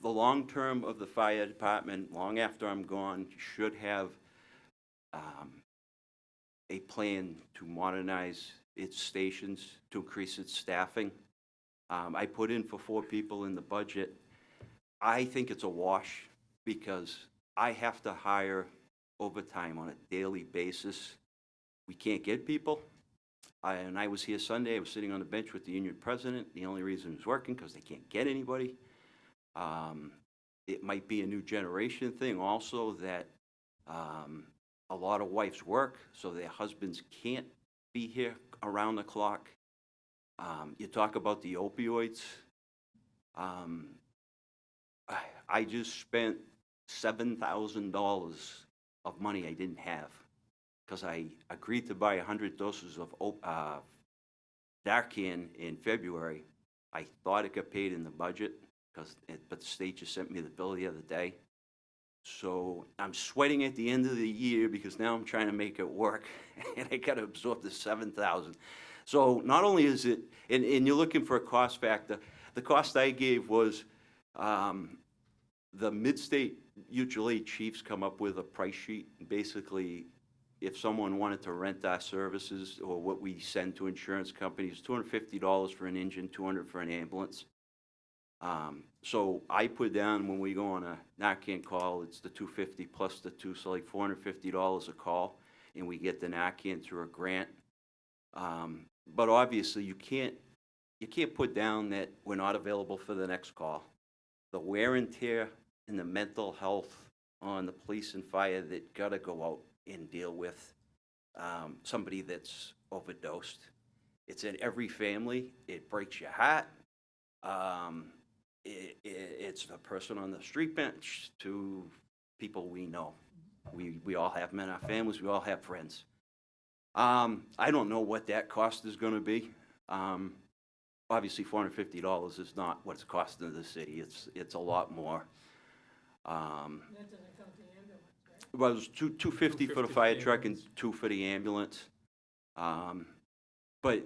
Speaker 13: long term of the fire department, long after I'm gone, should have a plan to modernize its stations, to increase its staffing. I put in for 4 people in the budget. I think it's a wash because I have to hire overtime on a daily basis. We can't get people. And I was here Sunday, I was sitting on the bench with the union president. The only reason he's working because they can't get anybody. It might be a new generation thing also that a lot of wives work, so their husbands can't be here around the clock. You talk about the opioids. I just spent $7,000 of money I didn't have because I agreed to buy 100 doses of Darcan in February. I thought it got paid in the budget, but the state just sent me the bill the other day. So I'm sweating at the end of the year because now I'm trying to make it work, and I got to absorb the $7,000. So not only is it, and you're looking for a cost factor, the cost I gave was the mid-state mutual aid chiefs come up with a price sheet. Basically, if someone wanted to rent our services or what we send to insurance companies, $250 for an engine, $200 for an ambulance. So I put down when we go on a Narcan call, it's the $250 plus the two, so like $450 a call, and we get the Narcan through a grant. But obviously, you can't put down that we're not available for the next call. The wear and tear and the mental health on the police and fire that gotta go out and deal with somebody that's overdosed. It's in every family. It breaks your heart. It's the person on the street bench to people we know. We all have them in our families. We all have friends. I don't know what that cost is going to be. Obviously, $450 is not what it's costing the city. It's a lot more.
Speaker 4: That doesn't count the ambulance, right?
Speaker 13: Well, it was $250 for the fire truck and $2 for the ambulance. But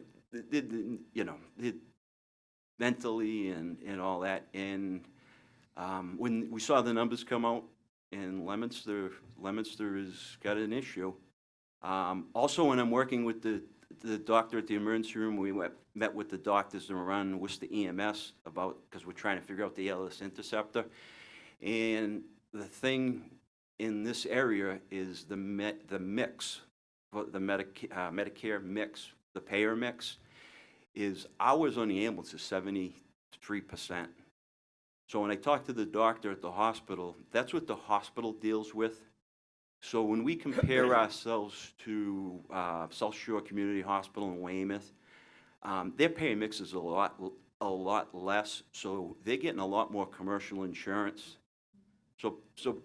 Speaker 13: mentally and all that. And when we saw the numbers come out, and Leomister has got an issue. Also, when I'm working with the doctor at the emergency room, we met with the doctors and run Worcester EMS because we're trying to figure out the LS interceptor. And the thing in this area is the mix, the Medicare mix, the payer mix, is hours on the ambulance is 73%. So when I talk to the doctor at the hospital, that's what the hospital deals with. So when we compare ourselves to South Shore Community Hospital in Weymouth, their payer mix is a lot less, so they're getting a lot more commercial insurance. So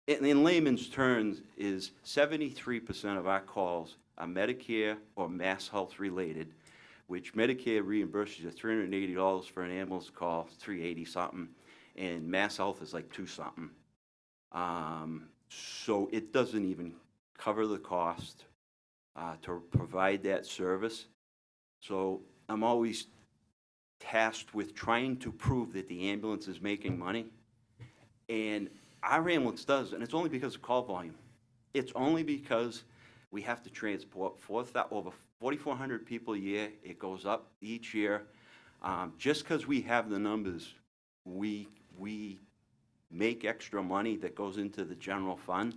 Speaker 13: in layman's terms, is 73% of our calls are Medicare or Mass Health related, which Medicare reimburses you $380 for an ambulance call, $380 something, and Mass Health is like $2 something. So it doesn't even cover the cost to provide that service. So I'm always tasked with trying to prove that the ambulance is making money. And our ambulance does, and it's only because of call volume. It's only because we have to transport over 4,400 people a year. It goes up each year. Just because we have the numbers, we make extra money that goes into the general fund.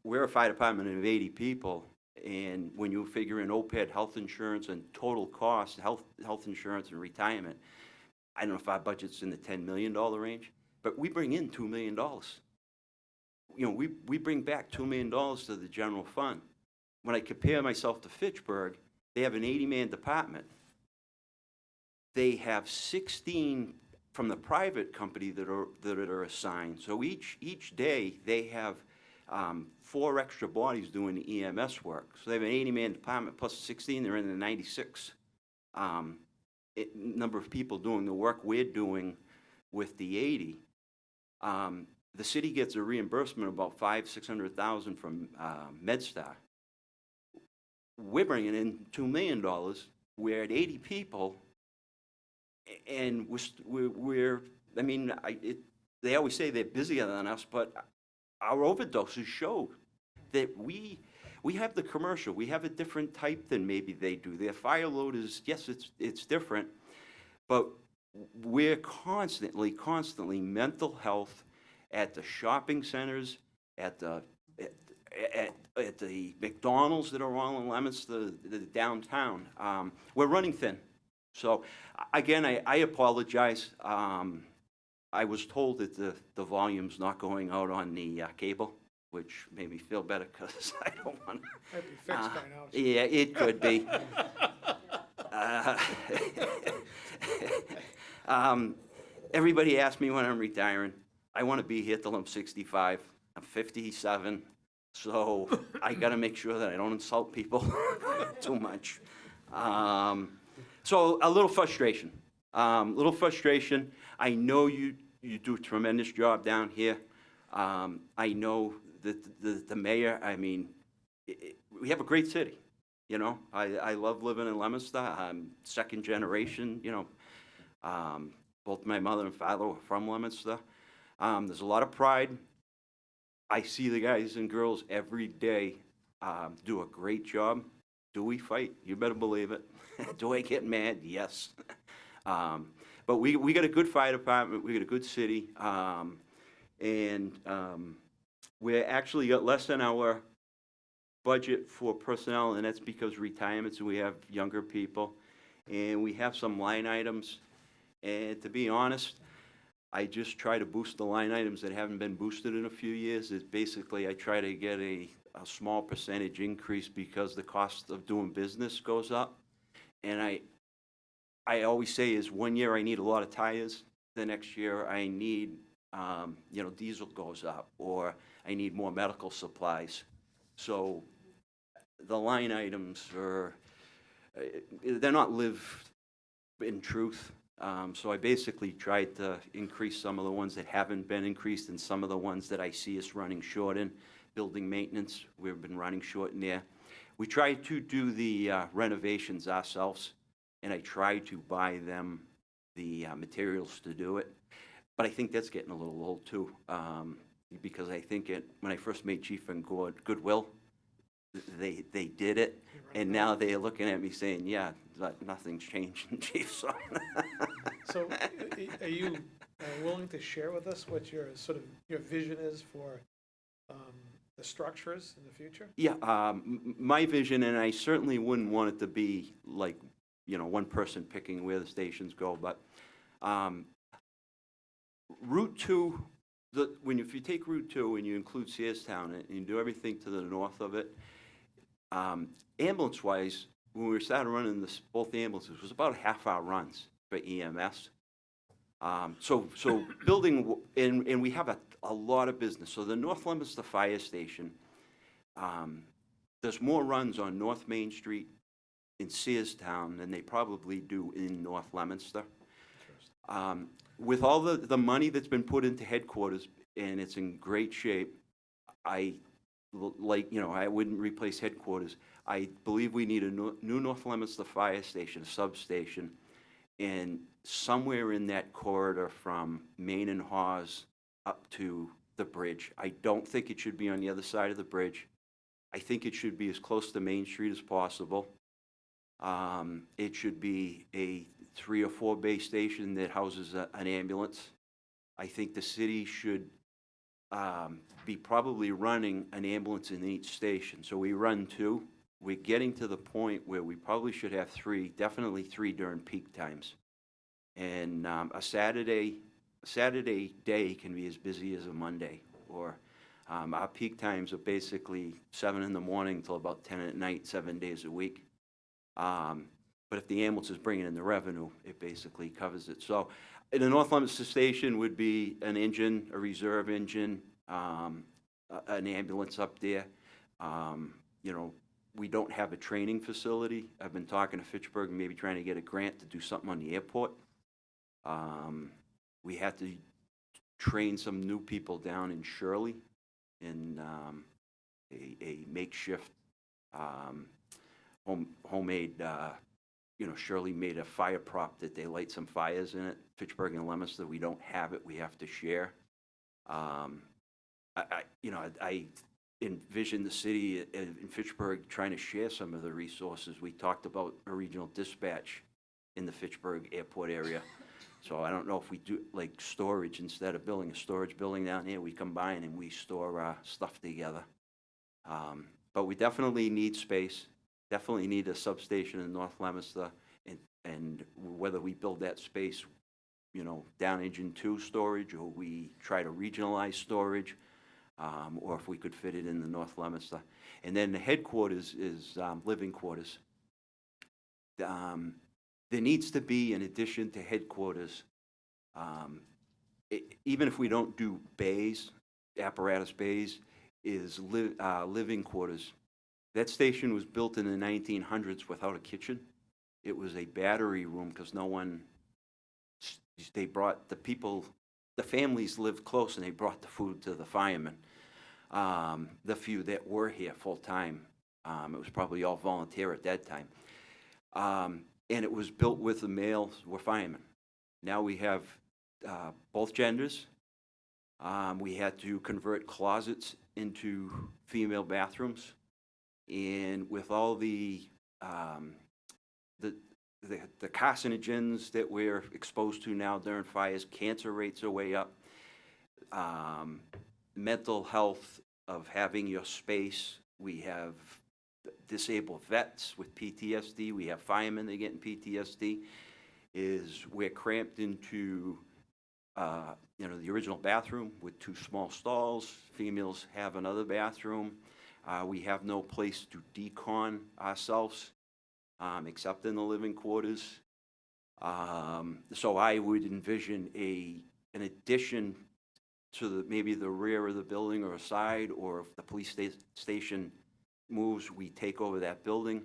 Speaker 13: We're a fire department of 80 people, and when you figure in OPED, health insurance, and total cost, health insurance and retirement, I don't know if our budget's in the $10 million range, but we bring in $2 million. We bring back $2 million to the general fund. When I compare myself to Fitchburg, they have an 80-man department. They have 16 from the private company that are assigned. So each day they have 4 extra bodies doing the EMS work. So they have an 80-man department plus 16. They're in the 96 number of people doing the work we're doing with the 80. The city gets a reimbursement of about $500,000-$600,000 from MedStar. We're bringing in $2 million. We're at 80 people, and they always say they're busier than us, but our overdoses show that we have the commercial. We have a different type than maybe they do. Their fire load is, yes, it's different, but we're constantly mental health at the shopping centers, at the McDonald's that are all in Leomister, the downtown. We're running thin. So again, I apologize. I was told that the volume's not going out on the cable, which made me feel better because I don't want to.
Speaker 1: Might be fixed by now.
Speaker 13: Yeah, it could be. Everybody asks me when I'm retiring. I want to be here till I'm 65. I'm 57, so I got to make sure that I don't insult people too much. So a little frustration. I know you do a tremendous job down here. I know that the mayor, we have a great city. I love living in Leomister. I'm second generation, both my mother and father were from Leomister. There's a lot of pride. I see the guys and girls every day do a great job. Do we fight? You better believe it. Do I get mad? Yes. But we got a good fire department, we got a good city, and we actually got less than our budget for personnel, and that's because retirements, and we have younger people, and we have some line items. And to be honest, I just try to boost the line items that haven't been boosted in a few years. It's basically, I try to get a small percentage increase because the cost of doing business goes up. And I always say is 1 year I need a lot of tires, the next year I need, diesel goes up, or I need more medical supplies. So the line items are, they're not lived in truth. So I basically tried to increase some of the ones that haven't been increased, and some of the ones that I see us running short in. Building maintenance, we've been running short in there. We try to do the renovations ourselves, and I try to buy them the materials to do it. But I think that's getting a little old too, because I think when I first made Chief and Goodwill, they did it, and now they're looking at me saying, yeah, nothing's changing, Chief, so.
Speaker 1: So are you willing to share with us what your your vision is for the structures in the future?
Speaker 13: Yeah, my vision, and I certainly wouldn't want it to be like, one person picking where the stations go, but Route 2, if you take Route 2 and you include Searstown and you do everything to the north of it, ambulance-wise, when we started running both ambulances, it was about half-hour runs for EMS. So building, and we have a lot of business. So the North Leomister Fire Station, there's more runs on North Main Street in Searstown than they probably do in North Leominster. With all the money that's been put into headquarters, and it's in great shape, I wouldn't replace headquarters. I believe we need a new North Leominster Fire Station, a substation, and somewhere in that corridor from Main and Hawes up to the bridge. I don't think it should be on the other side of the bridge. I think it should be as close to Main Street as possible. It should be a 3 or 4 bay station that houses an ambulance. I think the city should be probably running an ambulance in each station. So we run 2. We're getting to the point where we probably should have 3, definitely 3 during peak times. And a Saturday day can be as busy as a Monday. Or our peak times are basically 7 in the morning till about 10 at night, 7 days a week. But if the ambulance is bringing in the revenue, it basically covers it. So in the North Leominster Station would be an engine, a reserve engine, an ambulance up there. We don't have a training facility. I've been talking to Fitchburg and maybe trying to get a grant to do something on the airport. We have to train some new people down in Shirley in a makeshift homemade, Shirley made a fire prop that they light some fires in it. Fitchburg and Leominster, we don't have it. We have to share. I envision the city in Fitchburg trying to share some of the resources. We talked about a regional dispatch in the Fitchburg airport area. So I don't know if we do like storage instead of building a storage building down here, we combine and we store stuff together. But we definitely need space, definitely need a substation in North Leominster, and whether we build that space, down Engine 2 storage, or we try to regionalize storage, or if we could fit it in the North Leominster. And then the headquarters is living quarters. There needs to be, in addition to headquarters, even if we don't do bays, apparatus bays, is living quarters. That station was built in the 1900s without a kitchen. It was a battery room because they brought the families lived close and they brought the food to the firemen. The few that were here full time, it was probably all volunteer at that time. And it was built with the males were firemen. Now we have both genders. We had to convert closets into female bathrooms. And with all the carcinogens that we're exposed to now during fires, cancer rates are way up. Mental health of having your space. We have disabled vets with PTSD. We have firemen that are getting PTSD. We're cramped into, the original bathroom with 2 small stalls. Females have another bathroom. We have no place to decon ourselves, except in the living quarters. So I would envision an addition to maybe the rear of the building or a side, or if the police station moves, we take over that building,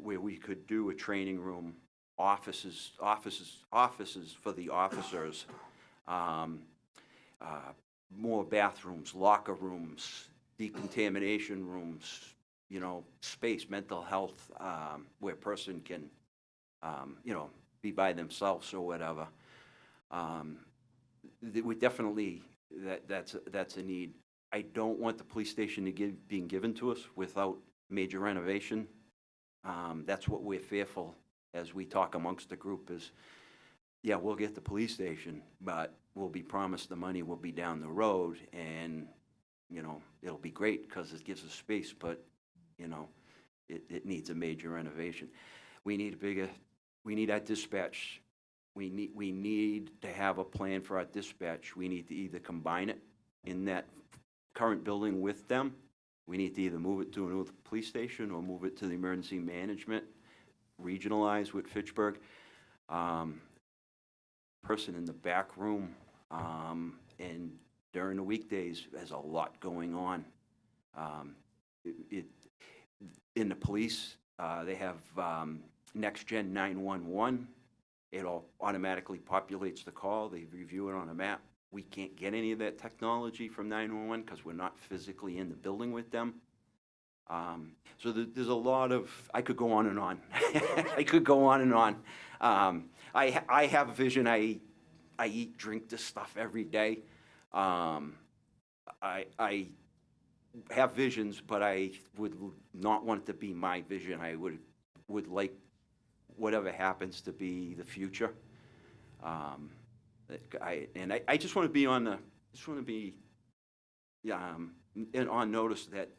Speaker 13: where we could do a training room, offices for the officers, more bathrooms, locker rooms, decontamination rooms, space, mental health, where a person can, be by themselves or whatever. We definitely, that's a need. I don't want the police station to being given to us without major renovation. That's what we're fearful as we talk amongst the group is, yeah, we'll get the police station, but we'll be promised the money will be down the road, and, it'll be great because it gives us space, but, it needs a major renovation. We need our dispatch. We need to have a plan for our dispatch. We need to either combine it in that current building with them. We need to either move it to another police station or move it to the emergency management, regionalize with Fitchburg. Person in the back room, and during the weekdays, there's a lot going on. In the police, they have Next Gen 911. It all automatically populates the call. They review it on a map. We can't get any of that technology from 911 because we're not physically in the building with them. So there's a lot of, I could go on and on. I could go on and on. I have a vision. I eat, drink this stuff every day. I have visions, but I would not want it to be my vision. I would like whatever happens to be the future. I just want to be on notice that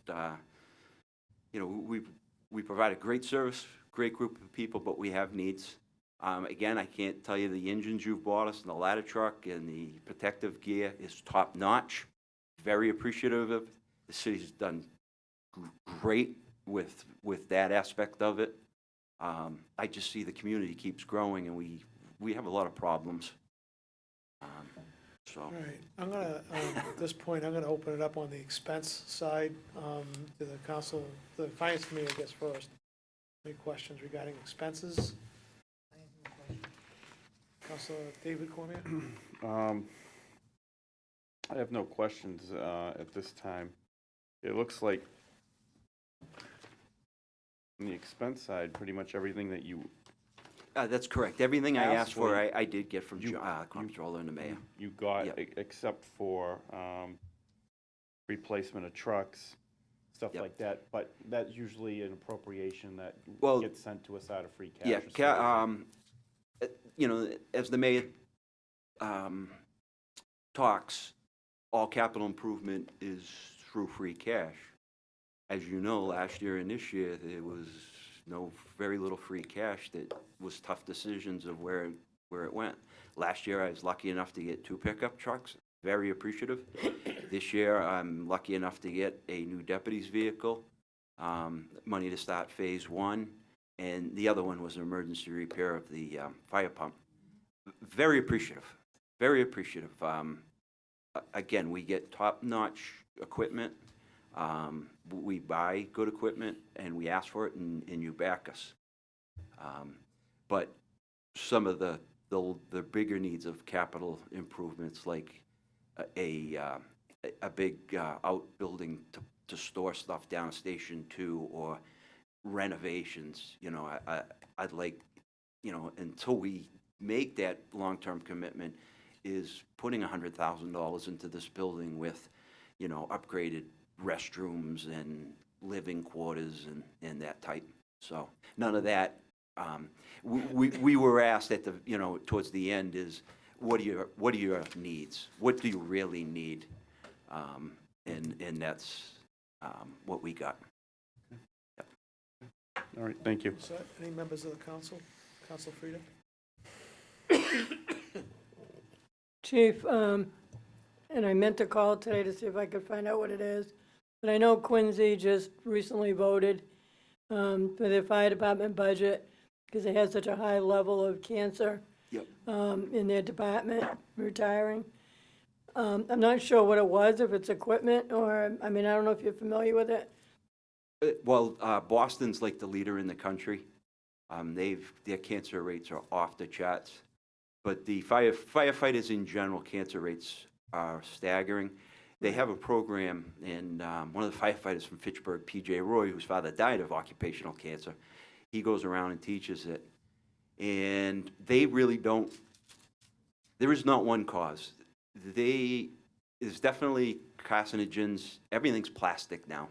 Speaker 13: we provide a great service, great group of people, but we have needs. Again, I can't tell you the engines you've bought us and the ladder truck and the protective gear is top notch. Very appreciative of it. The city's done great with that aspect of it. I just see the community keeps growing, and we have a lot of problems.
Speaker 1: All right, I'm gonna, at this point, I'm gonna open it up on the expense side, to the council, the finance committee, I guess, first. Any questions regarding expenses? Councilor David Cormier?
Speaker 6: I have no questions at this time. It looks like on the expense side, pretty much everything that you
Speaker 13: That's correct. Everything I asked for,
Speaker 6: Actually,
Speaker 13: I did get from Comptroller and the Mayor.
Speaker 6: you got,
Speaker 13: Yep.
Speaker 6: Except for replacement of trucks, stuff
Speaker 13: Yep.
Speaker 6: like that, but that's usually an appropriation that
Speaker 13: Well,
Speaker 6: gets sent to us out of free cash.
Speaker 13: Yeah,
Speaker 6: or something.
Speaker 13: as the mayor talks, all capital improvement is through free cash. As you know, last year and this year, there was very little free cash. That was tough decisions of where it went. Last year, I was lucky enough to get 2 pickup trucks, very appreciative. This year, I'm lucky enough to get a new deputy's vehicle, money to start phase 1, and the other one was an emergency repair of the fire pump. Very appreciative, very appreciative. Again, we get top-notch equipment. We buy good equipment, and we ask for it, and you back us. But some of the bigger needs of capital improvements, like a big outbuilding to store stuff down Station 2, or renovations, I'd like, until we make that long-term commitment, is putting $100,000 into this building with, you know, upgraded restrooms and living quarters and that type. So none of that. We were asked at the, you know, towards the end is, what are your needs? What do you really need? And that's what we got.
Speaker 6: All right, thank you.
Speaker 1: So, any members of the council? Council Frida?
Speaker 4: Chief, and I meant to call today to see if I could find out what it is, but I know Quincy just recently voted for their fire department budget because they had such a high level of cancer
Speaker 13: Yep.
Speaker 4: in their department retiring. I'm not sure what it was, if it's equipment or, I mean, I don't know if you're familiar with it.
Speaker 13: Well, Boston's like the leader in the country. Their cancer rates are off the charts. But the firefighters in general, cancer rates are staggering. They have a program, and one of the firefighters from Fitchburg, P.J. Roy, whose father died of occupational cancer, he goes around and teaches it. And they really don't, there is not one cause. There's definitely carcinogens. Everything's plastic now.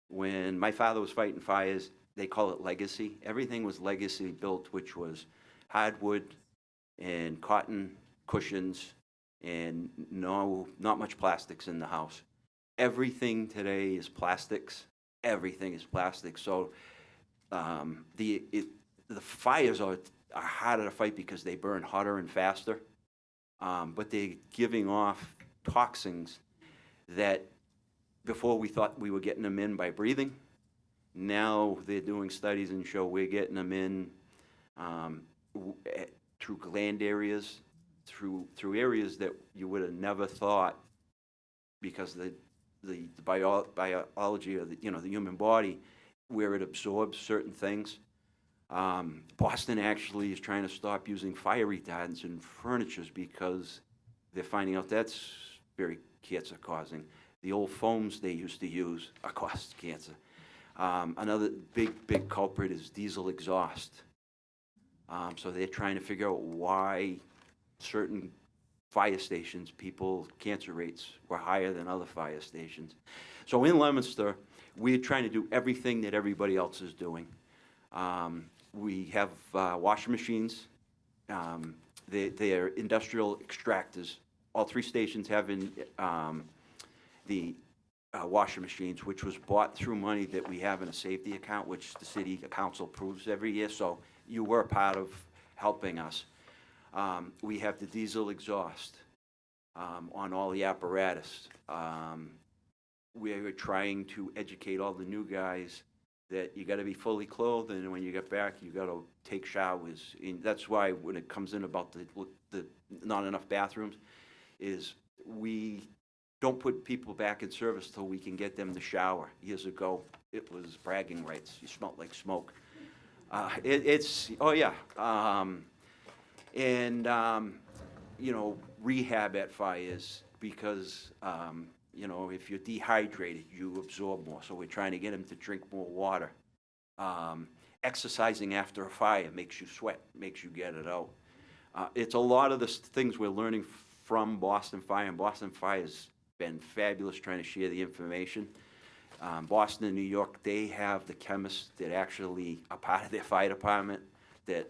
Speaker 13: When my father was fighting fires, they call it legacy. Everything was legacy built, which was hardwood and cotton cushions and not much plastics in the house. Everything today is plastics. Everything is plastic. So the fires are harder to fight because they burn hotter and faster. But they're giving off toxins that before we thought we were getting them in by breathing. Now they're doing studies and show we're getting them in through gland areas, through areas that you would have never thought, because the biology of the human body, where it absorbs certain things. Boston actually is trying to stop using fire retardants in furnitures because they're finding out that's very cancer causing. The old foams they used to use are causing cancer. Another big culprit is diesel exhaust. So they're trying to figure out why certain fire stations, cancer rates were higher than other fire stations. So in Leomister, we're trying to do everything that everybody else is doing. We have washing machines. They are industrial extractors. All three stations have the washing machines, which was bought through money that we have in a safety account, which the city council approves every year. So you were part of helping us. We have the diesel exhaust on all the apparatus. We're trying to educate all the new guys that you got to be fully clothed, and when you get back, you got to take showers. And that's why when it comes in about the not enough bathrooms, is we don't put people back in service till we can get them to shower. Years ago, it was bragging rights. You smelled like smoke. Rehab at fires, because if you're dehydrated, you absorb more. So we're trying to get them to drink more water. Exercising after a fire makes you sweat, makes you get it out. It's a lot of the things we're learning from Boston Fire, and Boston Fire has been fabulous trying to share the information. Boston and New York, they have the chemists that actually are part of their fire department, that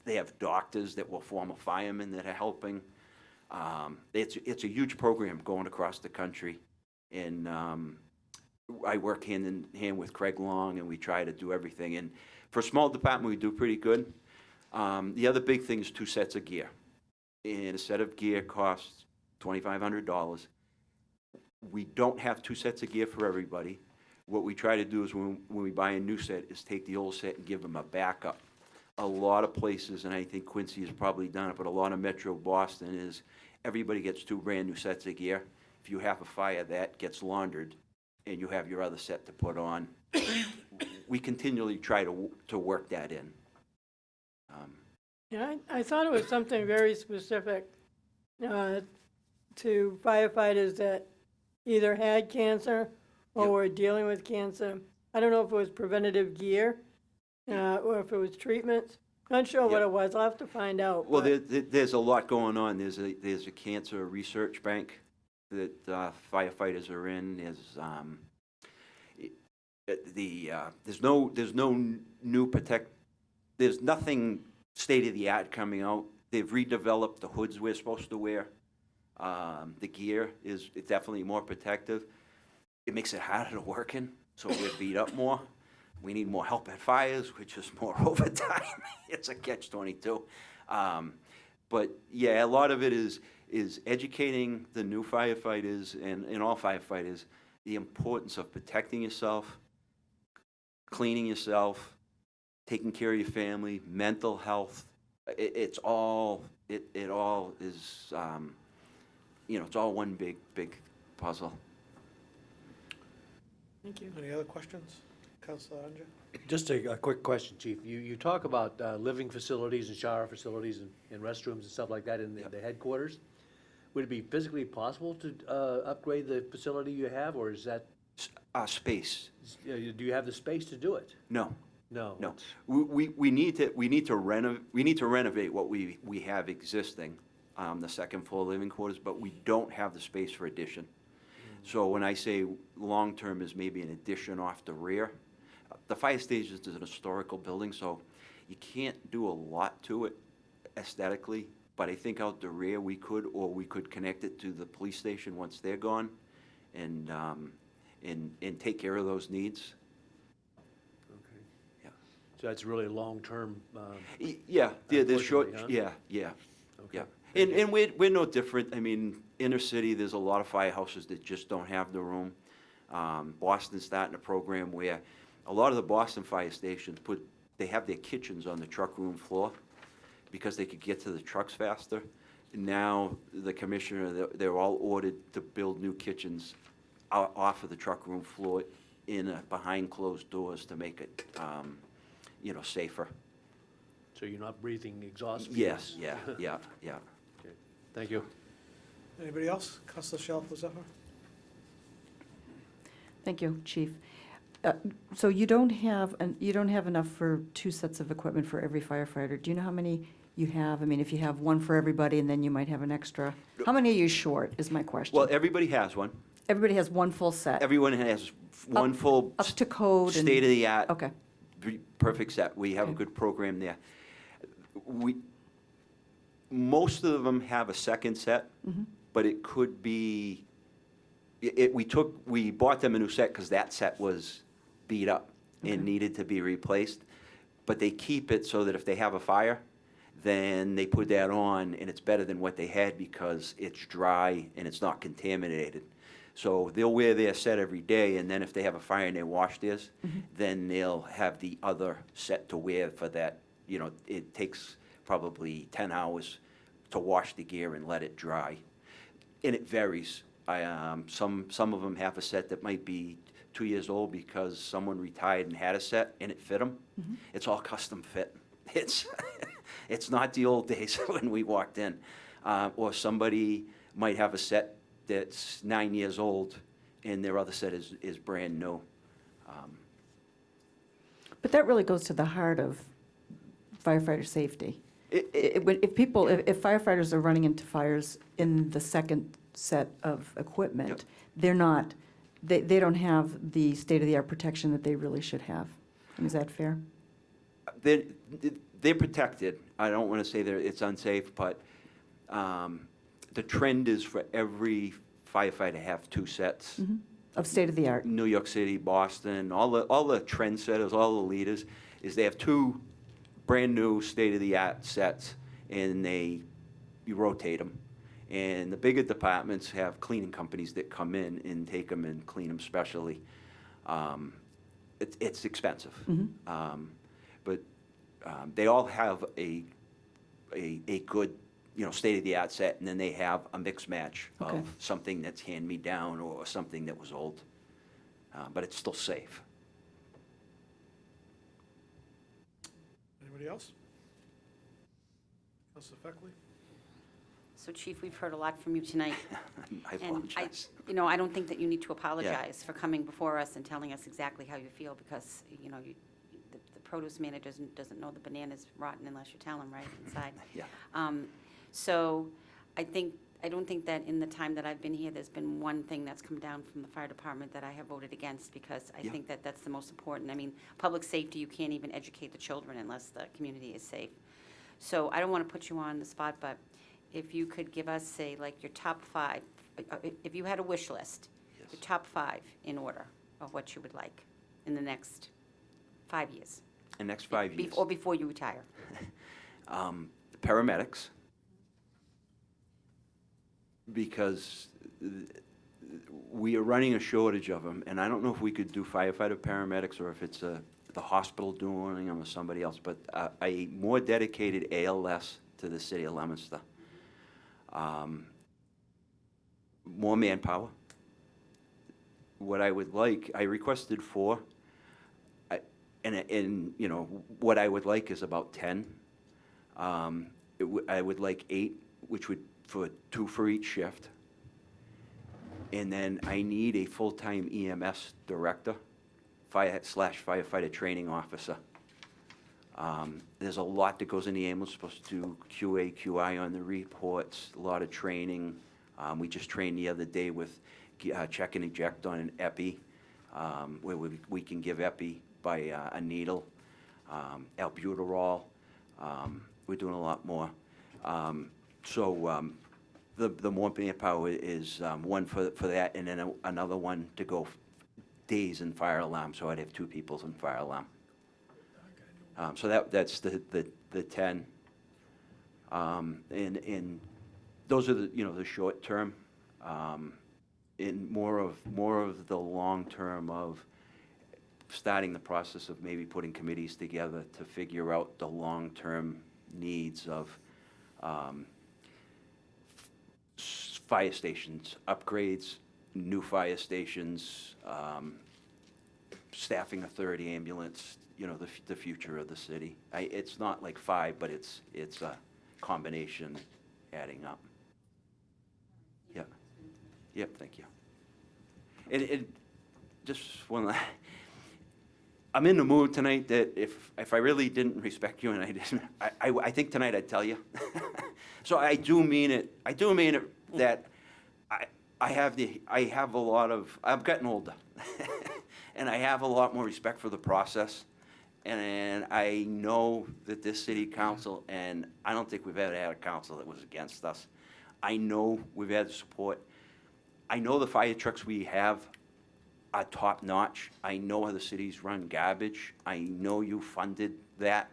Speaker 13: they have doctors that will former firemen that are helping. It's a huge program going across the country, and I work hand in hand with Craig Long, and we try to do everything. And for a small department, we do pretty good. The other big thing is 2 sets of gear, and a set of gear costs $2,500. We don't have 2 sets of gear for everybody. What we try to do is when we buy a new set is take the old set and give them a backup. A lot of places, and I think Quincy has probably done it, but a lot of Metro Boston is everybody gets 2 brand new sets of gear. If you have a fire, that gets laundered, and you have your other set to put on. We continually try to work that in.
Speaker 4: Yeah, I thought it was something very specific to firefighters that either had cancer or were dealing with cancer. I don't know if it was preventative gear or if it was treatments. Not sure what
Speaker 2: Yeah.
Speaker 4: it was, I'll have to find out.
Speaker 13: Well,
Speaker 4: but-
Speaker 13: there's a lot going on. There's a cancer research bank that firefighters are in. There's no new there's nothing state-of-the-art coming out. They've redeveloped the hoods we're supposed to wear. The gear is definitely more protective. It makes it harder to work in, so we're beat up more. We need more help at fires, which is more overtime. It's a catch-22. But yeah, a lot of it is educating the new firefighters and all firefighters the importance of protecting yourself, cleaning yourself, taking care of your family, mental health. It all is, it's all one big puzzle.
Speaker 4: Thank you.
Speaker 1: Any other questions? Councilor Anger?
Speaker 12: Just a quick question, Chief. You talk about living facilities and shower facilities and restrooms and stuff like that in the headquarters. Would it be physically possible to upgrade the facility you have, or is that,
Speaker 13: Space,
Speaker 12: do you have the space to do it?
Speaker 13: no.
Speaker 12: No.
Speaker 13: No, we need to renovate what we have existing, the second floor living quarters, but we don't have the space for addition. So when I say long-term is maybe an addition off the rear, the fire station is an historical building, so you can't do a lot to it aesthetically, but I think out the rear we could connect it to the police station once they're gone, and take care of those needs.
Speaker 12: Okay. So that's really long-term,
Speaker 13: Yeah, there's short,
Speaker 12: Unfortunately, huh?
Speaker 13: yeah.
Speaker 12: okay.
Speaker 13: And we're no different. I mean, inner city, there's a lot of firehouses that just don't have the room. Boston's starting a program where a lot of the Boston fire stations they have their kitchens on the truck room floor because they could get to the trucks faster. Now, the commissioner, they're all ordered to build new kitchens off of the truck room floor behind closed doors to make it, safer.
Speaker 12: So you're not breathing exhaust
Speaker 13: Yes,
Speaker 12: fumes?
Speaker 13: yeah.
Speaker 12: Okay. Thank you.
Speaker 1: Anybody else? Councilor Shalfo Zephyr?
Speaker 10: Thank you, Chief. So you don't have enough for 2 sets of equipment for every firefighter. Do you know how many you have? I mean, if you have one for everybody and then you might have an extra, how many are you short, is my question?
Speaker 13: Well, everybody has one.
Speaker 10: Everybody has one full set,
Speaker 13: Everyone has one full
Speaker 10: up to code and...
Speaker 13: state-of-the-art,
Speaker 10: Okay,
Speaker 13: perfect set. We have a
Speaker 10: Okay.
Speaker 13: good program there. Most of them have a second set, but it could be, we bought them a new set because that set was beat up and needed to be replaced. But they keep it so that if they have a fire, then they put that on and it's better than what they had because it's dry and it's not contaminated. So they'll wear their set every day, and then if they have a fire and they wash theirs, then they'll have the other set to wear for that. It takes probably 10 hours to wash the gear and let it dry. And it varies. Some of them have a set that might be 2 years old because someone retired and had a set and it fit them. It's all custom fit. It's not the old days when we walked in. Or somebody might have a set that's 9 years old and their other set is brand new.
Speaker 10: but that really goes to the heart of firefighter safety. If firefighters are running into fires in the second set of equipment,
Speaker 13: Yep.
Speaker 10: they don't have the state-of-the-art protection that they really should have. Is that fair?
Speaker 13: They're protected. I don't want to say that it's unsafe, but the trend is for every firefighter to have 2 sets.
Speaker 10: Of state-of-the-art?
Speaker 13: New York City, Boston, all the trendsetters, all the leaders, is they have 2 brand-new state-of-the-art sets, and you rotate them. And the bigger departments have cleaning companies that come in and take them and clean them specially. It's expensive. But they all have a good, state-of-the-art set, and then they have a mix match
Speaker 10: Okay.
Speaker 13: of something that's hand-me-down or something that was old. But it's still safe.
Speaker 1: Anybody else? Councilor Feckley?
Speaker 7: So Chief, we've heard a lot from you tonight.
Speaker 13: I
Speaker 7: And
Speaker 13: apologize.
Speaker 7: I don't think that you need to apologize for coming before us and telling us exactly how you feel, because, the produce man doesn't know the banana's rotten unless you tell him, right, inside.
Speaker 2: Yeah.
Speaker 7: So I don't think that in the time that I've been here, there's been one thing that's come down from the fire department that I have voted against, because I
Speaker 2: Yeah.
Speaker 7: think that that's the most important. I mean, public safety, you can't even educate the children unless the community is safe. So I don't want to put you on the spot, but if you could give us, say, like your top 5, if you had a wish list,
Speaker 2: Yes.
Speaker 7: your top 5 in order of what you would like in the next 5 years.
Speaker 2: The next 5 years.
Speaker 7: Or before you retire.
Speaker 2: Paramedics, because we are running a shortage of them, and I don't know if we could do firefighter paramedics or if it's the hospital doing them or somebody else, but a more dedicated ALS to the city of Leomister. More manpower. What I would like, I requested 4, and you know, what I would like is about 10. I would like 8, which would, for 2 for each shift. And then I need a full-time EMS director, firefighter training officer. There's a lot that goes in the ambulance, supposed to do QA, QI on the reports, a lot of training. We just trained the other day with check and eject on an epi, where we can give epi by a needle, albuterol. We're doing a lot more. The more manpower is one for that, and then another one to go days in fire alarm, so I'd have 2 people in fire alarm. So that's the 10. And those are the short term. And more of the long term of starting the process of maybe putting committees together to figure out the long-term needs of fire stations, upgrades, new fire stations, staffing a 3rd ambulance, the future of the city. It's not like 5, but it's a combination adding up. Yeah. Yep, thank you. And just one last, I'm in the mood tonight that if I really didn't respect you and I didn't, I think tonight I'd tell you. So I do mean it. I do mean it that I have a lot of, I've gotten older. And I have a lot more respect for the process. And I know that this city council, and I don't think we've ever had a council that was against us. I know we've had support. I know the fire trucks we have are top-notch. I know how the city's run garbage. I know you funded that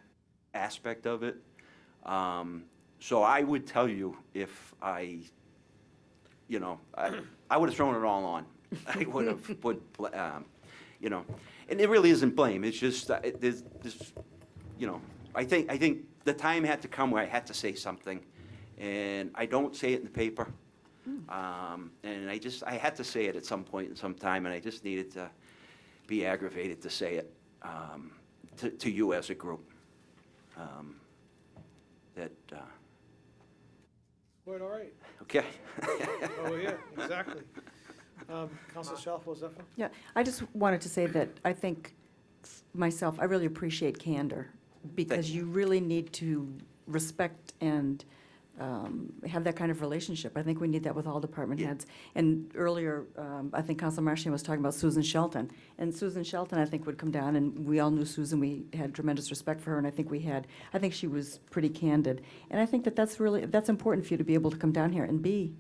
Speaker 2: aspect of it. So I would tell you if I would have thrown it all on. I would have put, and it really isn't blame. It's just, there's, I think the time had to come where I had to say something, and I don't say it in the paper. And I had to say it at some point in some time, and I just needed to be aggravated to say it to you as a group.
Speaker 1: Quite all right.
Speaker 2: Okay.
Speaker 1: Oh, yeah, exactly. Council Shalfo Zephyr?
Speaker 10: Yeah, I just wanted to say that I think myself, I really appreciate candor, because you really need to respect and have that kind of relationship. I think we need that with all department
Speaker 2: Yeah.
Speaker 10: heads. And earlier, I think Council Martian was talking about Susan Shelton. And Susan Shelton, I think, would come down, and we all knew Susan. We had tremendous respect for her, and I think she was pretty candid. And I think that's important for you to be able to come down here and be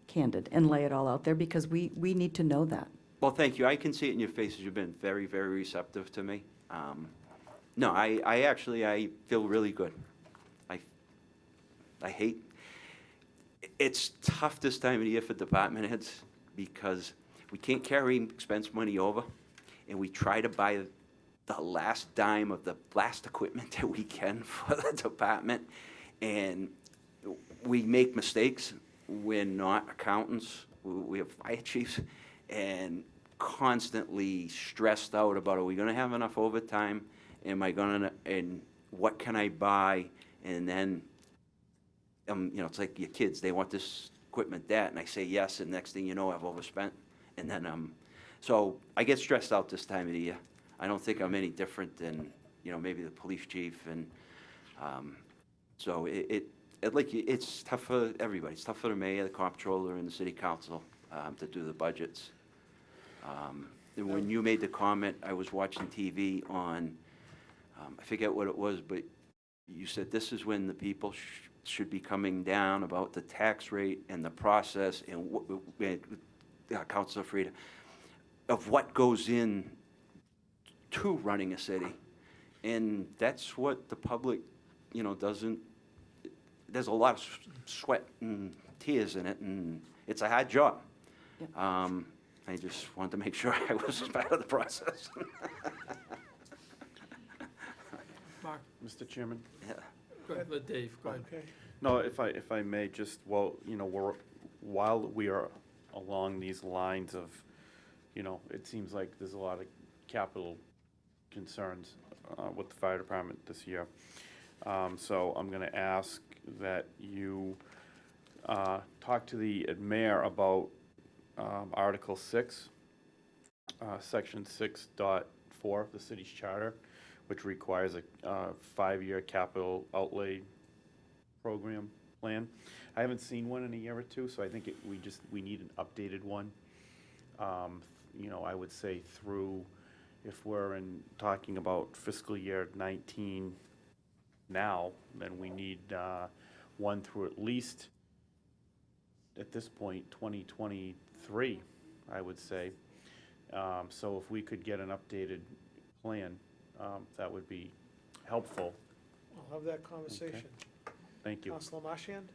Speaker 10: candid and lay it all out there, because we need to know that.
Speaker 2: Well, thank you. I can see it in your faces. You've been very, very receptive to me. No, I feel really good. I hate, it's tough this time of the year for department heads because we can't carry expense money over, and we try to buy the last dime of the last equipment that we can for the department, and we make mistakes. We're not accountants. We have fire chiefs, and constantly stressed out about, are we gonna have enough overtime? And what can I buy? And then, it's like your kids, they want this equipment, that, and I say yes, and next thing you know, I've overspent. And then, so I get stressed out this time of the year. I don't think I'm any different than
Speaker 13: maybe the police chief, and so it's tough for everybody. It's tough for the mayor, the comptroller, and the city council to do the budgets. And when you made the comment, I was watching TV on, I forget what it was, but you said this is when the people should be coming down about the tax rate and the process, and Councilor Frieda, of what goes in to running a city. And that's what the public, doesn't, there's a lot of sweat and tears in it, and it's a hard job. I just wanted to make sure I was part of the process.
Speaker 3: Mark,
Speaker 6: Mr. Chairman?
Speaker 13: Yeah.
Speaker 3: go ahead, let Dave, go ahead.
Speaker 1: Okay.
Speaker 6: No, if I may, just, while we are along these lines of, it seems like there's a lot of capital concerns with the fire department this year. So I'm gonna ask that you talk to the mayor about Article 6, Section 6.4 of the city's charter, which requires a 5-year capital outlay program plan. I haven't seen one in a year or two, so I think we need an updated one. I would say through, if we're talking about fiscal year 19 now, then we need one through at least, at this point, 2023, I would say. So if we could get an updated plan, that would be helpful.
Speaker 1: I'll have that conversation.
Speaker 6: Thank you.
Speaker 1: Councilor Marchand?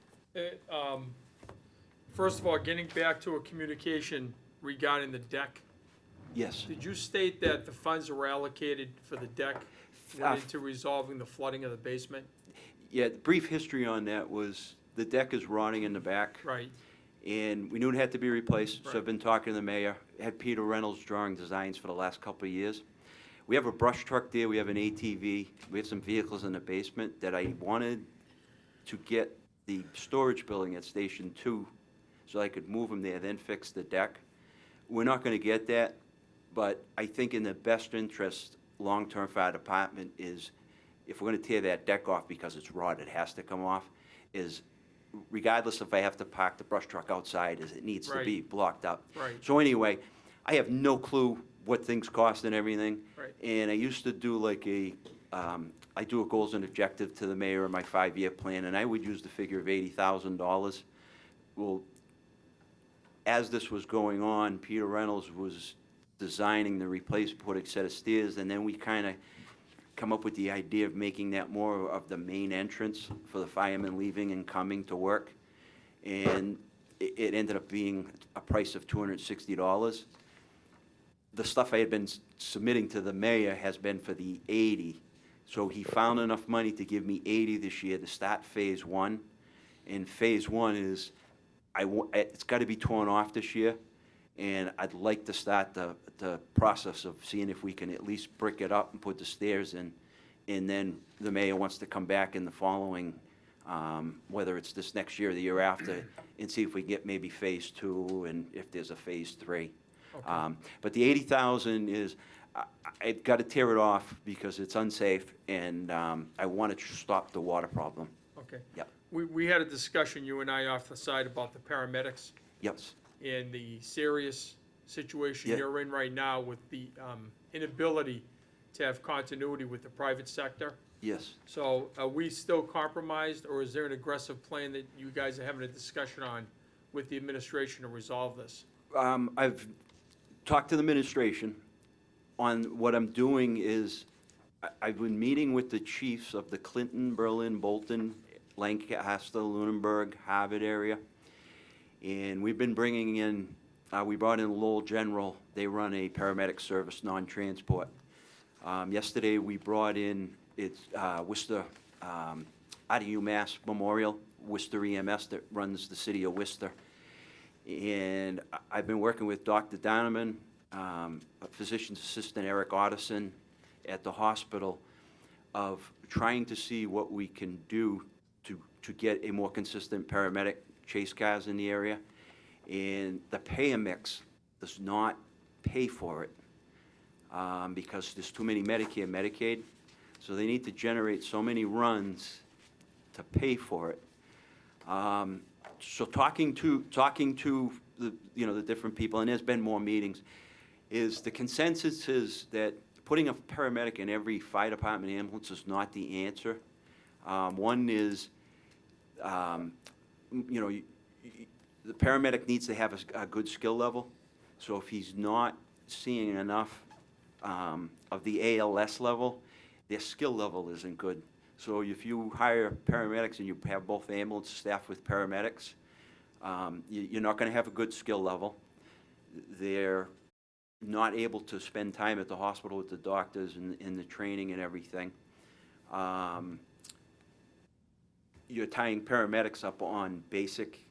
Speaker 3: First of all, getting back to a communication regarding the deck,
Speaker 2: Yes.
Speaker 3: did you state that the funds were allocated for the deck went into resolving the flooding of the basement?
Speaker 2: Yeah, the brief history on that was the deck is rotting in the back.
Speaker 3: Right,
Speaker 2: And we knew it had to be replaced, so
Speaker 3: Right.
Speaker 2: I've been talking to the mayor. Had Peter Reynolds drawing designs for the last couple of years. We have a brush truck there, we have an ATV, we have some vehicles in the basement that I wanted to get the storage building at Station 2 so I could move them there, then fix the deck. We're not gonna get that, but I think in the best interest, long-term for our department is, if we're gonna tear that deck off because it's rotted, it has to come off, is regardless if I have to park the brush truck outside, is it needs to be
Speaker 3: Right.
Speaker 2: blocked up.
Speaker 3: right,
Speaker 2: So anyway, I have no clue what things cost and everything.
Speaker 3: right.
Speaker 2: And I used to do like I do a goals and objective to the mayor in my 5-year plan, and I would use the figure of $80,000. Well, as this was going on, Peter Reynolds was designing the replace, put a set of stairs, and then we kind of come up with the idea of making that more of the main entrance for the firemen leaving and coming to work. And it ended up being a price of $260. The stuff I had been submitting to the mayor has been for the 80. So he found enough money to give me 80 this year to start Phase 1. And Phase 1 is, it's got to be torn off this year. And I'd like to start the process of seeing if we can at least brick it up and put the stairs in. And then the mayor wants to come back in the following, whether it's this next year or the year after, and see if we get maybe Phase 2 and if there's a Phase 3. But the 80,000 is, I've got to tear it off because it's unsafe, and I want to stop the water problem.
Speaker 3: Okay.
Speaker 2: Yep.
Speaker 3: We had a discussion, you and I, off the side about the paramedics
Speaker 2: Yes.
Speaker 3: and the serious situation
Speaker 2: Yeah.
Speaker 3: you're in right now with the inability to have continuity with the private sector.
Speaker 2: Yes.
Speaker 3: So are we still compromised, or is there an aggressive plan that you guys are having a discussion on with the administration to resolve this?
Speaker 2: I've talked to the administration. On what I'm doing is, I've been meeting with the chiefs of the Clinton, Berlin, Bolton, Lancaster, Lunenburg, Harvard area. And we've been bringing in, we brought in Lowell General. They run a paramedic service, non-transport. Yesterday, we brought in, Worcester, out of UMass Memorial, Worcester EMS that runs the city of Worcester. And I've been working with Dr. Donovan, physician's assistant Eric Otteson at the hospital, of trying to see what we can do to get a more consistent paramedic chase cars in the area. And the payer mix does not pay for it because there's too many Medicare, Medicaid.
Speaker 13: So they need to generate so many runs to pay for it. So talking to the, the different people, and there's been more meetings, is the consensus is that putting a paramedic in every fire department ambulance is not the answer. One is, the paramedic needs to have a good skill level. So if he's not seeing enough of the ALS level, their skill level isn't good. So if you hire paramedics and you have both ambulance staff with paramedics, you're not going to have a good skill level. They're not able to spend time at the hospital with the doctors and the training and everything. You're tying paramedics up on basic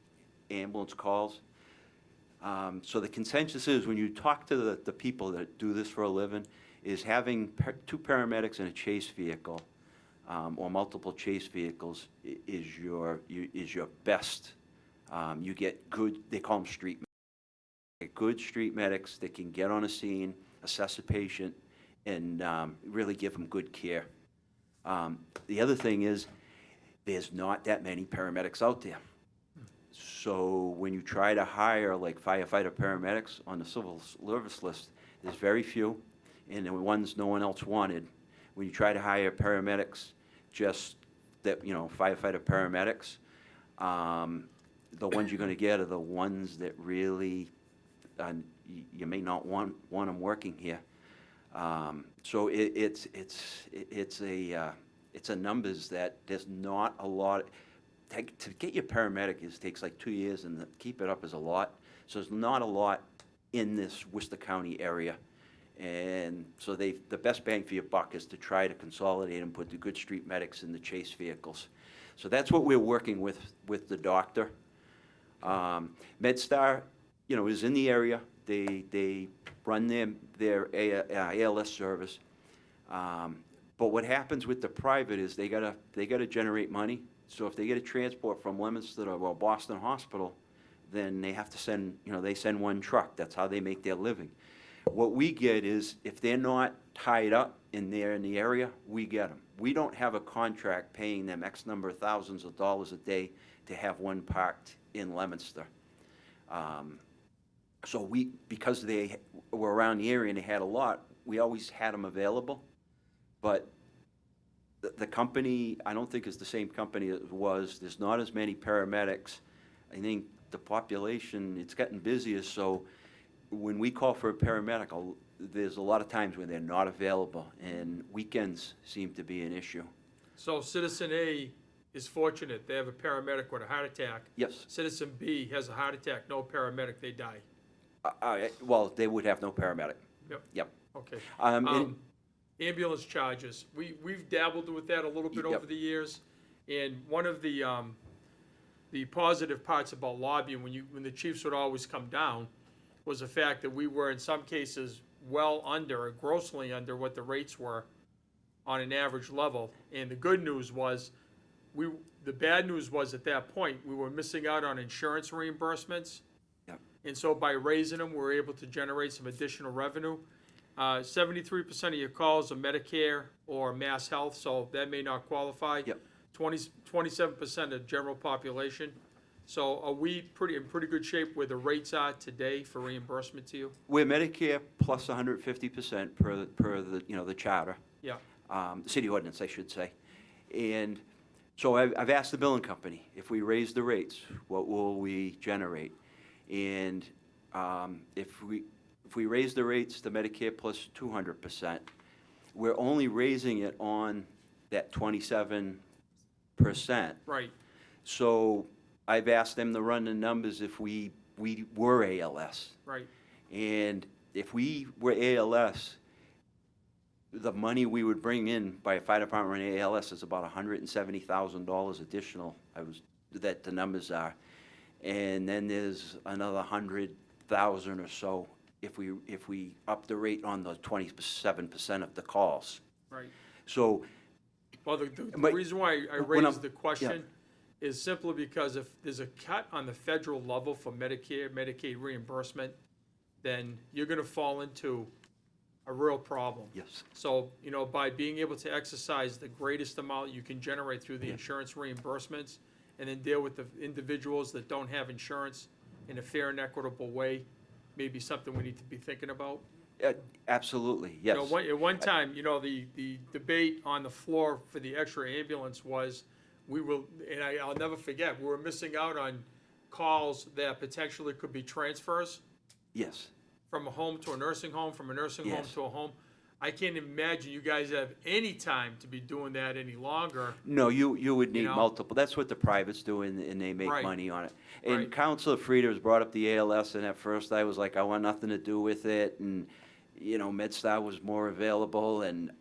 Speaker 13: ambulance calls. So the consensus is, when you talk to the people that do this for a living, is having two paramedics in a chase vehicle or multiple chase vehicles is your best. You get good, they call them street medics. Get good street medics that can get on a scene, assess a patient, and really give them good care. The other thing is, there's not that many paramedics out there. So when you try to hire like firefighter paramedics on the civil service list, there's very few, and the ones no one else wanted. When you try to hire paramedics, just that, firefighter paramedics, the ones you're going to get are the ones that really, you may not want them working here. So it's a numbers that there's not a lot. To get your paramedic takes like 2 years, and to keep it up is a lot. So there's not a lot in this Worcester County area. And so the best bang for your buck is to try to consolidate and put the good street medics in the chase vehicles. So that's what we're working with the doctor. MedStar, is in the area. They run their ALS service. But what happens with the private is they gotta generate money. So if they get a transport from Leomister or Boston Hospital, then they have to send, they send one truck. That's how they make their living. What we get is, if they're not tied up and they're in the area, we get them. We don't have a contract paying them X number of thousands of dollars a day to have one parked in Leomister. So because they were around the area and they had a lot, we always had them available. But the company, I don't think is the same company it was. There's not as many paramedics. I think the population, it's getting busier, so when we call for a paramedic, there's a lot of times when they're not available, and weekends seem to be an issue.
Speaker 3: So Citizen A is fortunate, they have a paramedic with a heart attack.
Speaker 2: Yes.
Speaker 3: Citizen B has a heart attack, no paramedic, they die.
Speaker 2: Well, they would have no paramedic.
Speaker 3: Yep.
Speaker 2: Yep.
Speaker 3: Okay.
Speaker 2: And-
Speaker 3: Ambulance charges, we've dabbled with that a little bit
Speaker 2: Yep.
Speaker 3: over the years, and one of the positive parts about lobbying, when the chiefs would always come down, was the fact that we were in some cases well under, or grossly under what the rates were on an average level. And the good news was, the bad news was, at that point, we were missing out on insurance reimbursements.
Speaker 2: Yep.
Speaker 3: And so by raising them, we were able to generate some additional revenue. 73% of your calls are Medicare or Mass Health, so that may not qualify.
Speaker 2: Yep.
Speaker 3: 27% of general population. So are we in pretty good shape where the rates are today for reimbursement to you?
Speaker 2: We're Medicare plus 150% per the charter.
Speaker 3: Yeah.
Speaker 2: City ordinance, I should say. And so I've asked the billing company, if we raise the rates, what will we generate? And if we raise the rates to Medicare plus 200%, we're only raising it on that 27%.
Speaker 3: Right.
Speaker 2: So I've asked them to run the numbers if we were ALS.
Speaker 3: Right.
Speaker 2: And if we were ALS, the money we would bring in by a fire department in ALS is about $170,000 additional. That the numbers are. And then there's another 100,000 or so if we up the rate on the 27% of the calls.
Speaker 3: Right.
Speaker 2: So,
Speaker 3: Well, the
Speaker 2: But
Speaker 3: reason why I
Speaker 2: when
Speaker 3: raised
Speaker 2: I'm-
Speaker 3: the question is simply because if there's a cut on the federal level for Medicare, Medicaid reimbursement, then you're gonna fall into a real problem.
Speaker 2: Yes.
Speaker 3: So, you know, by being able to exercise the greatest amount you can generate through the insurance reimbursements, and then deal with the individuals that don't have insurance in a fair and equitable way, may be something we need to be thinking about.
Speaker 2: Absolutely,
Speaker 3: You
Speaker 2: yes.
Speaker 3: know, at one time, you know, the debate on the floor for the extra ambulance was, I'll never forget, we were missing out on calls that potentially could be transfers
Speaker 2: Yes.
Speaker 3: from a home to a nursing home, from a nursing home
Speaker 2: Yes.
Speaker 3: to a home. I can't imagine you guys have any time to be doing that any longer.
Speaker 2: No, you would need
Speaker 3: know?
Speaker 2: multiple. That's what the privates do, and they make
Speaker 3: Right.
Speaker 2: money on it. And
Speaker 3: Right.
Speaker 2: Counselor Frieda has brought up the ALS, and at first I was like, I want nothing to do with it, and, you know, MedStar was more available, and,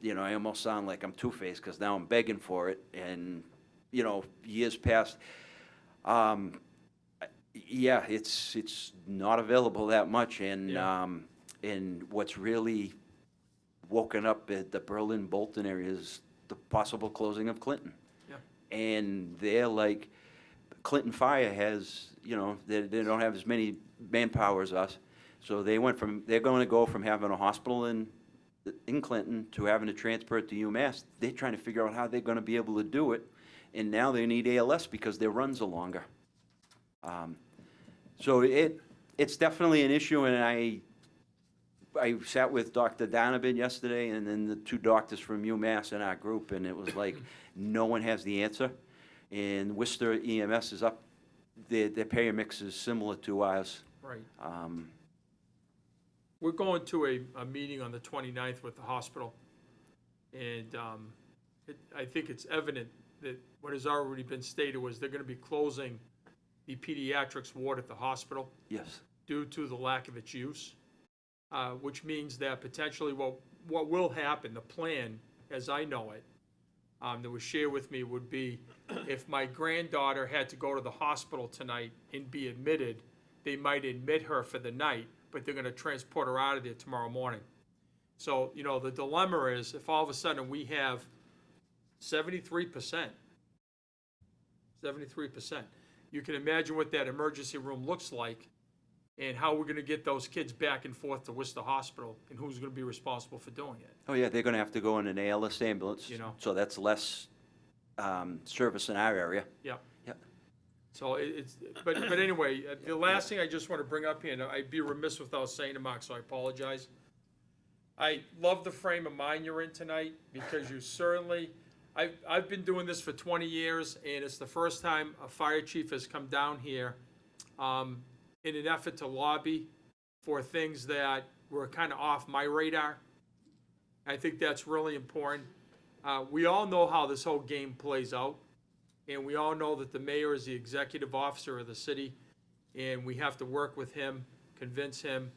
Speaker 2: you know, I almost sound like I'm two-faced, because now I'm begging for it, and, you know, years past, yeah, it's not available that much, and,
Speaker 3: Yeah.
Speaker 2: and what's really woken up at the Berlin Bolton area is the possible closing of Clinton.
Speaker 3: Yeah.
Speaker 2: And they're like, Clinton Fire has, you know, they don't have as many manpower as us. So they're going to go from having a hospital in Clinton to having to transfer it to UMass. They're trying to figure out how they're going to be able to do it. And now they need ALS because their runs are longer. So it's definitely an issue, and I sat with Dr. Donovan yesterday, and then the two doctors from UMass in our group, and it was like, no one has the answer. And Worcester EMS is up, their payer mix is similar to ours.
Speaker 3: Right.
Speaker 2: Um,
Speaker 3: We're going to a meeting on the 29th with the hospital, and I think it's evident that what has already been stated was they're going to be closing the pediatrics ward at the hospital
Speaker 2: Yes,
Speaker 3: due to the lack of its use, which means that potentially what will happen, the plan, as I know it, that was shared with me would be, if my granddaughter had to go to the hospital tonight and be admitted, they might admit her for the night, but they're gonna transport her out of there tomorrow morning. So, you know, the dilemma is, if all of a sudden we have 73%, you can imagine what that emergency room looks like, and how we're gonna get those kids back and forth to Worcester Hospital, and who's gonna be responsible for doing it.
Speaker 2: oh yeah, they're gonna have to go in an ALS ambulance.
Speaker 3: You know.
Speaker 2: So that's less, service in our area.
Speaker 3: Yeah.
Speaker 2: Yep.
Speaker 3: So but anyway, the last thing I just want to bring up here, and I'd be remiss without saying it, Mark, so I apologize. I love the frame of mind you're in tonight, because you certainly, I've been doing this for 20 years, and it's the first time a fire chief has come down here in an effort to lobby for things that were kind of off my radar. I think that's really important. We all know how this whole game plays out, and we all know that the mayor is the executive officer of the city, and we have to work with him, convince him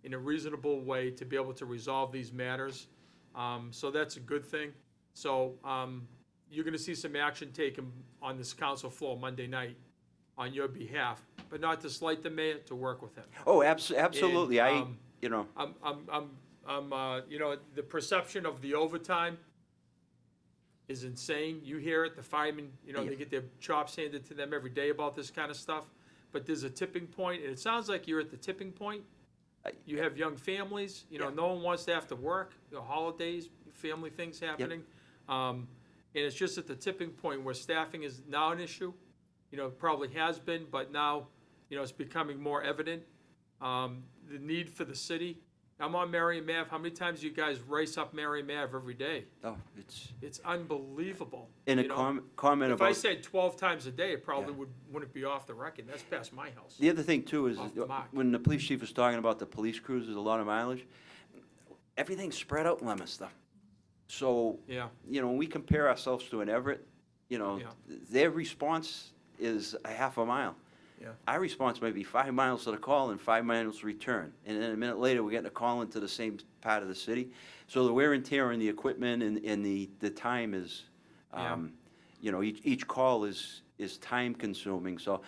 Speaker 3: in a reasonable way to be able to resolve these matters. So that's a good thing. So you're gonna see some action taken on this council floor Monday night on your behalf, but not to slight the mayor, to work with him.
Speaker 2: Oh, absolutely.
Speaker 3: And,
Speaker 2: You know,
Speaker 3: you know, the perception of the overtime is insane. You hear it, the firemen, you know, they get their chops handed to them every day about this kind of stuff. But there's a tipping point, and it sounds like you're at the tipping point. You have young families, you know, no one wants to have to work, the holidays, family things happening. And it's just at the tipping point where staffing is now an issue. You know, it probably has been, but now, you know, it's becoming more evident. The need for the city. I'm on Marion Ave. How many times do you guys race up Marion Ave every day?
Speaker 2: oh,
Speaker 3: It's unbelievable.
Speaker 2: in a
Speaker 3: you know?
Speaker 2: comment
Speaker 3: If I
Speaker 2: about,
Speaker 3: said 12 times a day, it probably wouldn't be off the record. That's past my house.
Speaker 2: the other thing too is,
Speaker 3: Off the mark.
Speaker 2: when the police chief was talking about the police cruisers, a lot of mileage, everything's spread out in Leomister. So,
Speaker 3: Yeah.
Speaker 2: you know, when we compare ourselves to an Everett, you know,
Speaker 3: Yeah.
Speaker 2: their response is a half a mile.
Speaker 3: Yeah.
Speaker 2: Our response might be 5 miles to the call and 5 miles return. And then a minute later, we're getting a call into the same part of the city. So the wear and tear on the equipment and the time is, you know, each call is time consuming. So,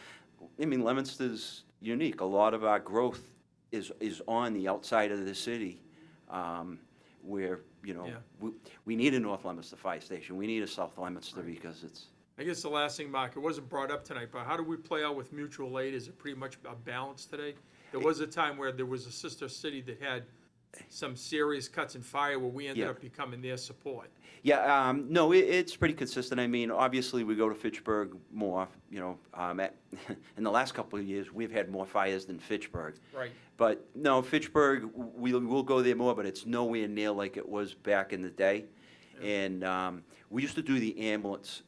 Speaker 2: I mean, Leominster's unique. A lot of our growth is on the outside of the city, where, you know,
Speaker 3: Yeah.
Speaker 2: we need a North Leominster Fire Station. We need a South Leominster because it's,
Speaker 3: I guess the last thing, Mark, it wasn't brought up tonight, but how do we play out with mutual aid? Is it pretty much a balance today? There was a time where there was a sister city that had some serious cuts in fire where we ended
Speaker 2: Yeah.
Speaker 3: up becoming their support.
Speaker 13: Yeah, no, it's pretty consistent. I mean, obviously, we go to Fitchburg more, you know, in the last couple of years, we've had more fires than Fitchburg.
Speaker 3: Right.
Speaker 13: But no, Fitchburg, we'll go there more, but it's nowhere near like it was back in the day. And we used to do the ambulance,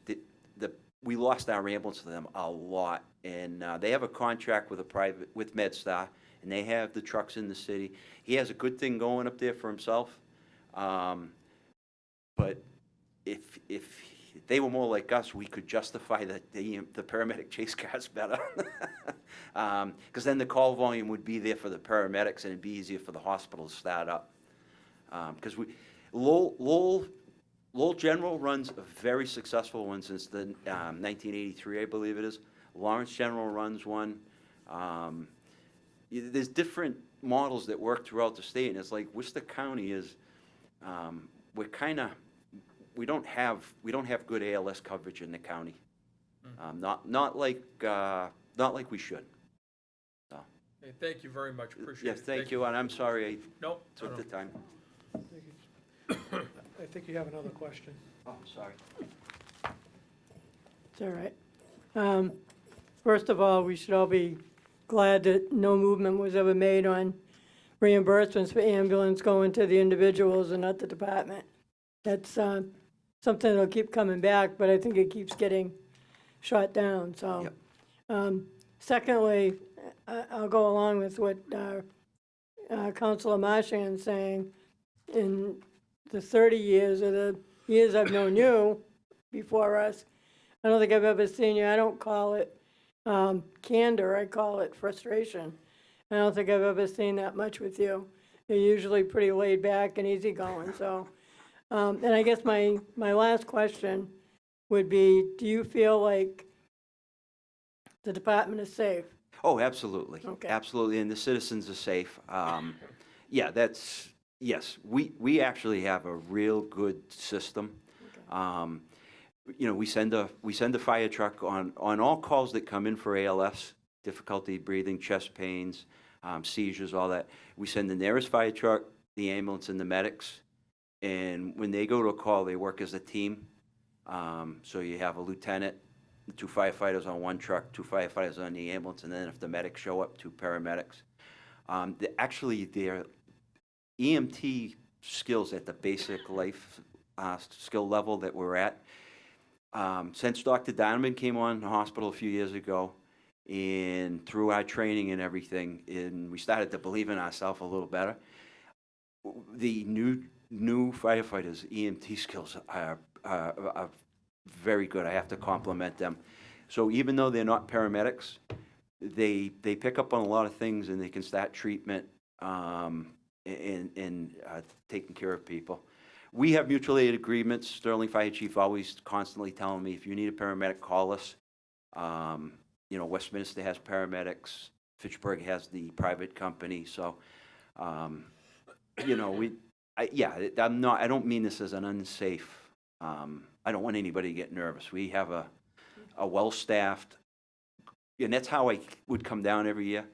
Speaker 13: we lost our ambulance to them a lot. And they have a contract with with MedStar, and they have the trucks in the city. He has a good thing going up there for himself. But if they were more like us, we could justify the paramedic chase cars better. Because then the call volume would be there for the paramedics, and it'd be easier for the hospital to start up. Because Lowell General runs a very successful one since the 1983, I believe it is. Lawrence General runs one. There's different models that work throughout the state, and it's like Worcester County is, we don't have good ALS coverage in the county. Not like we should. So,
Speaker 3: Hey, thank you very much, appreciate
Speaker 13: yes,
Speaker 3: it.
Speaker 13: thank you, and I'm sorry I
Speaker 3: Nope, no,
Speaker 13: took
Speaker 3: no.
Speaker 13: the time.
Speaker 1: I think you have another question.
Speaker 13: Oh, sorry.
Speaker 4: It's all right. First of all, we should all be glad that no movement was ever made on reimbursements for ambulance going to the individuals and not the department. That's something that'll keep coming back, but I think it keeps getting shot down, so. Secondly, I'll go along with what Councilor Marchand saying. In the 30 years or the years I've known you before us, I don't think I've ever seen you, I don't call it candor, I call it frustration. I don't think I've ever seen that much with you. You're usually pretty laid back and easygoing, so. And I guess my last question would be, do you feel like the department is safe?
Speaker 13: Oh, absolutely.
Speaker 4: Okay.
Speaker 13: Absolutely, and the citizens are safe. Yeah, yes, we actually have a real good system. You know, we send a fire truck on all calls that come in for ALS, difficulty breathing, chest pains, seizures, all that. We send the nearest fire truck, the ambulance, and the medics. And when they go to a call, they work as a team. So you have a lieutenant, 2 firefighters on one truck, 2 firefighters on the ambulance, and then if the medics show up, 2 paramedics. Actually, their EMT skills at the basic life skill level that we're at, since Dr. Donovan came on the hospital a few years ago, and through our training and everything, and we started to believe in ourselves a little better, the new firefighters' EMT skills are very good. I have to compliment them. So even though they're not paramedics, they pick up on a lot of things, and they can start treatment and taking care of people. We have mutual aid agreements. Sterling Fire Chief always constantly telling me, if you need a paramedic, call us. You know, Westminster has paramedics. Fitchburg has the private company. So, you know, I don't mean this as an unsafe. I don't want anybody to get nervous. We have a well-staffed, and that's how I would come down every year,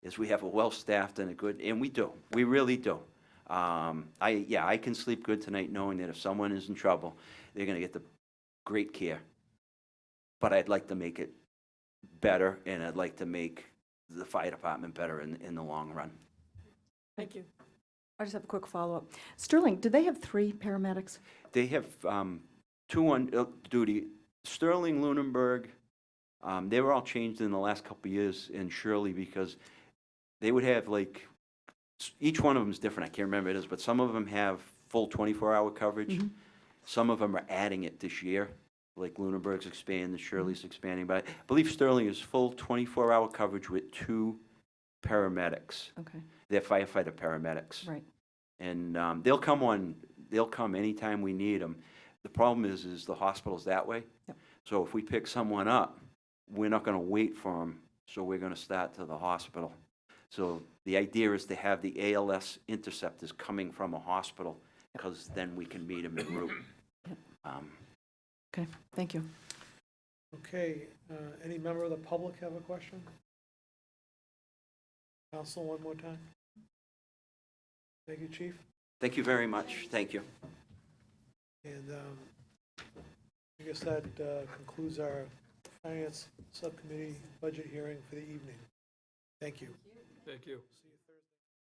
Speaker 13: is we have a well-staffed and a good, and we do. We really do. I can sleep good tonight knowing that if someone is in trouble, they're going to get the great care. But I'd like to make it better, and I'd like to make the fire department better in the long run.
Speaker 4: Thank you.
Speaker 10: I just have a quick follow-up. Sterling, do they have 3 paramedics?
Speaker 13: They have 2 on duty. Sterling, Lunenburg, they were all changed in the last couple of years in Shirley, because they would have, like, each one of them is different. I can't remember what it is, but some of them have full 24-hour coverage. Some of them are adding it this year, like Lunenburg's expanding, Shirley's expanding. But I believe Sterling is full 24-hour coverage with 2 paramedics.
Speaker 10: Okay,
Speaker 13: They're firefighter paramedics.
Speaker 10: right.
Speaker 13: And they'll come anytime we need them. The problem is the hospital's that way.
Speaker 10: Yep.
Speaker 13: So if we pick someone up, we're not going to wait for them, so we're going to start to the hospital. So the idea is to have the ALS interceptors coming from a hospital, because then we can meet them en route.
Speaker 10: Okay, thank you.
Speaker 1: Okay, any member of the public have a question? Council, one more time. Thank you, Chief.
Speaker 13: Thank you very much. Thank you.
Speaker 1: And I guess that concludes our Finance Subcommittee budget hearing for the evening. Thank you.
Speaker 3: Thank you.
Speaker 1: See you.